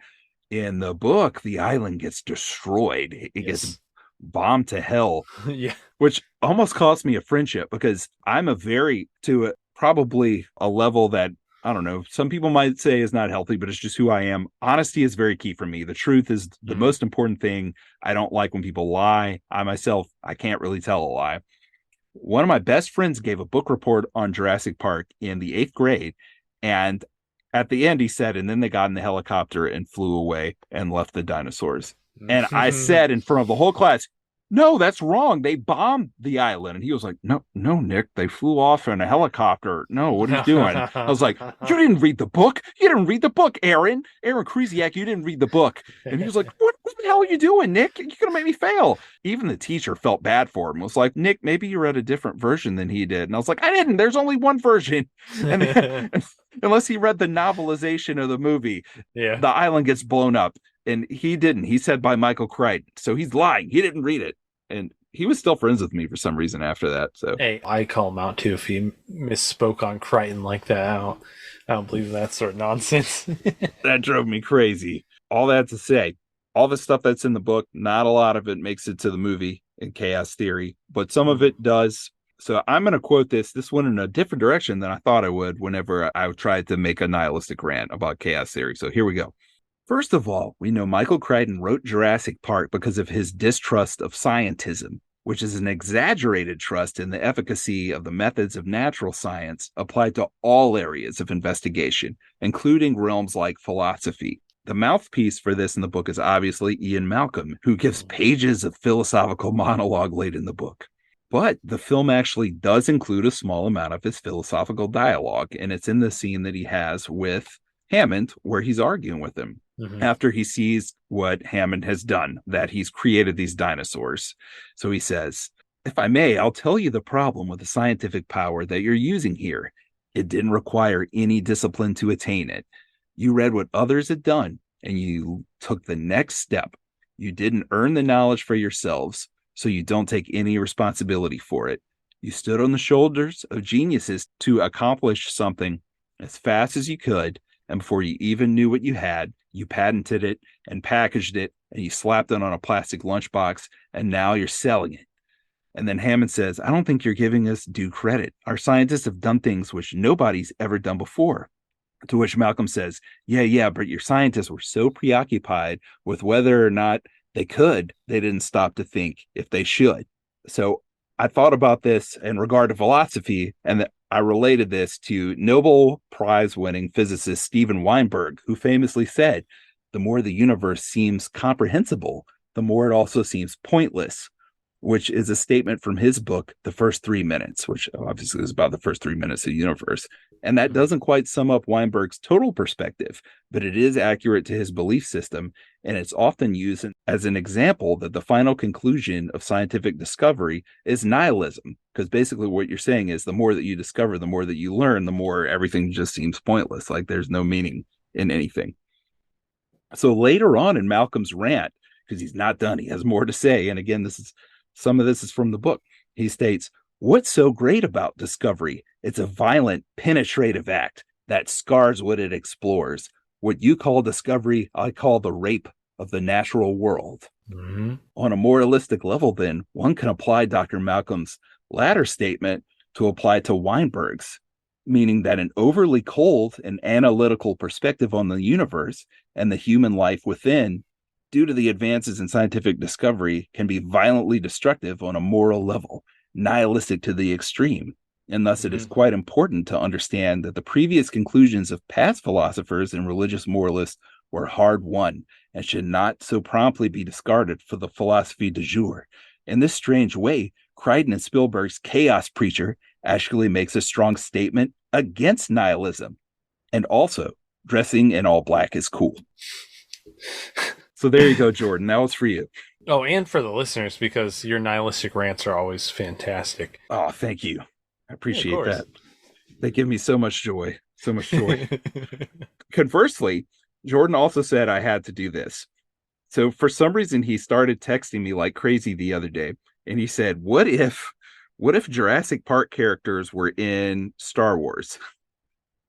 in the book, the island gets destroyed. It gets bombed to hell. Yeah. Which almost cost me a friendship, because I'm probably a level that, I don't know, some people might say is not healthy, but it's just who I am. Honesty is very key for me. The truth is the most important thing. I don't like when people lie. I can't really tell a lie. One of my best friends gave a book report on Jurassic Park in the 8th grade. And at the end, he said, and then they got in the helicopter and flew away and left the dinosaurs. And I said in front of the whole class, no, that's wrong. They bombed the island. And he was like, no, Nick, they flew off in a helicopter. No, what are you doing? I was like, you didn't read the book. You didn't read the book, Aaron Krzyzak, you didn't read the book. And he was like, what the hell are you doing, Nick? You're going to make me fail. Even the teacher felt bad for him. It was like, Nick, maybe you read a different version than he did. And I was like, I didn't. There's only one version. And unless he read the novelization of the movie, the island gets blown up. And he didn't. He said by Michael Crichton. So he's lying. He didn't read it. And he was still friends with me for some reason after that. So hey, I call him out too if he misspoke on Crichton like that. I don't believe that sort of nonsense. That drove me crazy. All that to say, all the stuff that's in the book, not a lot of it makes it to the movie in Chaos Theory, but some of it does. So I'm going to quote this. This went in a different direction than I thought I would whenever I tried to make a nihilistic rant about Chaos Theory. So here we go. First of all, we know Michael Crichton wrote Jurassic Park because of his distrust of scientism, which is an exaggerated trust in the efficacy of the methods of natural science applied to all areas of investigation, including realms like philosophy. The mouthpiece for this in the book is obviously Ian Malcolm, who gives pages of philosophical monologue late in the book. But the film actually does include a small amount of his philosophical dialogue, and it's in the scene that he has with Hammond, where he's arguing with him. After he sees what Hammond has done, that he's created these dinosaurs. So he says, if I may, I'll tell you the problem with the scientific power that you're using here. It didn't require any discipline to attain it. You read what others had done, and you took the next step. You didn't earn the knowledge for yourselves, so you don't take any responsibility for it. You stood on the shoulders of geniuses to accomplish something as fast as you could, And before you even knew what you had, you patented it and packaged it, and you slapped it on a plastic lunchbox, and now you're selling it. And then Hammond says, I don't think you're giving us due credit. Our scientists have done things which nobody's ever done before. To which Malcolm says, yeah, but your scientists were so preoccupied with whether or not they could, they didn't stop to think if they should. So I thought about this in regard to philosophy, and I related this to Nobel Prize winning physicist Steven Weinberg, who famously said, the more the universe seems comprehensible, the more it also seems pointless, which is a statement from his book, The First 3 Minutes, which obviously is about the first 3 minutes of the universe. And that doesn't quite sum up Weinberg's total perspective, but it is accurate to his belief system. And it's often used as an example that the final conclusion of scientific discovery is nihilism. Because basically what you're saying is the more that you discover, the more that you learn, the more everything just seems pointless. Like there's no meaning in anything. So later on in Malcolm's rant, because he's not done, he has more to say. And again, some of this is from the book. He states, what's so great about discovery? It's a violent, penetrative act that scars what it explores. What you call discovery, I call the rape of the natural world. Mm-hmm. On a moralistic level, then, one can apply Dr. Malcolm's latter statement to apply to Weinberg's, meaning that an overly cold and analytical perspective on the universe and the human life within, due to the advances in scientific discovery, can be violently destructive on a moral level, nihilistic to the extreme. And thus it is quite important to understand that the previous conclusions of past philosophers and religious moralists were hard won and should not so promptly be discarded for the philosophy du jour. In this strange way, Crichton and Spielberg's Chaos Preacher actually makes a strong statement against nihilism. And also, dressing in all black is cool. So there you go, Jordan. That was for you. Oh, and for the listeners, because your nihilistic rants are always fantastic. Oh, thank you. I appreciate that. They give me so much joy. So much joy. Conversely, Jordan also said I had to do this. So for some reason, he started texting me like crazy the other day. And he said, what if Jurassic Park characters were in Star Wars?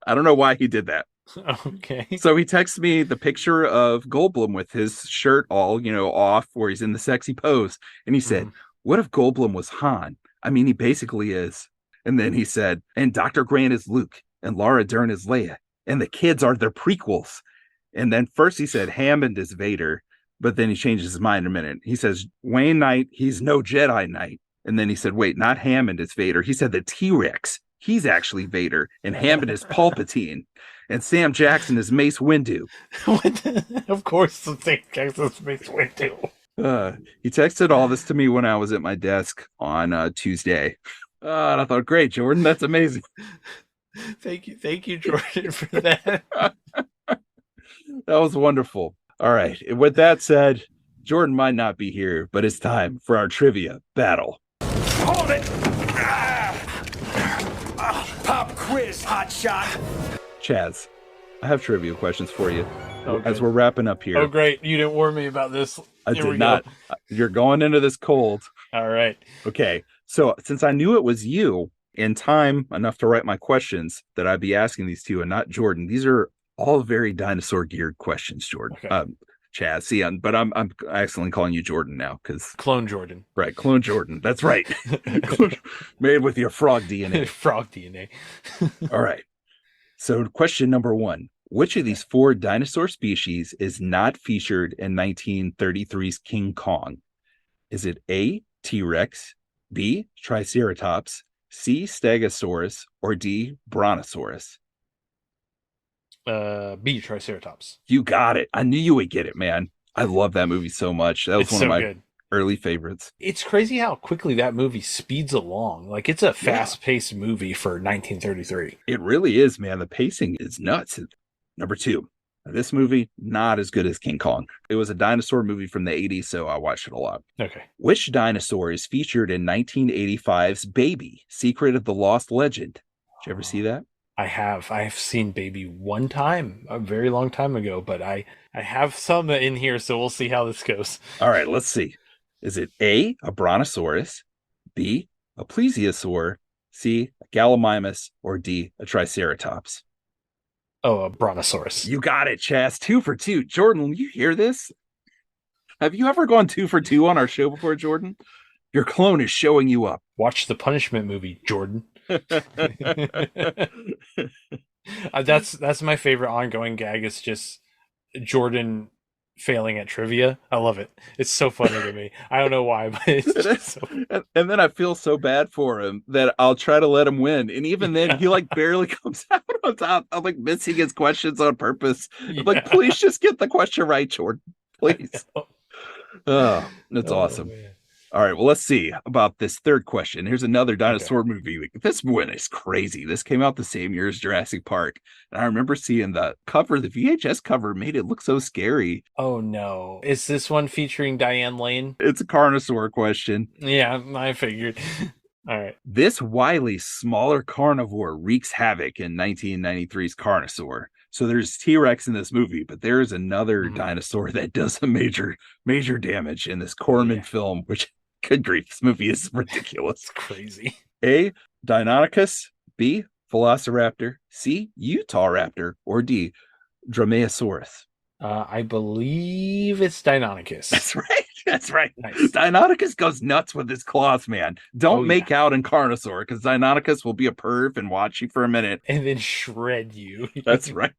I don't know why he did that. Okay. So he texts me the picture of Goldblum with his shirt all, off, where he's in the sexy pose. And he said, what if Goldblum was Han? I mean, he basically is. And then he said, and Dr. Grant is Luke, and Laura Dern is Leia, and the kids are their prequels. And then first he said Hammond is Vader, but then he changes his mind in a minute. He says, Wayne Knight, he's no Jedi Knight. And then he said, wait, not Hammond is Vader. He said the T-Rex, he's actually Vader, and Hammond is Palpatine. And Sam Jackson is Mace Windu. Of course, Sam Jackson is Mace Windu. He texted all this to me when I was at my desk on Tuesday. And I thought, great, Jordan, that's amazing. Thank you, Jordan, for that. That was wonderful. All right. With that said, Jordan might not be here, but it's time for our trivia battle. Hold it! Pop quiz, hotshot. Chaz, I have trivia questions for you Okay. as we're wrapping up here. Oh, great. You didn't warn me about this. I did not. You're going into this cold. All right. Okay. So since I knew it was you in time enough to write my questions that I'd be asking these two and not Jordan, these are all very dinosaur geared questions, Jordan. Okay. Chaz, see, but I'm accidentally calling you Jordan now because Clone Jordan. Right, Clone Jordan. That's right. Made with your frog DNA. Frog DNA. All right. So question number 1. Which of these 4 dinosaur species is not featured in 1933's King Kong? Is it A, T-Rex, B, Triceratops, C, Stegosaurus, or D, Brontosaurus? B, Triceratops. You got it. I knew you would get it, man. I love that movie so much. That was one of my early favorites. It's crazy how quickly that movie speeds along. Like, it's a fast-paced movie for 1933. It really is, man. The pacing is nuts. Number 2. This movie, not as good as King Kong. It was a dinosaur movie from the 80s, so I watched it a lot. Okay. Which dinosaur is featured in 1985's Baby, Secret of the Lost Legend? Did you ever see that? I have. I have seen Baby one time, a very long time ago, but I have some in here, so we'll see how this goes. All right, let's see. Is it A, a Brontosaurus, B, a Plesiosaur, C, a Gallimimus, or D, a Triceratops? Oh, a brontosaurus. You got it, Chaz. 2 for 2. Jordan, you hear this? Have you ever gone 2 for 2 on our show before, Jordan? Your clone is showing you up. Watch the Punishment movie, Jordan. That's my favorite ongoing gag. It's just Jordan failing at trivia. I love it. It's so funny to me. I don't know why, but it's just so... And then I feel so bad for him that I'll try to let him win. And even then, he like barely comes out on top. I'm like missing his questions on purpose. I'm like, please just get the question right, Jordan. Please. Oh, that's awesome. Man. All right, well, let's see about this third question. Here's another dinosaur movie. This one is crazy. This came out the same year as Jurassic Park. And I remember seeing the cover, the VHS cover made it look so scary. Oh, no. Is this one featuring Diane Lane? It's a Carnosaur question. Yeah, I figured. All right. This wily, smaller carnivore wreaks havoc in 1993's Carnosaur. So there's T-Rex in this movie, but there is another dinosaur that does a major damage in this Corman film, which, good grief, this movie is ridiculous. It's crazy. A, Deinonychus. B, Velociraptor. C, Utah Raptor. Or D, Dromaeosaurus. I believe it's Deinonychus. That's right. That's right. Nice. Deinonychus goes nuts with his claws, man. Don't make out in Carnosaur, because Deinonychus will be a perv and watch you for a minute. And then shred you. That's right.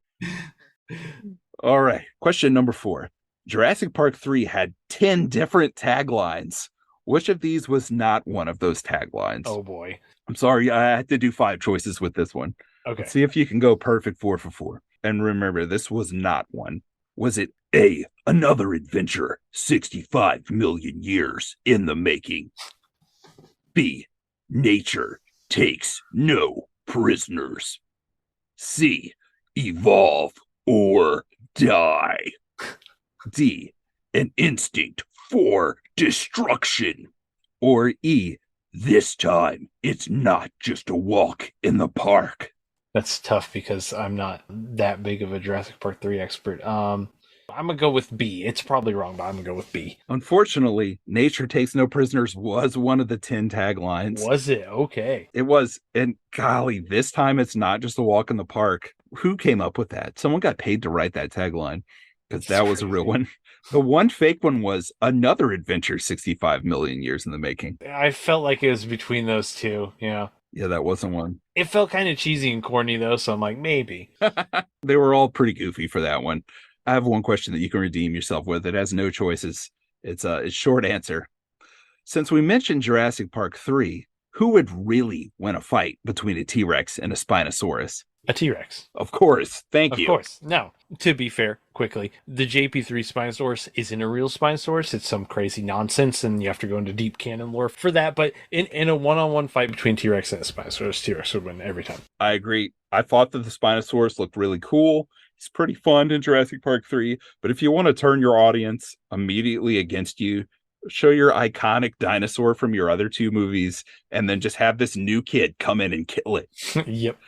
All right. Question number 4. Jurassic Park 3 had 10 different taglines. Which of these was not one of those taglines? Oh, boy. I'm sorry. I had to do 5 choices with this one. Okay. Let's see if you can go perfect 4 for 4. And remember, this was not one. Was it A, another adventure, 65 million years in the making? B, nature takes no prisoners. C, evolve or die. D, an instinct for destruction. Or E, this time it's not just a walk in the park. That's tough because I'm not that big of a Jurassic Park 3 expert. I'm going to go with B. It's probably wrong, but I'm going to go with B. Unfortunately, nature takes no prisoners was one of the 10 taglines. Was it? Okay. It was. And golly, this time it's not just a walk in the park. Who came up with that? Someone got paid to write that tagline, because that was a real one. The one fake one was another adventure, 65 million years in the making. I felt like it was between those two, Yeah, that wasn't one. It felt kind of cheesy and corny, though, so I'm like, maybe. They were all pretty goofy for that one. I have one question that you can redeem yourself with. It has no choices. It's a short answer. Since we mentioned Jurassic Park 3, who would really win a fight between a T-Rex and a Spinosaurus? A T-Rex. Of course. Thank you. Of course. Now, to be fair, quickly, the JP3 Spinosaurus isn't a real Spinosaurus. It's some crazy nonsense, and you have to go into deep canon lore for that. But in a one-on-one fight between T-Rex and a Spinosaurus, T-Rex would win every time. I agree. I thought that the Spinosaurus looked really cool. It's pretty fun in Jurassic Park 3. But if you want to turn your audience immediately against you, show your iconic dinosaur from your other 2 movies, and then just have this new kid come in and kill it. Yep.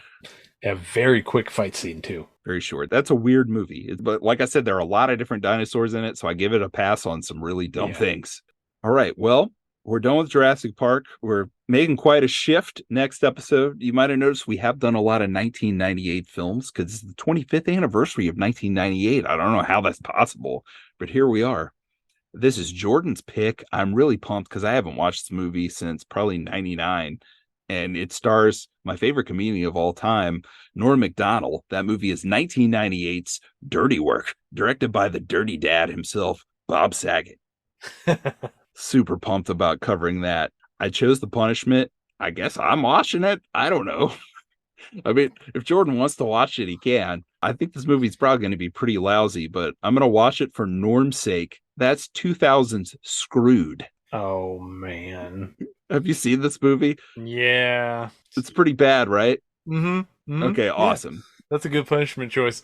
A very quick fight scene, too. Very short. That's a weird movie. But like I said, there are a lot of different dinosaurs in it, so I give it a pass on some really dumb things. All right, well, we're done with Jurassic Park. We're making quite a shift next episode. You might have noticed we have done a lot of 1998 films, because it's the 25th anniversary of 1998. I don't know how that's possible, but here we are. This is Jordan's pick. I'm really pumped because I haven't watched this movie since probably 99. And it stars my favorite comedian of all time, Norm Macdonald. That movie is 1998's Dirty Work, directed by the dirty dad himself, Bob Saget. Super pumped about covering that. I chose The Punishment. I guess I'm watching it. I don't know. I mean, if Jordan wants to watch it, he can. I think this movie's probably going to be pretty lousy, but I'm going to watch it for Norm's sake. That's 2000's Screwed. Oh, man. Have you seen this movie? Yeah. It's pretty bad, right? Mm-hmm. Okay, awesome. Yeah. That's a good punishment choice.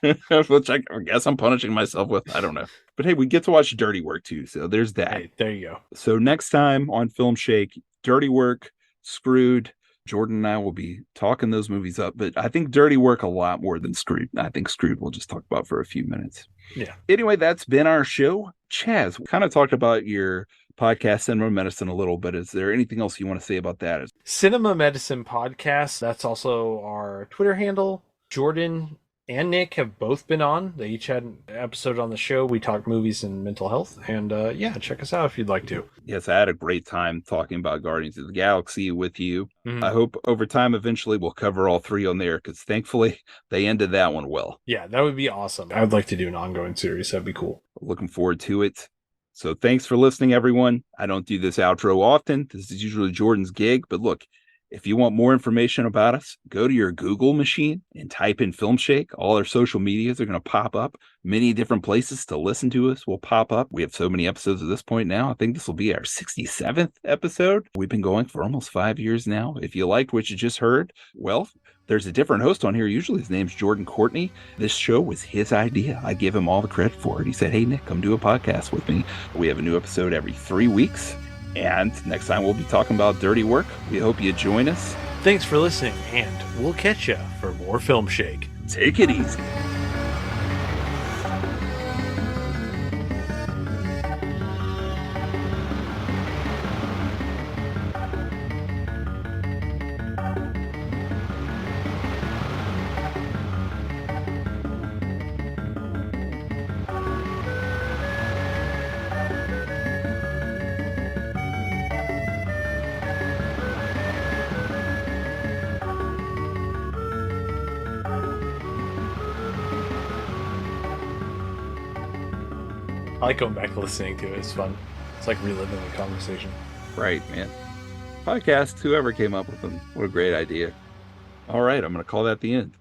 Which I guess I'm punishing myself with. I don't know. But hey, we get to watch Dirty Work too, so there's that. Hey, there you go. So next time on Filmshake, Dirty Work, Screwed. Jordan and I will be talking those movies up, but I think Dirty Work a lot more than Screwed. I think Screwed we'll just talk about for a few minutes. Yeah. Anyway, that's been our show. Chaz, we kind of talked about your podcast, Cinema Medicine, a little bit. Is there anything else you want to say about that? Cinema Medicine Podcast. That's also our Twitter handle. Jordan and Nick have both been on. They each had an episode on the show. We talked movies and mental health. And yeah, check us out if you'd like to. Yes, I had a great time talking about Guardians of the Galaxy with you. Mhm. I hope over time, eventually, we'll cover all three on there because thankfully they ended that one well. Yeah, that would be awesome. I would like to do an ongoing series. That'd be cool. Looking forward to it. So thanks for listening, everyone. I don't do this outro often. This is usually Jordan's gig, but look, if you want more information about us, go to your Google machine and type in Filmshake. All our social medias are going to pop up. Many different places to listen to us will pop up. We have so many episodes at this point now. I think this will be our 67th episode. We've been going for almost 5 years now. If you liked what you just heard, well, there's a different host on here. Usually his name's Jordan Courtney. This show was his idea. I give him all the credit for it. He said, hey, Nick, come do a podcast with me. We have a new episode every 3 weeks. And next time we'll be talking about dirty work. We hope you join us. Thanks for listening, and we'll catch you for more Filmshake. Take it easy. I like going back and listening to it. It's fun. It's like reliving the conversation. Right, man. Podcast, whoever came up with them. What a great idea. All right, I'm going to call that the end.